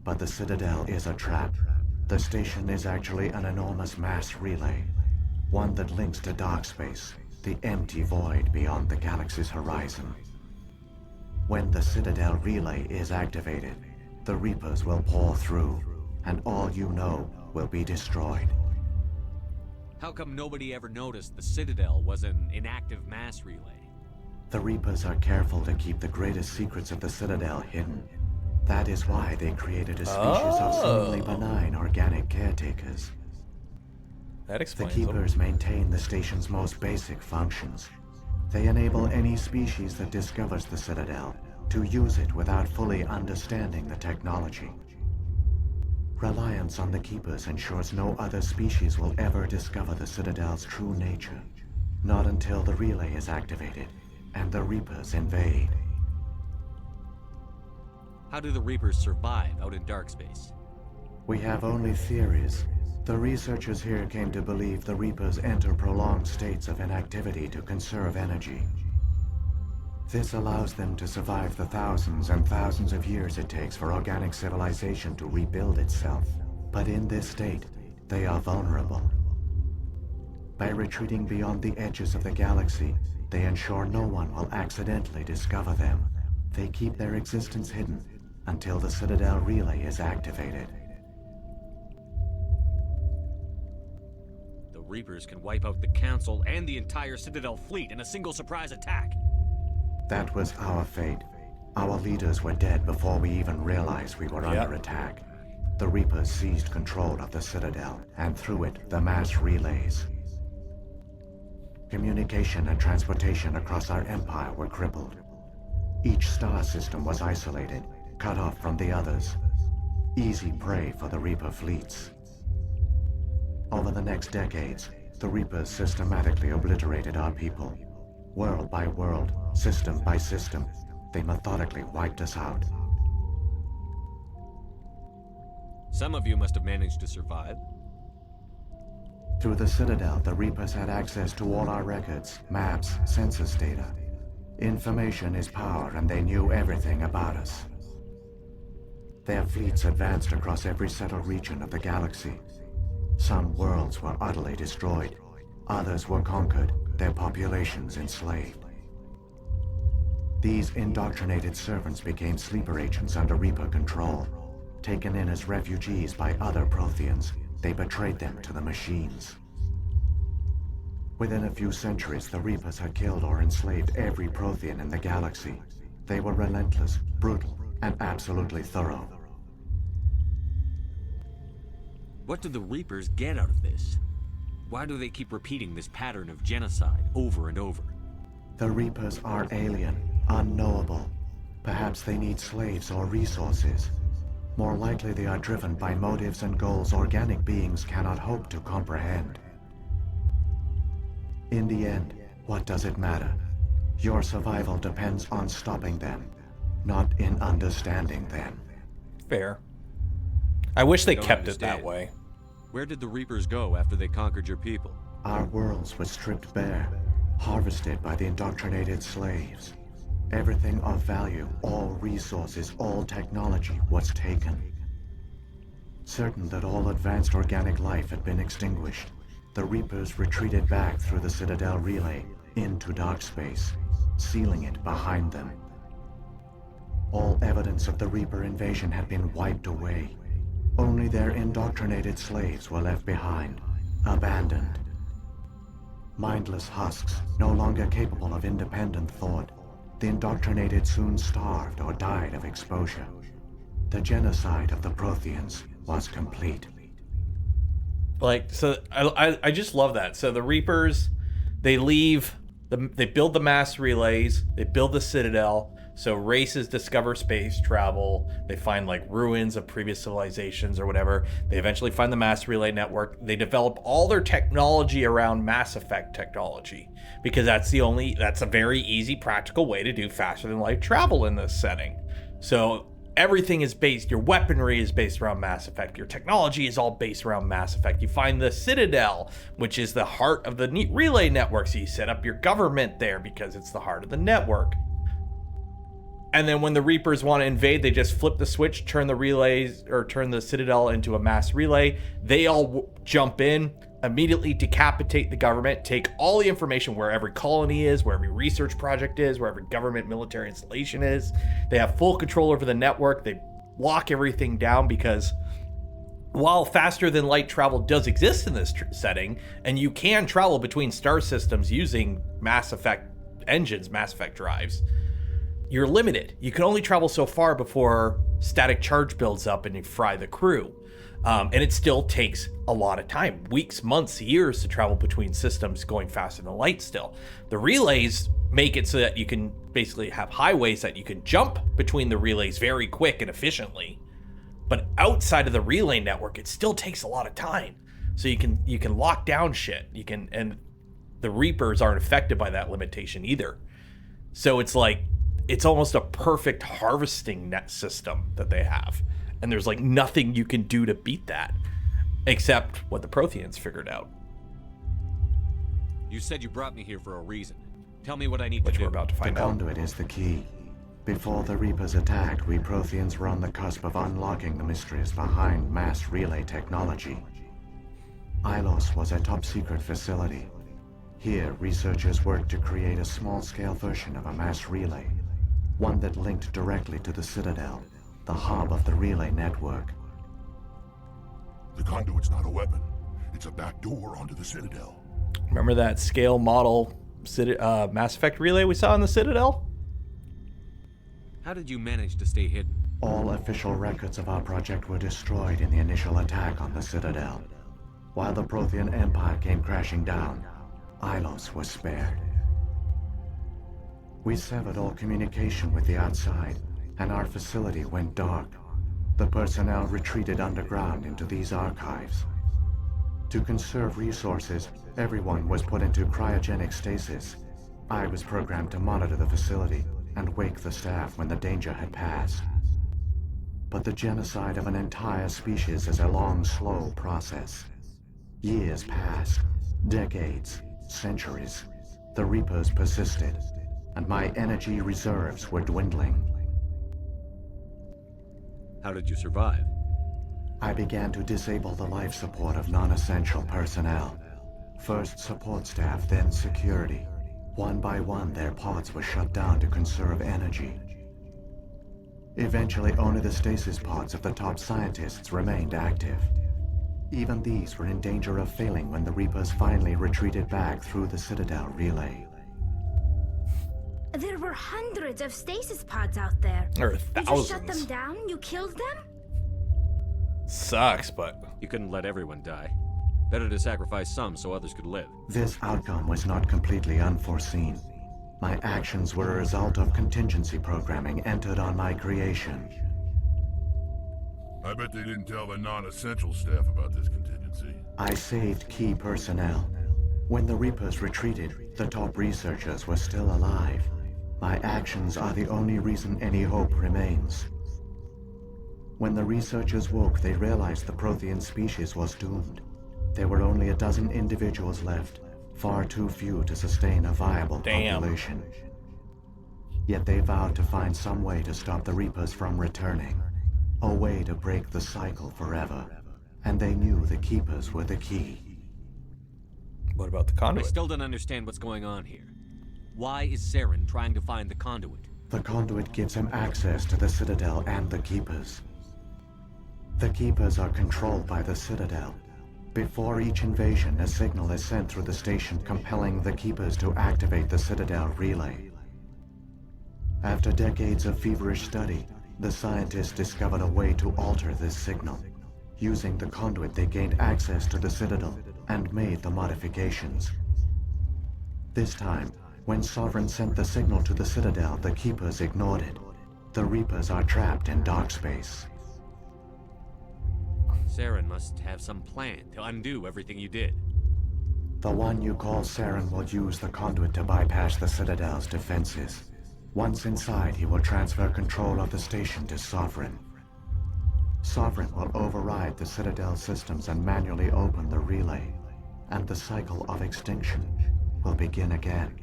But the Citadel is a trap. The station is actually an enormous mass relay. One that links to dark space, the empty void beyond the galaxy's horizon. When the Citadel relay is activated, the Reapers will pour through, and all you know will be destroyed. How come nobody ever noticed the Citadel was an inactive mass relay? The Reapers are careful to keep the greatest secrets of the Citadel hidden. That is why they created a species of seemingly benign organic caretakers. That explains The Keepers maintain the station's most basic functions. They enable any species that discovers the Citadel to use it without fully understanding the technology. Reliance on the Keepers ensures no other species will ever discover the Citadel's true nature. Not until the relay is activated and the Reapers invade. How do the Reapers survive out in dark space? We have only theories. The researchers here came to believe the Reapers enter prolonged states of inactivity to conserve energy. This allows them to survive the thousands and thousands of years it takes for organic civilization to rebuild itself. But in this state, they are vulnerable. By retreating beyond the edges of the galaxy, they ensure no one will accidentally discover them. They keep their existence hidden until the Citadel relay is activated. The Reapers can wipe out the Council and the entire Citadel fleet in a single surprise attack. That was our fate. Our leaders were dead before we even realized we were under attack. The Reapers seized control of the Citadel, and through it, the mass relays. Communication and transportation across our empire were crippled. Each star system was isolated, cut off from the others. Easy prey for the Reaper fleets. Over the next decades, the Reapers systematically obliterated our people. World by world, system by system, they methodically wiped us out. Some of you must have managed to survive. Through the Citadel, the Reapers had access to all our records, maps, census data. Information is power, and they knew everything about us. Their fleets advanced across every settled region of the galaxy. Some worlds were utterly destroyed. Others were conquered, their populations enslaved. These indoctrinated servants became sleeper agents under Reaper control. Taken in as refugees by other Protheans, they betrayed them to the machines. Within a few centuries, the Reapers had killed or enslaved every Prothean in the galaxy. They were relentless, brutal, and absolutely thorough. What do the Reapers get out of this? Why do they keep repeating this pattern of genocide over and over? The Reapers are alien, unknowable. Perhaps they need slaves or resources. More likely they are driven by motives and goals organic beings cannot hope to comprehend. In the end, what does it matter? Your survival depends on stopping them, not in understanding them. Fair. I wish they Don't kept it understand. that way. Where did the Reapers go after they conquered your people? Our worlds were stripped bare, harvested by the indoctrinated slaves. Everything of value, all resources, all technology was taken. Certain that all advanced organic life had been extinguished, the Reapers retreated back through the Citadel relay into dark space, sealing it behind them. All evidence of the Reaper invasion had been wiped away. Only their indoctrinated slaves were left behind, abandoned. Mindless husks, no longer capable of independent thought, the indoctrinated soon starved or died of exposure. The genocide of the Protheans was complete. Like, so I just love that. So the Reapers, they leave, they build the mass relays, they build the Citadel, so races discover space travel, they find like ruins of previous civilizations or whatever, they eventually find the mass relay network, they develop all their technology around Mass Effect technology, because that's a very easy, practical way to do faster than light travel in this setting. So everything is based, your weaponry is based around Mass Effect, your technology is all based around Mass Effect. You find the Citadel, which is the heart of the relay network, so you set up your government there because it's the heart of the network. And then when the Reapers want to invade, they just flip the switch, turn the relays, or turn the Citadel into a mass relay. They all jump in, immediately decapitate the government, take all the information where every colony is, where every research project is, where every government military installation is. They have full control over the network. They lock everything down because while faster than light travel does exist in this setting, and you can travel between star systems using Mass Effect engines, Mass Effect drives, you're limited. You can only travel so far before static charge builds up and you fry the crew. And it still takes a lot of time, weeks, months, years to travel between systems going faster than light still. The relays make it so that you can basically have highways that you can jump between the relays very quick and efficiently. But outside of the relay network, it still takes a lot of time. So you can lock down shit. And the Reapers aren't affected by that limitation either. So it's like, it's almost a perfect harvesting net system that they have. And there's like nothing you can do to beat that, except what the Protheans figured out. You said you brought me here for a reason. Tell me what I need to do. Which we're about to find out. The conduit is the key. Before the Reapers attacked, we Protheans were on the cusp of unlocking the mysteries behind mass relay technology. Ilos was a top-secret facility. Here, researchers worked to create a small-scale version of a mass relay, one that linked directly to the Citadel, the hub of the relay network. The conduit's not a weapon. It's a back door onto the Citadel. Remember that scale model Mass Effect relay we saw in the Citadel? How did you manage to stay hidden? All official records of our project were destroyed in the initial attack on the Citadel. While the Prothean Empire came crashing down, Ilos was spared. We severed all communication with the outside, and our facility went dark. The personnel retreated underground into these archives. To conserve resources, everyone was put into cryogenic stasis. I was programmed to monitor the facility and wake the staff when the danger had passed. But the genocide of an entire species is a long, slow process. Years passed, decades, centuries. The Reapers persisted, and my energy reserves were dwindling. How did you survive? I began to disable the life support of non-essential personnel. First support staff, then security. One by one, their pods were shut down to conserve energy. Eventually, only the stasis pods of the top scientists remained active. Even these were in danger of failing when the Reapers finally retreated back through the Citadel relay. There were hundreds of stasis pods out there. Or You just shut them thousands. down? You killed them? Sucks, but You couldn't let everyone die. Better to sacrifice some so others could live. This outcome was not completely unforeseen. My actions were a result of contingency programming entered on my creation. I bet they didn't tell the non-essential staff about this contingency. I saved key personnel. When the Reapers retreated, the top researchers were still alive. My actions are the only reason any hope remains. When the researchers woke, they realized the Prothean species was doomed. There were only a dozen individuals left, far too few to sustain a viable population. Yet they vowed to find some way to stop the Reapers from returning. A way to break the cycle forever. And they knew the Keepers were the key. What about the I conduit? still don't understand what's going on here. Why is Saren trying to find the conduit? The conduit gives him access to the Citadel and the Keepers. The Keepers are controlled by the Citadel. Before each invasion, a signal is sent through the station compelling the Keepers to activate the Citadel relay. After decades of feverish study, the scientists discovered a way to alter this signal. Using the conduit, they gained access to the Citadel and made the modifications. This time, when Sovereign sent the signal to the Citadel, the Keepers ignored it. The Reapers are trapped in dark space. Saren must have some plan to undo everything you did. The one you call Saren will use the conduit to bypass the Citadel's defenses. Once inside, he will transfer control of the station to Sovereign. Sovereign will override the Citadel systems and manually open the relay. And the cycle of extinction will begin again.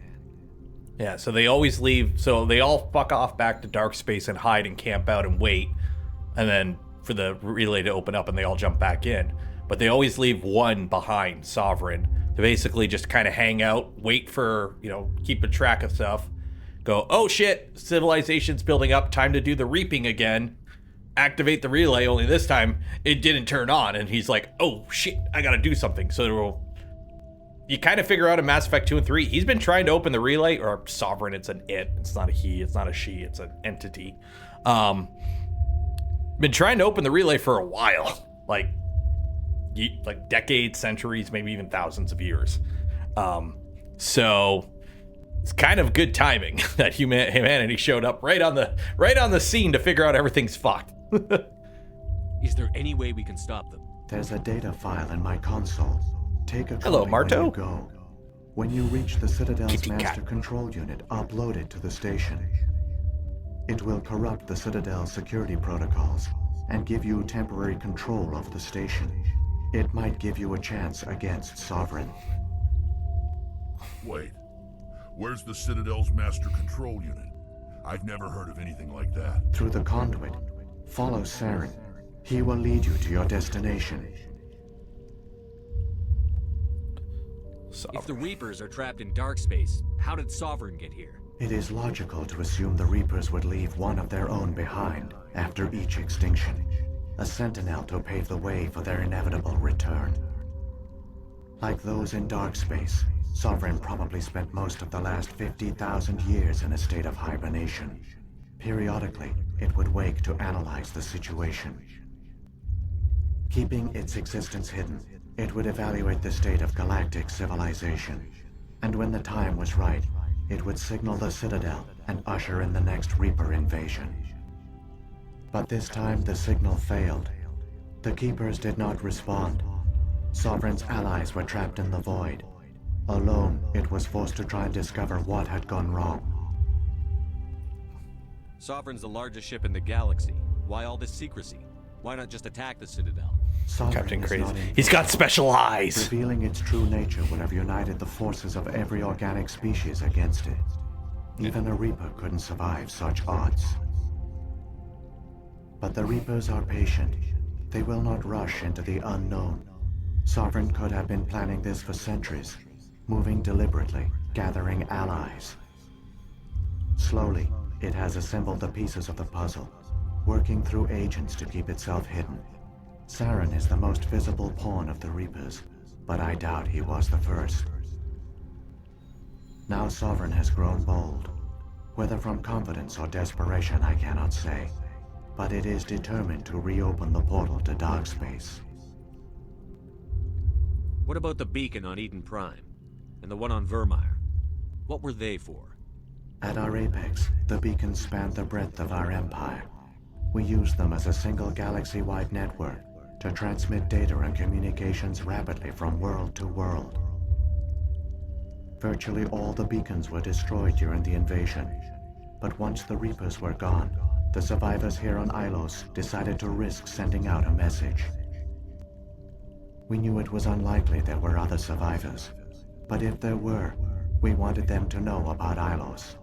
Yeah, so they always leave. So they all fuck off back to dark space and hide and camp out and wait. And then for the relay to open up and they all jump back in. But they always leave one behind, Sovereign, to basically just kind of hang out, wait for, keep a track of stuff. Go, oh shit, civilization's building up, time to do the reaping again. Activate the relay, only this time it didn't turn on. And he's like, oh shit, I gotta do something. So you kind of figure out in Mass Effect 2 and 3, he's been trying to open the relay, or Sovereign, it's an it. It's not a he, it's not a she, it's an entity. Been trying to open the relay for a while. Like decades, centuries, maybe even thousands of years. So it's kind of good timing that humanity showed up right on the scene to figure out everything's fucked. Is there any way we can stop them? There's a data file in my console. Take a Hello, copy Marto. when you go. When you reach the Citadel's Kitty cat. master control unit, upload it to the station. It will corrupt the Citadel's security protocols and give you temporary control of the station. It might give you a chance against Sovereign. Wait, where's the Citadel's master control unit? I've never heard of anything like that. Through the conduit, follow Saren. He will lead you to your destination. If the Reapers are trapped in dark space, how did Sovereign get here? It is logical to assume the Reapers would leave one of their own behind after each extinction. A sentinel to pave the way for their inevitable return. Like those in dark space, Sovereign probably spent most of the last 50,000 years in a state of hibernation. Periodically, it would wake to analyze the situation. Keeping its existence hidden, it would evaluate the state of galactic civilization. And when the time was right, it would signal the Citadel and usher in the next Reaper invasion. But this time the signal failed. The Keepers did not respond. Sovereign's allies were trapped in the void. Alone, it was forced to try and discover what had gone wrong. Sovereign's the largest ship in the galaxy. Why all this secrecy? Why not just attack the Citadel? Captain Crazy. He's got special eyes. Revealing its true nature would have united the forces of every organic species against it. Even a Reaper couldn't survive such odds. But the Reapers are patient. They will not rush into the unknown. Sovereign could have been planning this for centuries, moving deliberately, gathering allies. Slowly, it has assembled the pieces of the puzzle, working through agents to keep itself hidden. Saren is the most visible pawn of the Reapers, but I doubt he was the first. Now Sovereign has grown bold. Whether from confidence or desperation, I cannot say. But it is determined to reopen the portal to dark space. What about the beacon on Eden Prime? And the one on Vermeer? What were they for? At our apex, the beacons spanned the breadth of our empire. We used them as a single galaxy-wide network to transmit data and communications rapidly from world to world. Virtually all the beacons were destroyed during the invasion, but once the Reapers were gone, the survivors here on Ilos decided to risk sending out a message. We knew it was unlikely there were other survivors, but if there were, we wanted them to know about Ilos.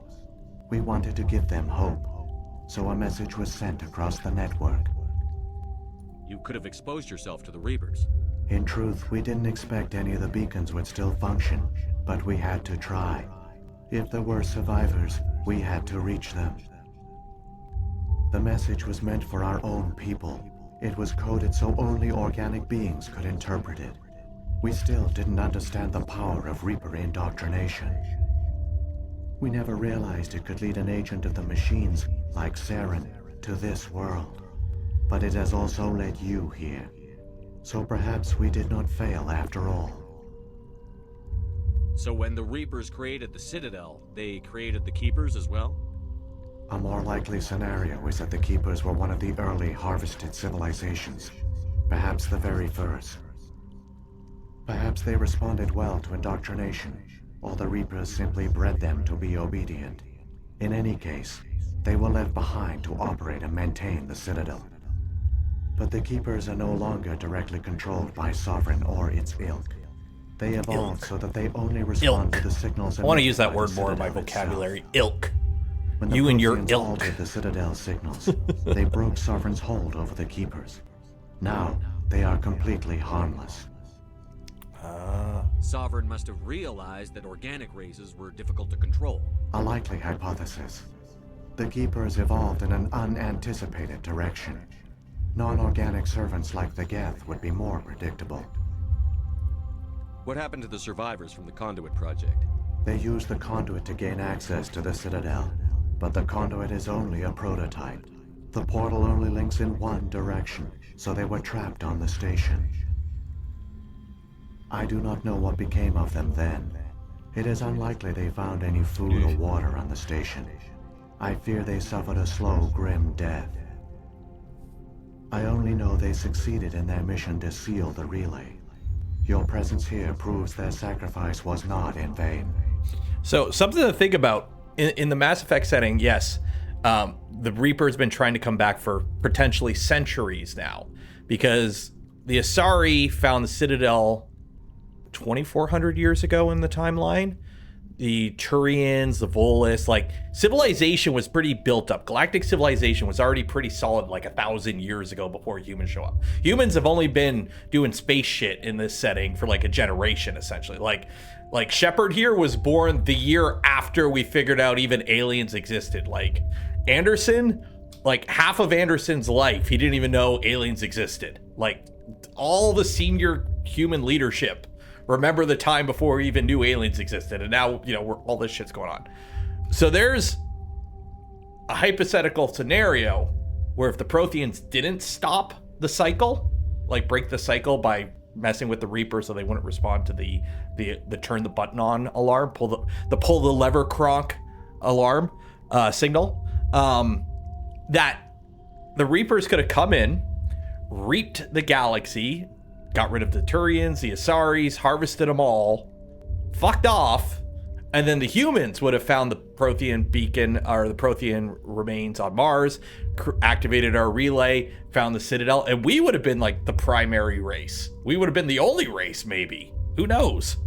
We wanted to give them hope, so a message was sent across the network. You could have exposed yourself to the Reapers. In truth, we didn't expect any of the beacons would still function, but we had to try. If there were survivors, we had to reach them. The message was meant for our own people. It was coded so only organic beings could interpret it. We still didn't understand the power of Reaper indoctrination. We never realized it could lead an agent of the machines, like Saren, to this world. But it has also led you here. So perhaps we did not fail after all. So when the Reapers created the Citadel, they created the Keepers as well? A more likely scenario is that the Keepers were one of the early harvested civilizations. Perhaps the very first. Perhaps they responded well to indoctrination, or the Reapers simply bred them to be obedient. In any case, they were left behind to operate and maintain the Citadel. But the Keepers are no longer directly controlled by Sovereign or its ilk. They evolved so that they only respond to the signals. I want to use that word more in my vocabulary. Ilk. When You and your Protheans ilk. altered the Citadel signals, they broke Sovereign's hold over the Keepers. Now, they are completely harmless. Sovereign must have realized that organic races were difficult to control. A likely hypothesis. The Keepers evolved in an unanticipated direction. Non-organic servants like the Geth would be more predictable. What happened to the survivors from the Conduit Project? They used the Conduit to gain access to the Citadel, but the Conduit is only a prototype. The portal only links in one direction, so they were trapped on the station. I do not know what became of them then. It is unlikely they found any food or water on the station. I fear they suffered a slow, grim death. I only know they succeeded in their mission to seal the relay. Your presence here proves their sacrifice was not in vain. So something to think about in the Mass Effect setting. Yes, the Reaper's been trying to come back for potentially centuries now, because the Asari found the Citadel 2,400 years ago in the timeline. The Turians, the Volus, like civilization was pretty built up. Galactic civilization was already pretty solid like 1,000 years ago before humans show up. Humans have only been doing space shit in this setting for like a generation, essentially. Like Shepard here was born the year after we figured out even aliens existed. Like Anderson, like half of Anderson's life, he didn't even know aliens existed. Like all the senior human leadership remember the time before we even knew aliens existed, and now, you know, all this shit's going on. So there's a hypothetical scenario where if the Protheans didn't stop the cycle, like break the cycle by messing with the Reaper so they wouldn't respond to the turn the button on alarm, pull the lever cronk alarm signal, that the Reapers could have come in, reaped the galaxy, got rid of the Turians, the Asaris, harvested them all, fucked off, and then the humans would have found the Prothean beacon or the Prothean remains on Mars, activated our relay, found the Citadel, and we would have been like the primary race. We would have been the only race, maybe. Who knows?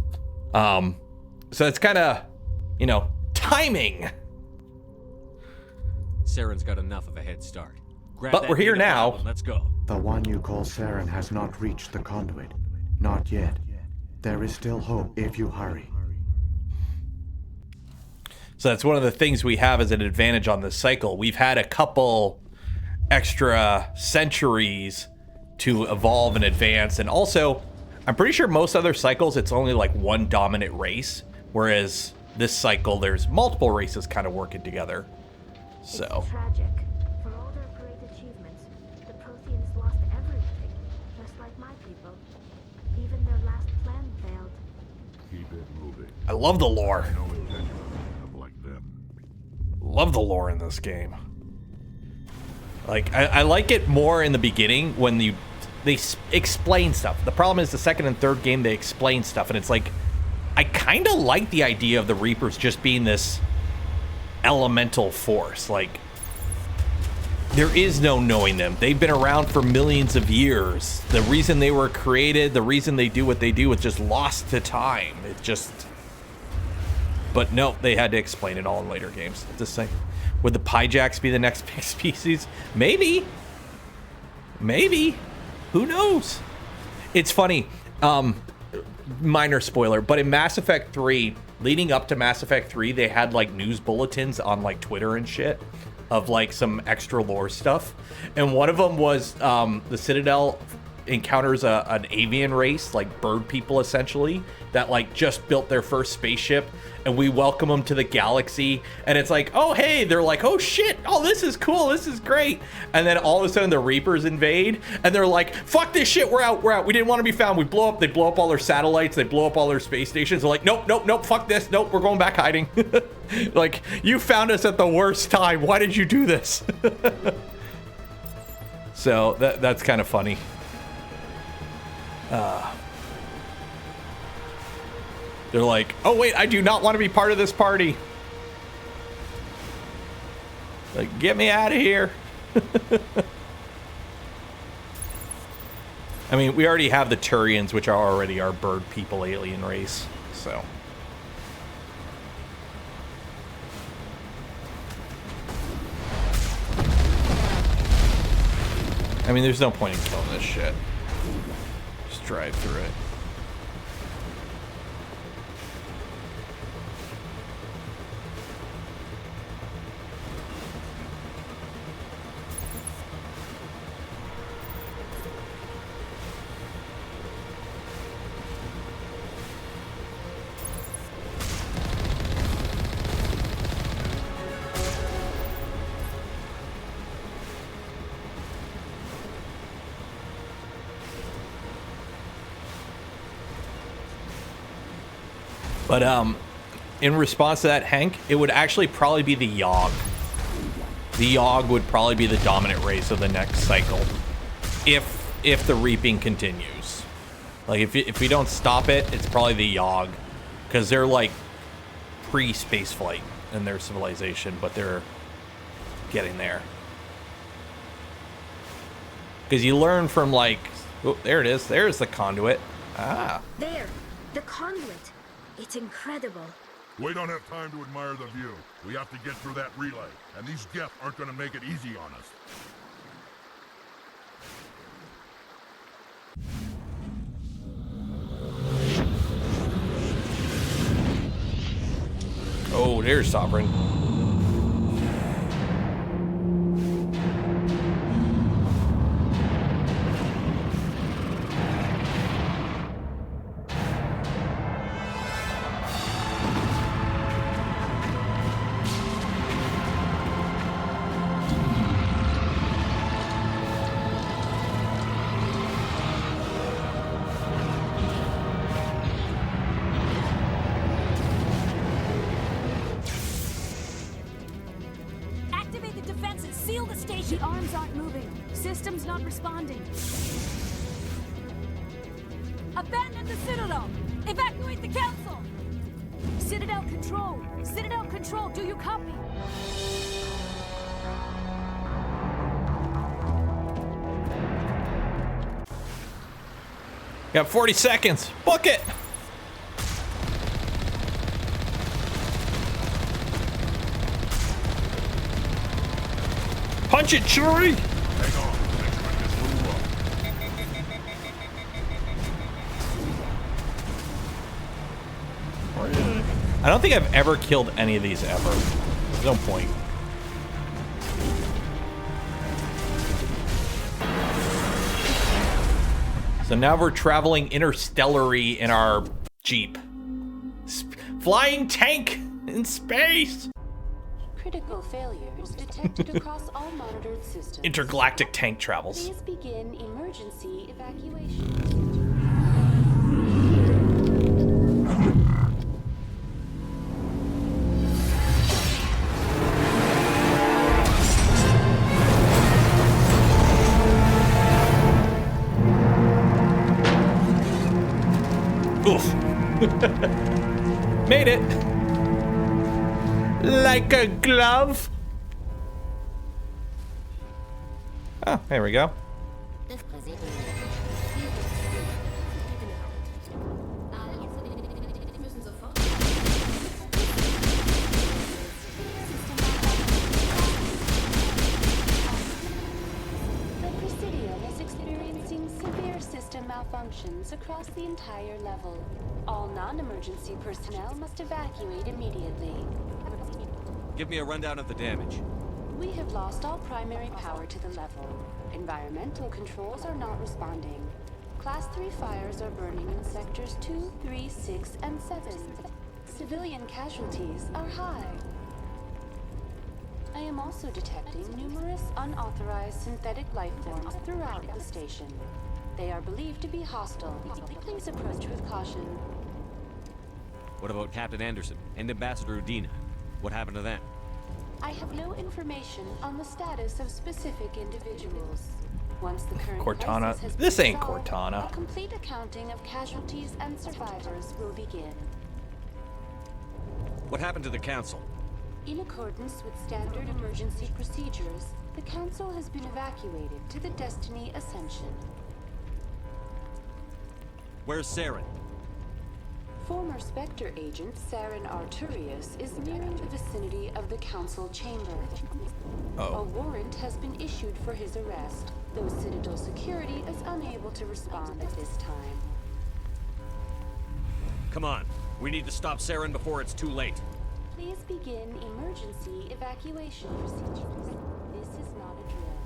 So it's kind of, you know, timing. Saren's got enough of a head start. Grab But that we're here data now. file and let's go. The one you call Saren has not reached the Conduit. Not yet. There is still hope if you hurry. So that's one of the things we have as an advantage on this cycle. We've had a couple extra centuries to evolve and advance. And also, I'm pretty sure most other cycles, it's only like one dominant race. Whereas this cycle, there's multiple races kind of working together. So. It's tragic. For all their great achievements, the Protheans lost everything, just like my people. Even their last plan failed. Keep it moving. I love the lore. No intention of like them. Love the lore in this game. Like, I like it more in the beginning when they explain stuff. The problem is the second and third game, they explain stuff, and it's like, I kind of like the idea of the Reapers just being this elemental force. Like, there is no knowing them. They've been around for millions of years. The reason they were created, the reason they do what they do, is just lost to time. It just... But no, they had to explain it all in later games. Just saying. Would the Pyjaks be the next species? Maybe. Maybe. Who knows? It's funny. Minor spoiler, but in Mass Effect 3, leading up to Mass Effect 3, they had like news bulletins on like Twitter and shit of like some extra lore stuff. And one of them was the Citadel encounters an avian race, like bird people essentially, that like just built their first spaceship, and we welcome them to the galaxy. And it's like, oh hey, they're like, oh shit, oh this is cool, this is great. And then all of a sudden the Reapers invade, and they're like, fuck this shit, we're out, we didn't want to be found. They blow up all their satellites, they blow up all their space stations. They're like, nope, fuck this, nope, we're going back hiding. Like, you found us at the worst time, why did you do this? So that's kind of funny. They're like, oh wait, I do not want to be part of this party. Like, get me out of here. I mean, we already have the Turians, which are already our bird people alien race, so. I mean, there's no point in killing this shit. Just drive through it. But in response to that, Hank, it would actually probably be the Yogg. The Yogg would probably be the dominant race of the next cycle, if the reaping continues. Like, if we don't stop it, it's probably the Yogg, because they're like pre-space flight in their civilization, but they're getting there. Because you learn from, like, oh, there it is. There's the conduit. Ah. There, the conduit. It's incredible. We don't have time to admire the view. We have to get through that relay, and these Geth aren't going to make it easy on us. Oh, there's Sovereign. Abandon the Citadel! Evacuate the Council! Citadel Control! Citadel Control, do you copy? Got 40 seconds. Book it! Punch it, Shuri! Hang on. I don't think I've ever killed any of these ever. There's no point. So now we're traveling interstellary in our Jeep. Flying tank in space! Critical failures detected across all monitored systems. Intergalactic tank travels. Please begin emergency evacuation. Oof. Made it. Like a glove. Oh, there we go. Malfunctions across the entire level. All non-emergency personnel must evacuate immediately. Give me a rundown of the damage. We have lost all primary power to the level. Environmental controls are not responding. Class 3 fires are burning in sectors 2, 3, 6, and 7. Civilian casualties are high. I am also detecting numerous unauthorized synthetic life forms throughout the station. They are believed to be hostile. Please approach with caution. What about Captain Anderson and Ambassador Udina? What happened to them? I have no information on the status of specific individuals. Once the current Cortana. crisis has This been ain't resolved, Cortana. A complete accounting of casualties and survivors will begin. What happened to the Council? In accordance with standard emergency procedures, the Council has been evacuated to the Destiny Ascension. Where's Saren? Former Spectre agent Saren Arturius is nearing the vicinity of the Council chamber. A warrant has been issued for his arrest, though Citadel security is unable to respond at this time. Come on. We need to stop Saren before it's too late. Please begin emergency evacuation procedures. This is not a drill.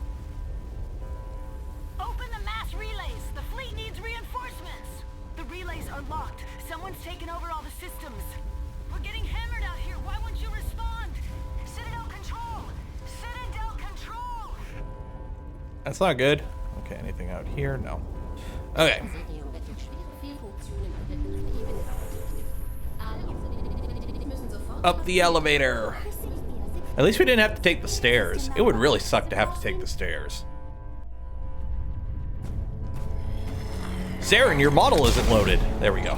Open the mass relays! The fleet needs reinforcements! The relays are locked. Someone's taken over all the systems. We're getting hammered out here. Why won't you respond? Citadel Control! Citadel Control! That's not good. Okay, anything out here? No. Okay. Up the elevator. At least we didn't have to take the stairs. It would really suck to have to take the stairs. Saren, your model isn't loaded. There we go.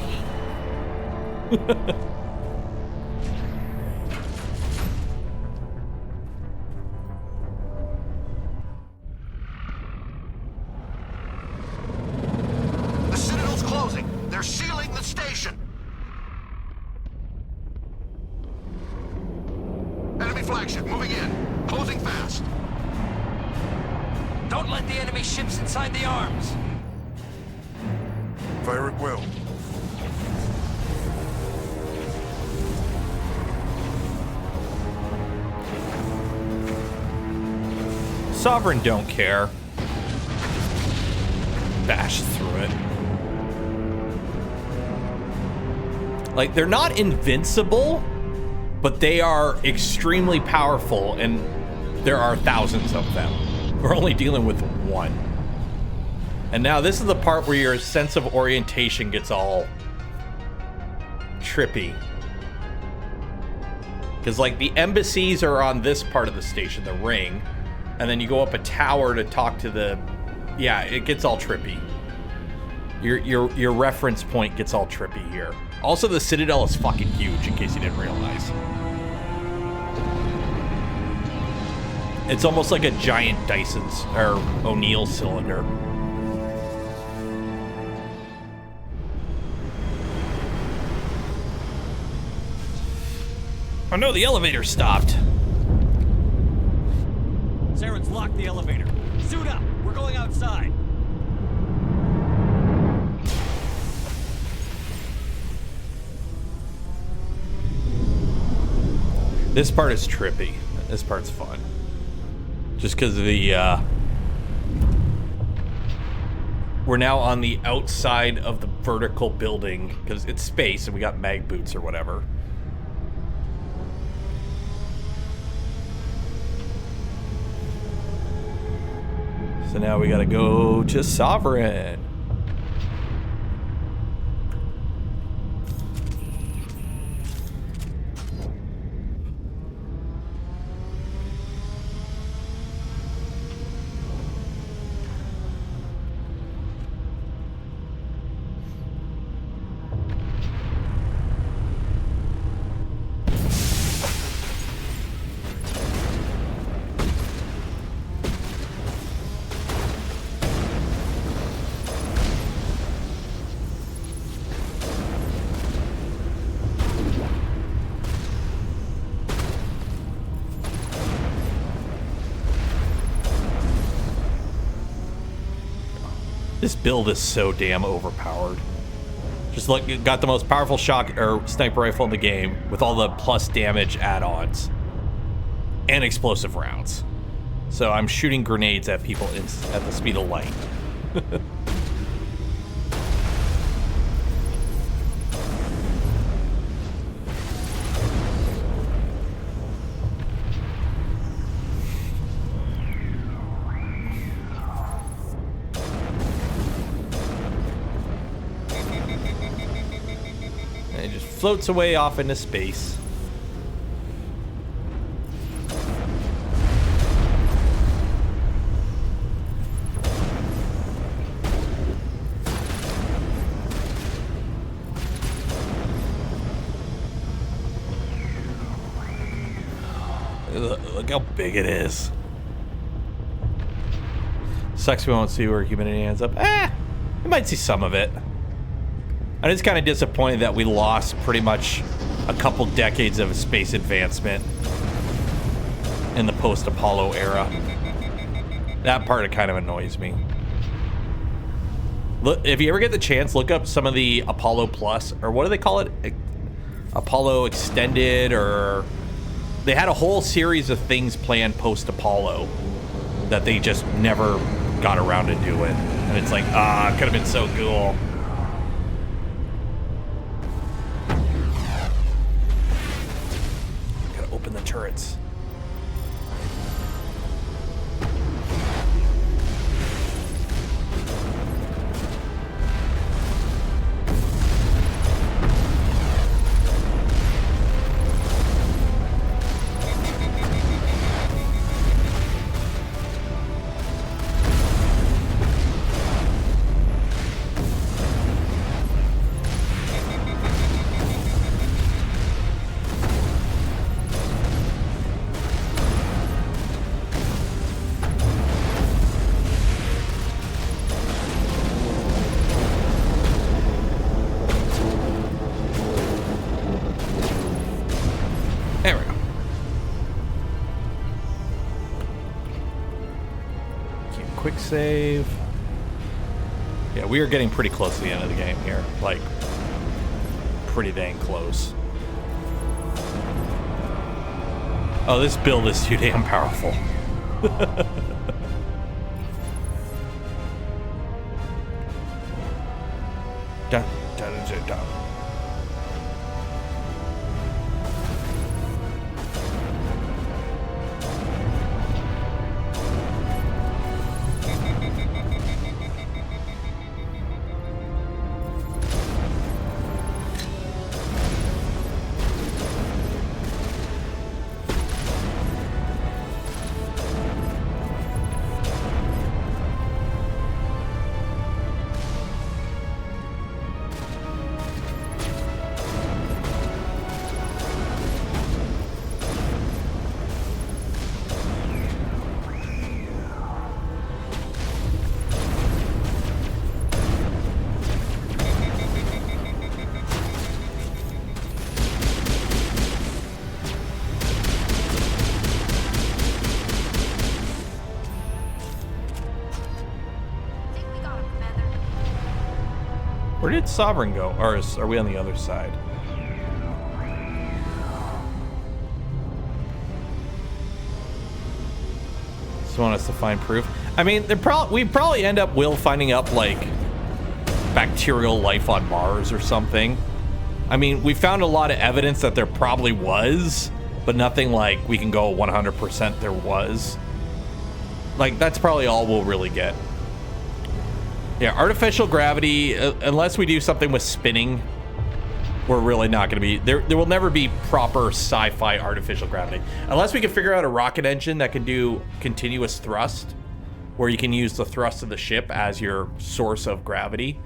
The Citadel's closing. They're sealing the station. Enemy flagship moving in. Closing fast. Don't let the enemy ships inside the arms. Fire at will. Sovereign don't care. Bash through it. Like, they're not invincible, but they are extremely powerful, and there are thousands of them. We're only dealing with one. And now this is the part where your sense of orientation gets all trippy. Because, like, the embassies are on this part of the station, the ring. And then you go up a tower to talk to the... Yeah, it gets all trippy. Your reference point gets all trippy here. Also, the Citadel is fucking huge, in case you didn't realize. It's almost like a giant Dyson's, or O'Neill cylinder. Oh no, the elevator stopped. Saren's locked the elevator. Suit up. We're going outside. This part is trippy. This part's fun. Just because of the, we're now on the outside of the vertical building, because it's space and we got mag boots or whatever. So now we gotta go to Sovereign. This build is so damn overpowered. Just look, it got the most powerful shock or sniper rifle in the game with all the plus damage add-ons and explosive rounds. So I'm shooting grenades at people at the speed of light. Floats away off into space. Look how big it is. Sucks we won't see where humanity ends up. We might see some of it. I'm just kind of disappointed that we lost pretty much a couple decades of space advancement in the post-Apollo era. That part kind of annoys me. Look, if you ever get the chance, look up some of the Apollo Plus, or what do they call it? Apollo Extended, or... They had a whole series of things planned post-Apollo that they just never got around to doing. And it's like, it could have been so cool. Turrets. Save. Yeah, we are getting pretty close to the end of the game here. Like, pretty dang close. Oh, this build is too damn powerful. Dun, dun, dun, dun. Where did Sovereign go? Or are we on the other side? Just want us to find proof. I mean, we probably end up finding up like bacterial life on Mars or something. I mean, we found a lot of evidence that there probably was, but nothing like we can go 100% there was. Like, that's probably all we'll really get. Yeah, artificial gravity, unless we do something with spinning, we're really not going to be... There will never be proper sci-fi artificial gravity. Unless we can figure out a rocket engine that can do continuous thrust, where you can use the thrust of the ship as your source of gravity.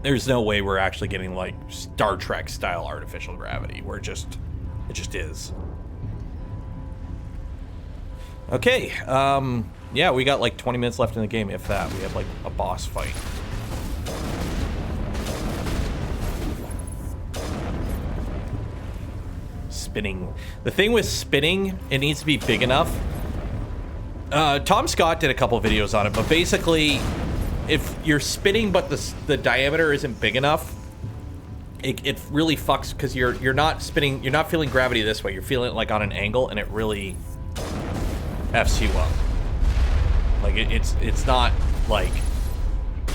There's no way we're actually getting, like, Star Trek-style artificial gravity, where it just is. Okay, yeah, we got like 20 minutes left in the game, if that. We have like a boss fight. Spinning. The thing with spinning, it needs to be big enough. Tom Scott did a couple of videos on it, but basically, if you're spinning but the diameter isn't big enough, it really fucks, because you're not spinning, you're not feeling gravity this way, you're feeling it like on an angle, and it really F's you up. Like it's not like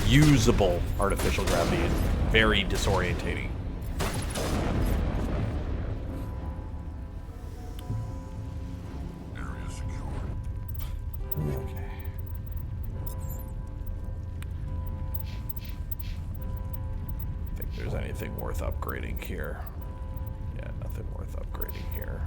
usable artificial gravity. It's very disorientating. Area secure. Okay. Think there's anything worth upgrading here? Yeah, nothing worth upgrading here.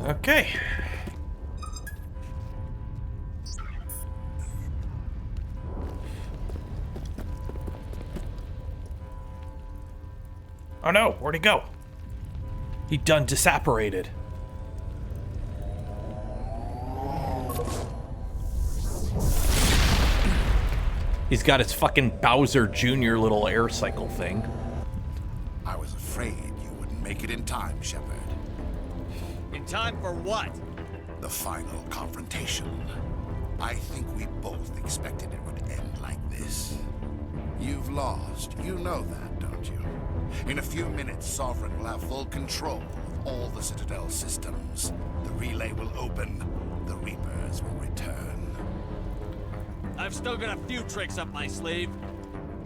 Okay. Oh no, where'd he go? He done disapparated. He's got his fucking Bowser Jr. little air cycle thing. I was afraid you wouldn't make it in time, Shepard. In time for what? The final confrontation. I think we both expected it would end like this. You've lost. You know that, don't you? In a few minutes, Sovereign will have full control of all the Citadel systems. The relay will open. The Reapers will return. I've still got a few tricks up my sleeve.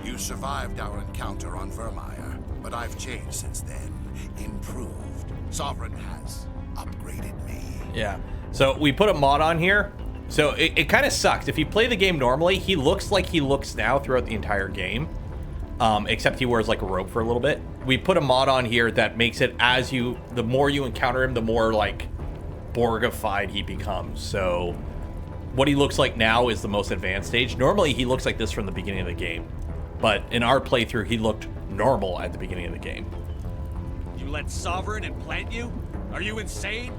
You survived our encounter on Vermeer, but I've changed since then. Improved. Sovereign has upgraded me. Yeah. So we put a mod on here. So it kind of sucks. If you play the game normally, he looks like he looks now throughout the entire game. Except he wears like a robe for a little bit. We put a mod on here that makes it the more you encounter him, the more like Borgified he becomes. So what he looks like now is the most advanced stage. Normally he looks like this from the beginning of the game. But in our playthrough, he looked normal at the beginning of the game. You let Sovereign implant you? Are you insane?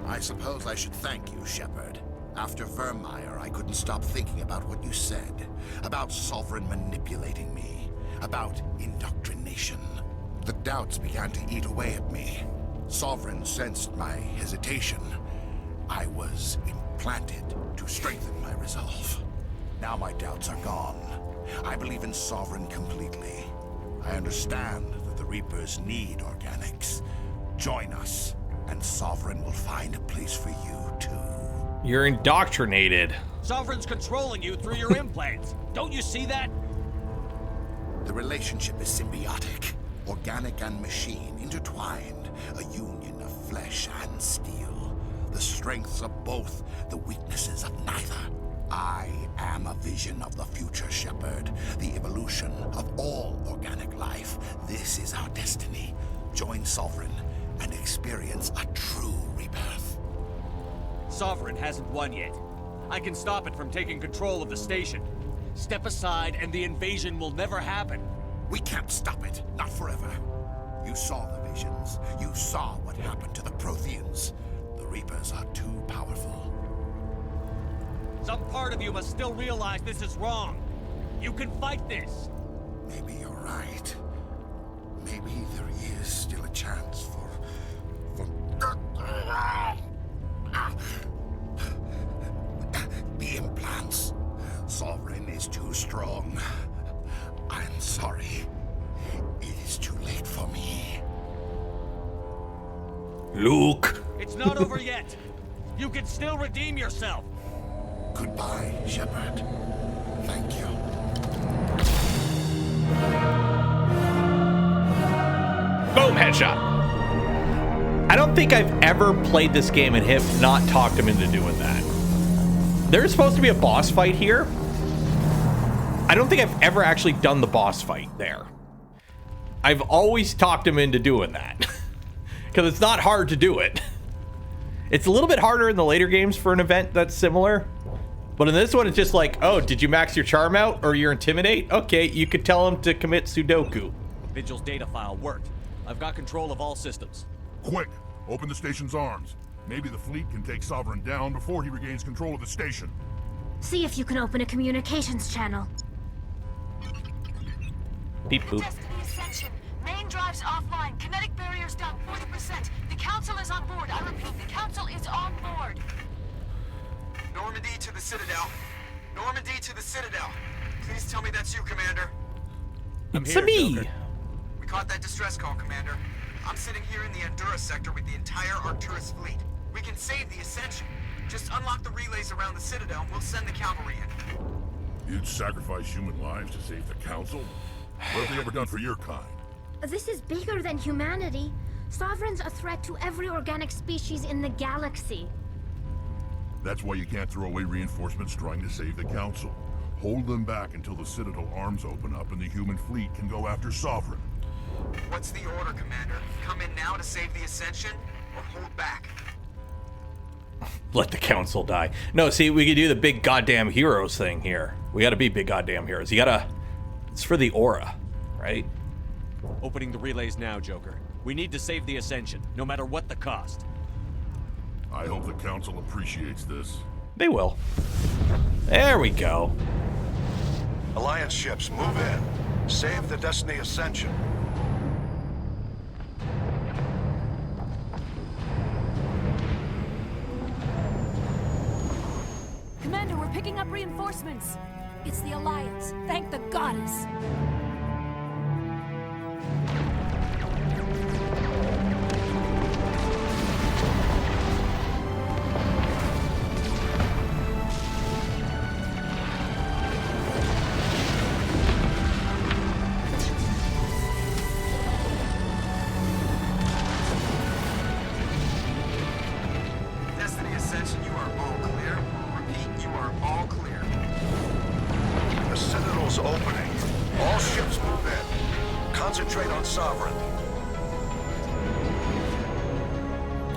I suppose I should thank you, Shepard. After Vermeer, I couldn't stop thinking about what you said. About Sovereign manipulating me. About indoctrination. The doubts began to eat away at me. Sovereign sensed my hesitation. I was implanted to strengthen my resolve. Now my doubts are gone. I believe in Sovereign completely. I understand that the Reapers need organics. Join us, and Sovereign will find a place for you, too. You're indoctrinated. Sovereign's controlling you through your implants. Don't you see that? The relationship is symbiotic. Organic and machine intertwined. A union of flesh and steel. The strengths of both, the weaknesses of neither. I am a vision of the future, Shepard. The evolution of all organic life. This is our destiny. Join Sovereign and experience a true rebirth. Sovereign hasn't won yet. I can stop it from taking control of the station. Step aside and the invasion will never happen. We can't stop it. Not forever. You saw the visions. You saw what happened to the Protheans. The Reapers are too powerful. Some part of you must still realize this is wrong. You can fight this. Maybe you're right. Maybe there is still a chance for... Armstrong. I'm sorry. It is too late for me. Luke. It's not over yet. You can still redeem yourself. Goodbye, Shepard. Thank you. Boom, headshot. I don't think I've ever played this game and have not talked him into doing that. There's supposed to be a boss fight here. I don't think I've ever actually done the boss fight there. I've always talked him into doing that. Because it's not hard to do it. It's a little bit harder in the later games for an event that's similar. But in this one, it's just like, oh, did you max your charm out or your intimidate? Okay, you could tell him to commit Sudoku. Vigil's data file worked. I've got control of all systems. Quick, open the station's arms. Maybe the fleet can take Sovereign down before he regains control of the station. See if you can open a communications channel. Beep boop. Destiny Ascension. Main drives offline. Kinetic barriers down 40%. The Council is on board. I repeat, the Council is on board. Normandy to the Citadel. Normandy to the Citadel. Please tell me that's you, Commander. It's me. Joker. We caught that distress call, Commander. I'm sitting here in the Honduras sector with the entire Arcturus fleet. We can save the Ascension. Just unlock the relays around the Citadel and we'll send the cavalry in. You'd sacrifice human lives to save the Council? What have they ever done for your kind? This is bigger than humanity. Sovereign's a threat to every organic species in the galaxy. That's why you can't throw away reinforcements trying to save the Council. Hold them back until the Citadel arms open up and the human fleet can go after Sovereign. What's the order, Commander? Come in now to save the Ascension, or hold back? Let the Council die. No, see, we could do the big goddamn heroes thing here. We gotta be big goddamn heroes. You gotta... It's for the aura, right? Opening the relays now, Joker. We need to save the Ascension, no matter what the cost. I hope the Council appreciates this. They will. There we go. Alliance ships, move in. Save the Destiny Ascension. Commander, we're picking up reinforcements. It's the Alliance. Thank the goddess. Destiny Ascension, you are all clear. Repeat, you are all clear. The Citadel's opening. All ships move in. Concentrate on Sovereign.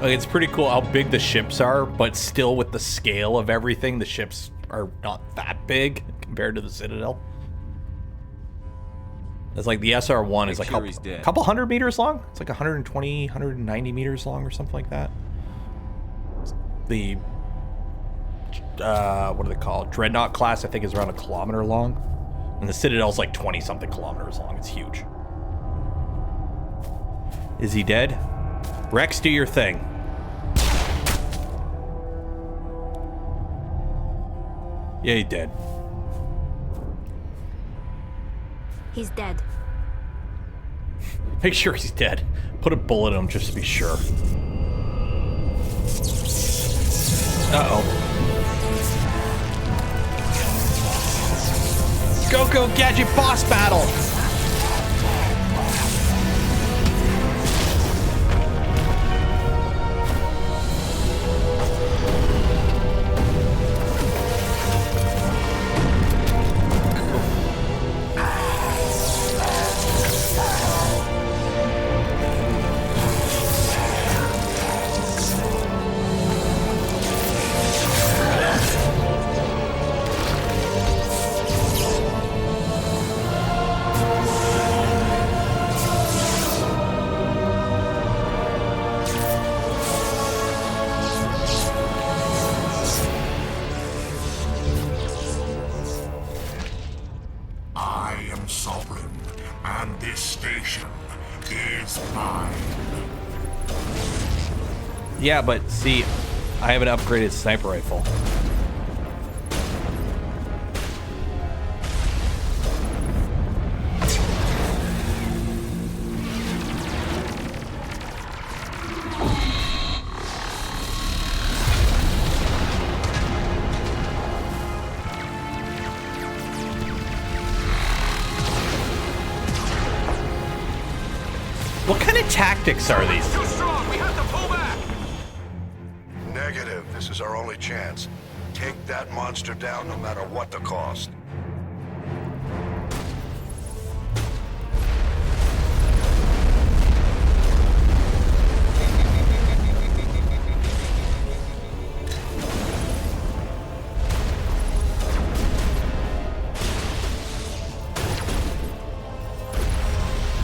Like, it's pretty cool how big the ships are, but still with the scale of everything, the ships are not that big compared to the Citadel. It's like the SR-1 is like a couple hundred meters long. It's like 120, 190 meters long or something like that. The, what do they call it? Dreadnought class, I think, is around 1 kilometer long. And the Citadel's like 20-something kilometers long. It's huge. Is he dead? Rex, do your thing. Yeah, he's dead. He's dead. Make sure he's dead. Put a bullet in him just to be sure. Uh-oh. Go Gadget boss battle! I am Sovereign, and this station is mine. Yeah, but see, I have an upgraded sniper rifle. of tactics are these? Too strong. We have to pull back. Negative. This is our only chance. Take that monster down no matter what the cost.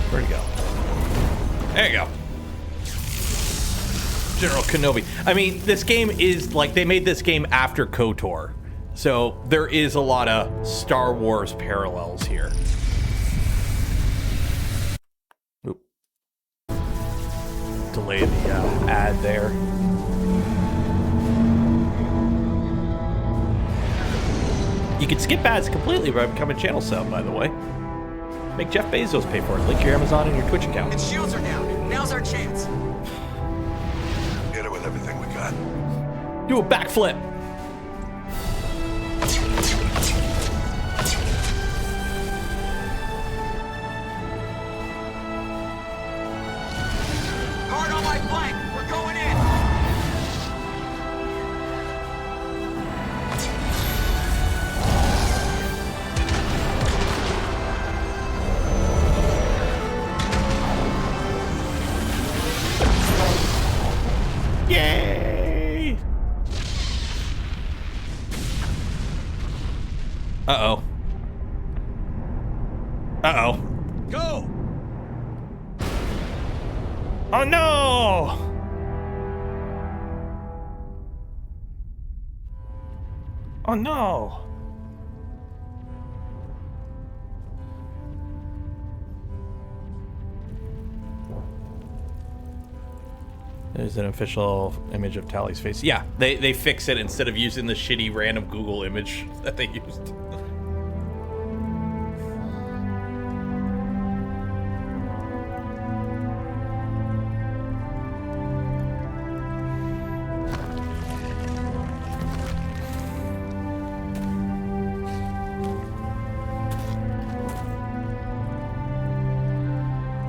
Where'd he go? There you go. General Kenobi. I mean, this game is like, they made this game after KOTOR. So there is a lot of Star Wars parallels here. Oop. Delay the ad there. You can skip ads completely by becoming a channel sub, by the way. Make Jeff Bezos pay for it. Link your Amazon and your Twitch account. Its shields are down. Now's our chance. Hit it with everything we got. Do a backflip. Hard on my flank. We're going in. Yay! Uh-oh. Uh-oh. Go! Oh no! Oh no! There's an official image of Tally's face. Yeah, they fix it instead of using the shitty random Google image that they used.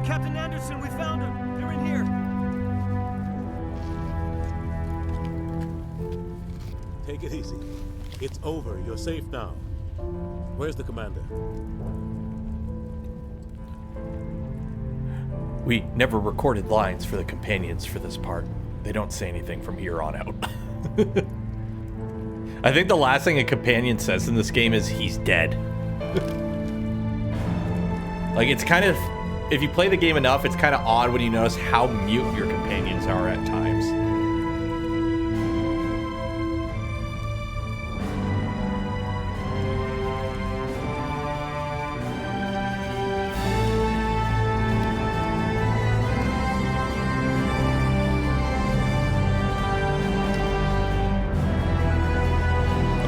Captain Anderson, we found them. They're in here. Take it easy. It's over. You're safe now. Where's the commander? We never recorded lines for the companions for this part. They don't say anything from here on out. I think the last thing a companion says in this game is he's dead. Like, it's kind of, if you play the game enough, it's kind of odd when you notice how mute your companions are at times.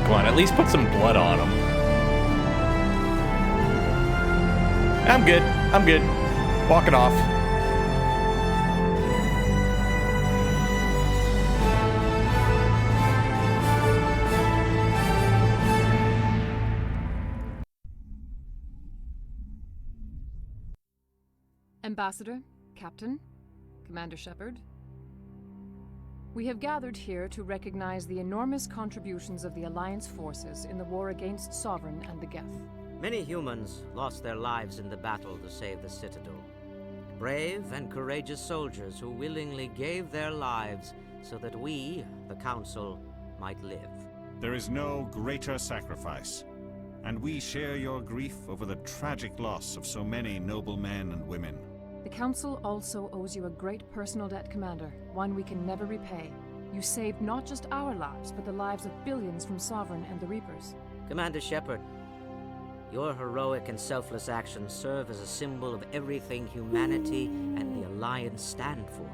Come on, at least put some blood on them. I'm good. I'm good. Walking off. Ambassador, Captain, Commander Shepard. We have gathered here to recognize the enormous contributions of the Alliance forces in the war against Sovereign and the Geth. Many humans lost their lives in the battle to save the Citadel. Brave and courageous soldiers who willingly gave their lives so that we, the Council, might live. There is no greater sacrifice, and we share your grief over the tragic loss of so many noble men and women. The Council also owes you a great personal debt, Commander, one we can never repay. You saved not just our lives, but the lives of billions from Sovereign and the Reapers. Commander Shepard, your heroic and selfless actions serve as a symbol of everything humanity and the Alliance stand for.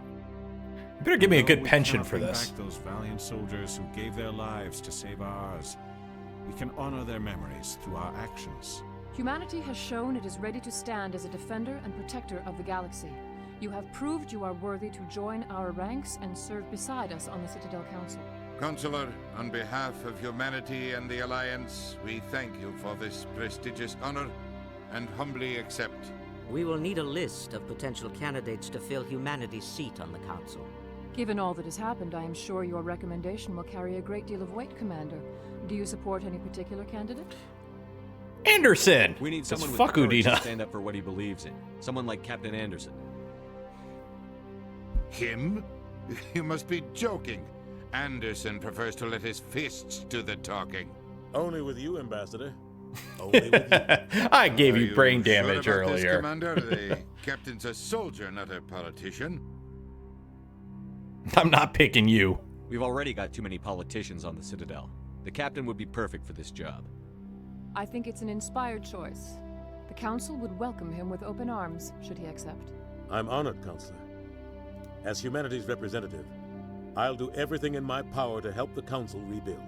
You better give me a good Though we pension cannot for bring this. back those valiant soldiers who gave their lives to save ours, we can honor their memories through our actions. Humanity has shown it is ready to stand as a defender and protector of the galaxy. You have proved you are worthy to join our ranks and serve beside us on the Citadel Council. Counselor, on behalf of humanity and the Alliance, we thank you for this prestigious honor and humbly accept We will need a list of potential candidates to fill humanity's seat on the Council. Given all that has happened, I am sure your recommendation will carry a great deal of weight, Commander. Do you support any particular candidate? Anderson! We need someone with fuck courage to Udina. stand up for what he believes in. Someone like Captain Anderson. Him? You must be joking. Anderson prefers to let his fists do the talking. Only with you, Ambassador. Only with you. I gave Are you brain damage sure about earlier. This, Commander? The captain's a soldier, not a politician. I'm not picking you. We've already got too many politicians on the Citadel. The captain would be perfect for this job. I think it's an inspired choice. The Council would welcome him with open arms, should he accept. I'm honored, Counselor. As humanity's representative, I'll do everything in my power to help the Council rebuild.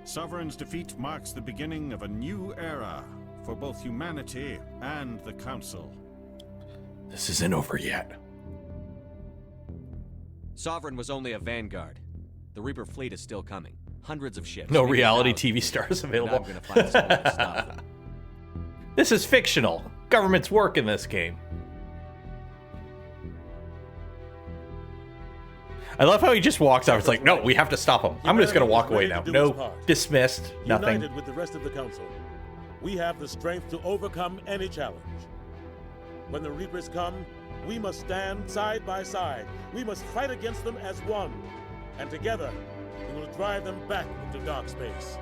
Sovereign's defeat marks the beginning of a new era for both humanity and the Council. This isn't over yet. Sovereign was only a vanguard. The Reaper fleet is still coming. Hundreds of ships. No maybe reality thousands. TV stars And available. I'm gonna find someone to stop them. This is fictional. Government's work in this game. I love how he just walks out. It's like, no, we have to stop him. I'm just gonna walk away now. No, dismissed. Nothing. United with the rest of the Council, we have the strength to overcome any challenge. When the Reapers come, we must stand side by side. We must fight against them as one. And together, we will drive them back into dark space.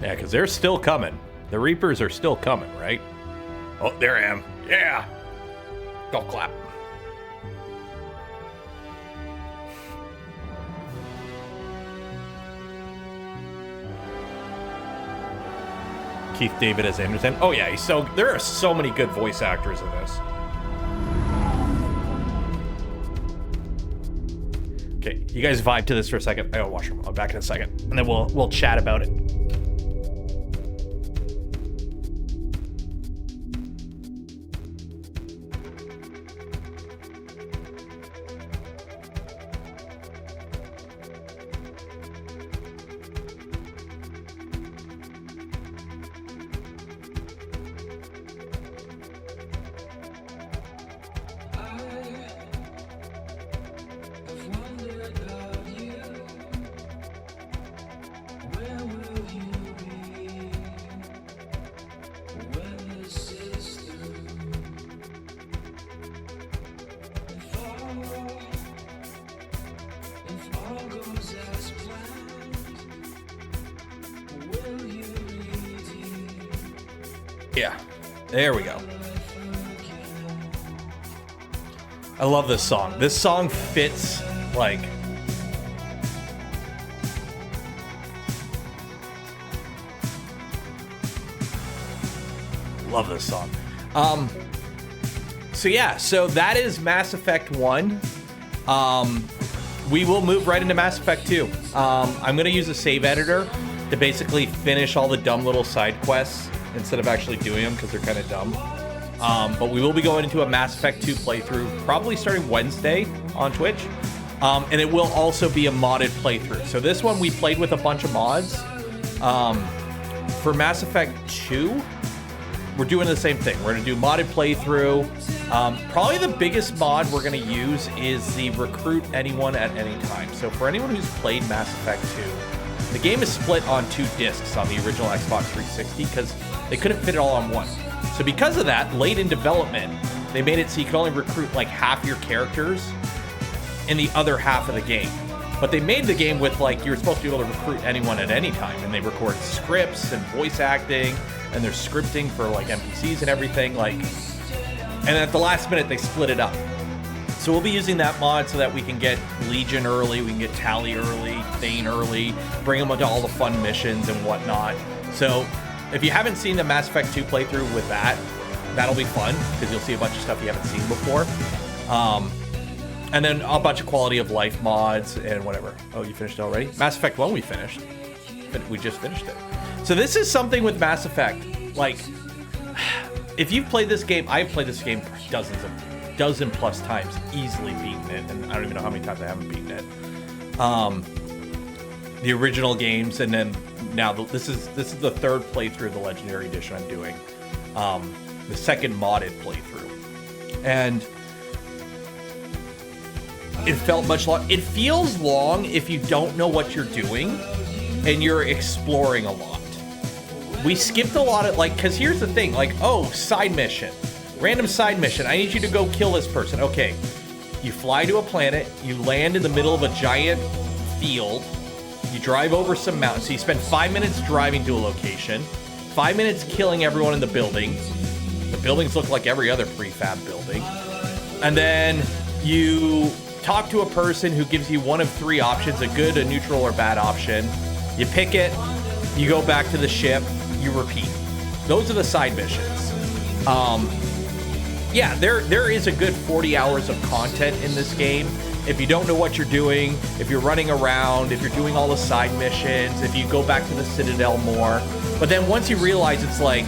Yeah, because they're still coming. The Reapers are still coming, right? Oh, there I am. Yeah. Go clap. Keith David as Anderson. Oh yeah, there are so many good voice actors in this. Okay, you guys vibe to this for a second. I gotta wash them. I'll be back in a second, and then we'll chat about it. Yeah, there we go. I love this song. This song fits, like... Love this song. So yeah, so that is Mass Effect 1. We will move right into Mass Effect 2. I'm going to use a save editor to basically finish all the dumb little side quests instead of actually doing them because they're kind of dumb. But we will be going into a Mass Effect 2 playthrough probably starting Wednesday on Twitch. And it will also be a modded playthrough. So this one we played with a bunch of mods. For Mass Effect 2, we're doing the same thing. We're going to do modded playthrough. Probably the biggest mod we're going to use is the recruit anyone at any time. So for anyone who's played Mass Effect 2, the game is split on 2 discs on the original Xbox 360 because they couldn't fit it all on one. So because of that, late in development, they made it so you could only recruit like half your characters in the other half of the game. But they made the game with like, you're supposed to be able to recruit anyone at any time, and they record scripts and voice acting, and there's scripting for like NPCs and everything, like, and at the last minute they split it up. So we'll be using that mod so that we can get Legion early, we can get Tali early, Thane early, bring them into all the fun missions and whatnot. So if you haven't seen the Mass Effect 2 playthrough with that, that'll be fun because you'll see a bunch of stuff you haven't seen before. And then a bunch of quality of life mods and whatever. Oh, you finished already? Mass Effect 1 we finished. We just finished it. So this is something with Mass Effect. Like, if you've played this game, I've played this game dozen plus times, easily beaten it, and I don't even know how many times I haven't beaten it. The original games, and then now this is the third playthrough of the Legendary Edition I'm doing. the second modded playthrough. And it felt much long. It feels long if you don't know what you're doing and you're exploring a lot. We skipped a lot of, like, because here's the thing, like, oh, side mission, random side mission. I need you to go kill this person. Okay, you fly to a planet, you land in the middle of a giant field, you drive over some mountains. So you spend 5 minutes driving to a location, 5 minutes killing everyone in the building. The buildings look like every other prefab building. And then you talk to a person who gives you one of three options, a good, a neutral, or bad option. You pick it, you go back to the ship, you repeat. Those are the side missions. Yeah, there is a good 40 hours of content in this game. If you don't know what you're doing, if you're running around, if you're doing all the side missions, if you go back to the Citadel more. But then once you realize it's like,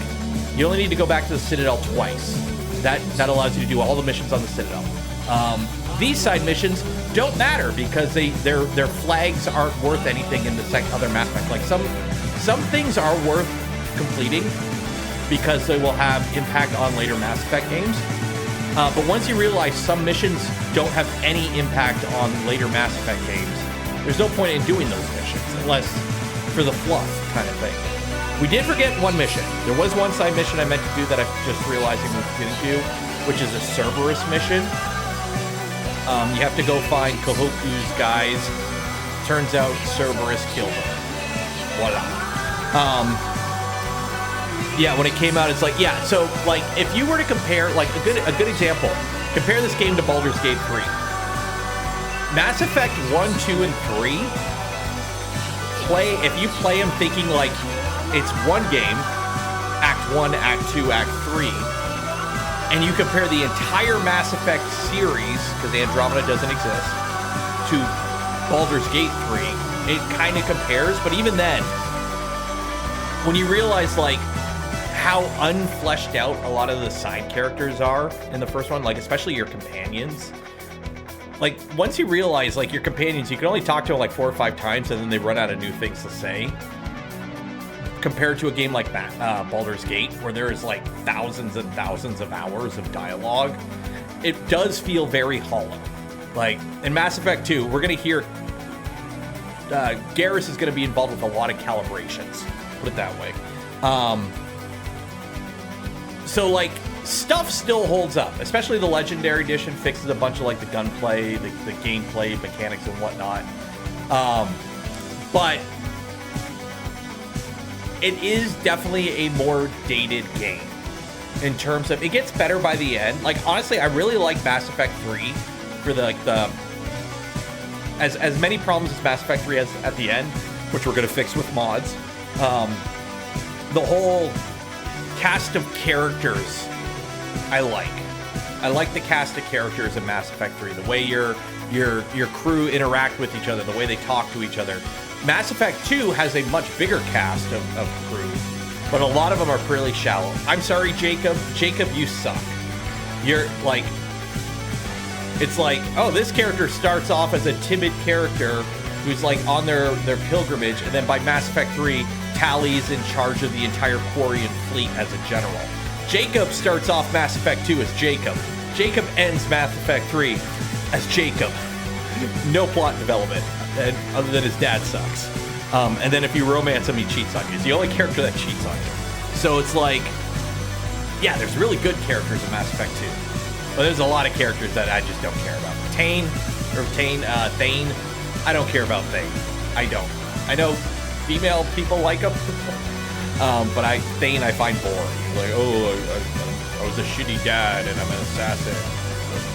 you only need to go back to the Citadel twice. That allows you to do all the missions on the Citadel. These side missions don't matter because their flags aren't worth anything in the other Mass Effect. Like some things are worth completing because they will have impact on later Mass Effect games. But once you realize some missions don't have any impact on later Mass Effect games, there's no point in doing those missions unless for the fluff kind of thing. We did forget one mission. There was one side mission I meant to do that I'm just realizing we didn't do, which is a Cerberus mission. You have to go find Kohoku's guys. Turns out Cerberus killed them. Voila. Yeah, when it came out, it's like, yeah, so, like, if you were to compare, like, a good example, compare this game to Baldur's Gate 3. Mass Effect 1, 2, and 3, if you play them thinking, like, it's one game, Act 1, Act 2, Act 3, and you compare the entire Mass Effect series, because Andromeda doesn't exist, to Baldur's Gate 3, it kind of compares, but even then, when you realize, like, how unfleshed out a lot of the side characters are in the first one, like especially your companions. Like once you realize like your companions, you can only talk to them like 4 or 5 times and then they run out of new things to say. Compared to a game like Baldur's Gate, where there is like thousands and thousands of hours of dialogue, it does feel very hollow. Like in Mass Effect 2, we're gonna hear Garrus is gonna be involved with a lot of calibrations, put it that way. So, like, stuff still holds up, especially the Legendary Edition fixes a bunch of, like, the gunplay, the gameplay mechanics and whatnot. But it is definitely a more dated game in terms of, it gets better by the end. Like, honestly, I really like Mass Effect 3 for as many problems as Mass Effect 3 has at the end, which we're going to fix with mods. The whole cast of characters I like the cast of characters in Mass Effect 3, the way your crew interact with each other, the way they talk to each other. Mass Effect 2 has a much bigger cast of crew, but a lot of them are pretty shallow. I'm sorry, Jacob, you suck. You're like, it's like, oh, this character starts off as a timid character who's like on their pilgrimage, and then by Mass Effect 3, Tali's in charge of the entire Quarian fleet as a general. Jacob starts off Mass Effect 2 as Jacob. Jacob ends Mass Effect 3 as Jacob. No plot development, other than his dad sucks. And then if you romance him, he cheats on you. He's the only character that cheats on you. So it's like, yeah, there's really good characters in Mass Effect 2. But there's a lot of characters that I just don't care about. Thane, I don't care about Thane. I don't. I know female people like him, but Thane I find boring. Like, oh, I was a shitty dad and I'm an assassin.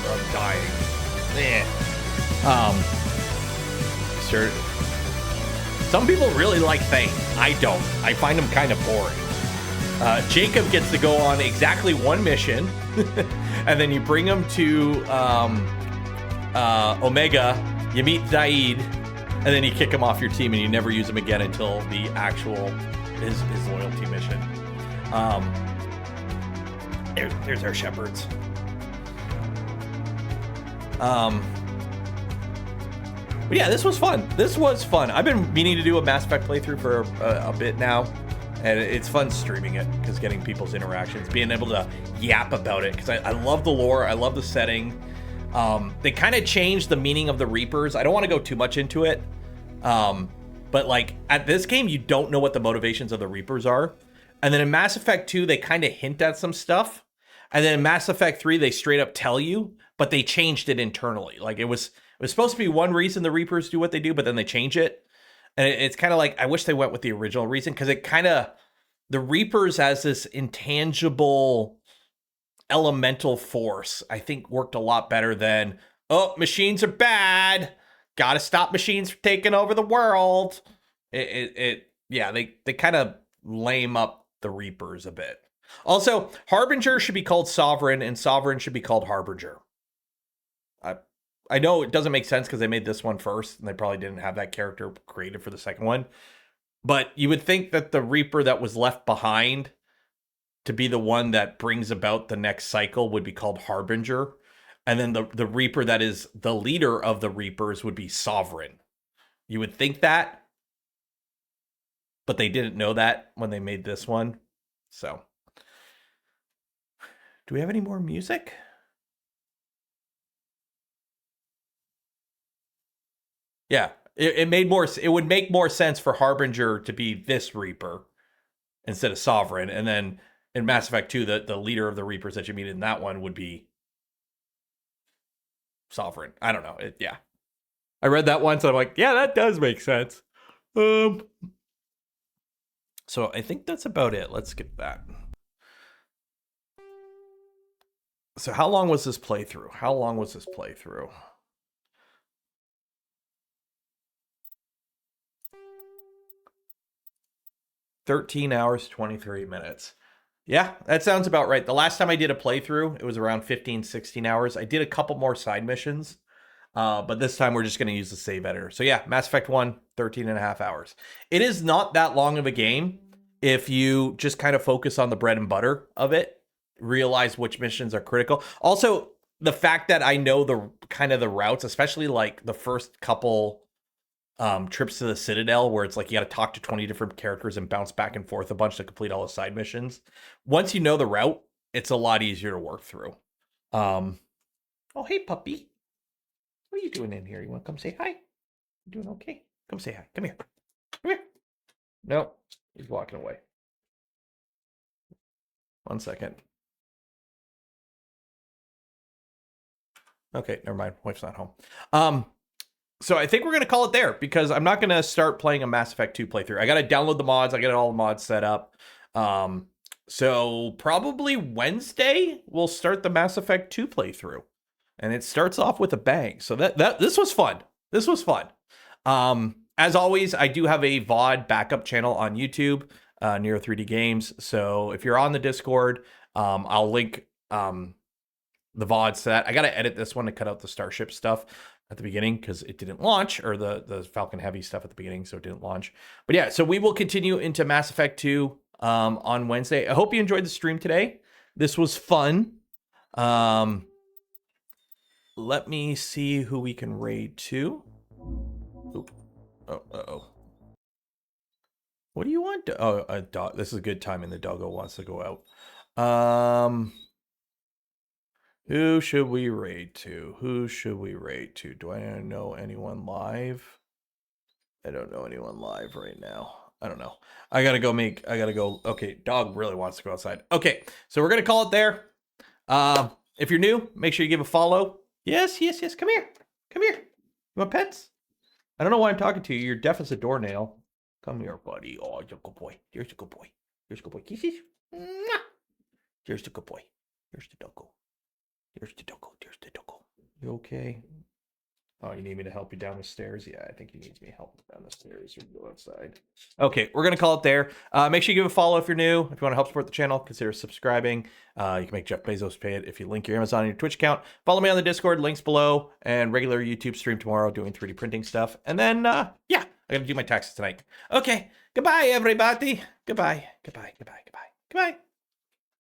I'm dying. Sure. Some people really like Thane. I don't. I find him kind of boring. Jacob gets to go on exactly one mission, and then you bring him to Omega, you meet Zaid, and then you kick him off your team and you never use him again until the actual his loyalty mission. There's our shepherds. But yeah, this was fun. I've been meaning to do a Mass Effect playthrough for a bit now, And it's fun streaming it, because getting people's interactions, being able to yap about it, because I love the lore, I love the setting. They kind of changed the meaning of the Reapers. I don't want to go too much into it, but like at this game, you don't know what the motivations of the Reapers are. And then in Mass Effect 2, they kind of hint at some stuff. And then in Mass Effect 3, they straight up tell you, but they changed it internally. Like it was supposed to be one reason the Reapers do what they do, but then they change it. And it's kind of like, I wish they went with the original reason, because it kind of, the Reapers as this intangible elemental force, I think worked a lot better than, oh, machines are bad, gotta stop machines from taking over the world. Yeah, they kind of lame up the Reapers a bit. Also, Harbinger should be called Sovereign, and Sovereign should be called Harbinger. I know it doesn't make sense because they made this one first, and they probably didn't have that character created for the second one. But you would think that the Reaper that was left behind to be the one that brings about the next cycle would be called Harbinger. And then the Reaper that is the leader of the Reapers would be Sovereign. You would think that, but they didn't know that when they made this one. So, do we have any more music? Yeah, it would make more sense for Harbinger to be this Reaper instead of Sovereign. And then in Mass Effect 2, the leader of the Reapers that you meet in that one would be Sovereign. I don't know. Yeah. I read that once and I'm like, yeah, that does make sense. So I think that's about it. Let's skip that. So how long was this playthrough? 13 hours, 23 minutes. Yeah, that sounds about right. The last time I did a playthrough, it was around 15, 16 hours. I did a couple more side missions, but this time we're just going to use the save editor. So yeah, Mass Effect 1, 13 and a half hours. It is not that long of a game if you just kind of focus on the bread and butter of it, realize which missions are critical. Also, the fact that I know the kind of the routes, especially like the first couple trips to the Citadel, where it's like you got to talk to 20 different characters and bounce back and forth a bunch to complete all the side missions. Once you know the route, it's a lot easier to work through. Oh, hey, puppy. What are you doing in here? You want to come say hi? You doing okay? Come say hi. Come here. Come here. No, he's walking away. 1 second. Okay, never mind. Wife's not home. So I think we're going to call it there, because I'm not going to start playing a Mass Effect 2 playthrough. I got to download the mods. I got all the mods set up. So probably Wednesday, we'll start the Mass Effect 2 playthrough. And it starts off with a bang. So this was fun. This was fun. As always, I do have a VOD backup channel on YouTube, Nero 3D Games. So if you're on the Discord, I'll link the VODs to that. I got to edit this one to cut out the Starship stuff at the beginning because it didn't launch, or the Falcon Heavy stuff at the beginning, so it didn't launch. But yeah, so we will continue into Mass Effect 2 on Wednesday. I hope you enjoyed the stream today. This was fun. Let me see who we can raid to. Oop. Oh, uh-oh. What do you want? Oh, a dog. This is a good timing. The doggo wants to go out. Who should we raid to? Do I know anyone live? I don't know anyone live right now. I don't know. I gotta go. Okay, dog really wants to go outside. Okay, so we're gonna call it there. If you're new, make sure you give a follow. Yes. Come here. You want pets? I don't know why I'm talking to you. You're deaf as a doornail. Come here, buddy. Oh, you're a good boy. Here's a good boy. Kisses. Here's the good boy. Here's the doggo. You okay? Oh, you need me to help you down the stairs? Yeah, I think he needs me help down the stairs. You can go outside. Okay, we're going to call it there. Make sure you give a follow if you're new. If you want to help support the channel, consider subscribing. You can make Jeff Bezos pay it if you link your Amazon and your Twitch account. Follow me on the Discord, links below, and regular YouTube stream tomorrow doing 3D printing stuff. And then, yeah, I got to do my taxes tonight. Okay, goodbye, everybody. Goodbye.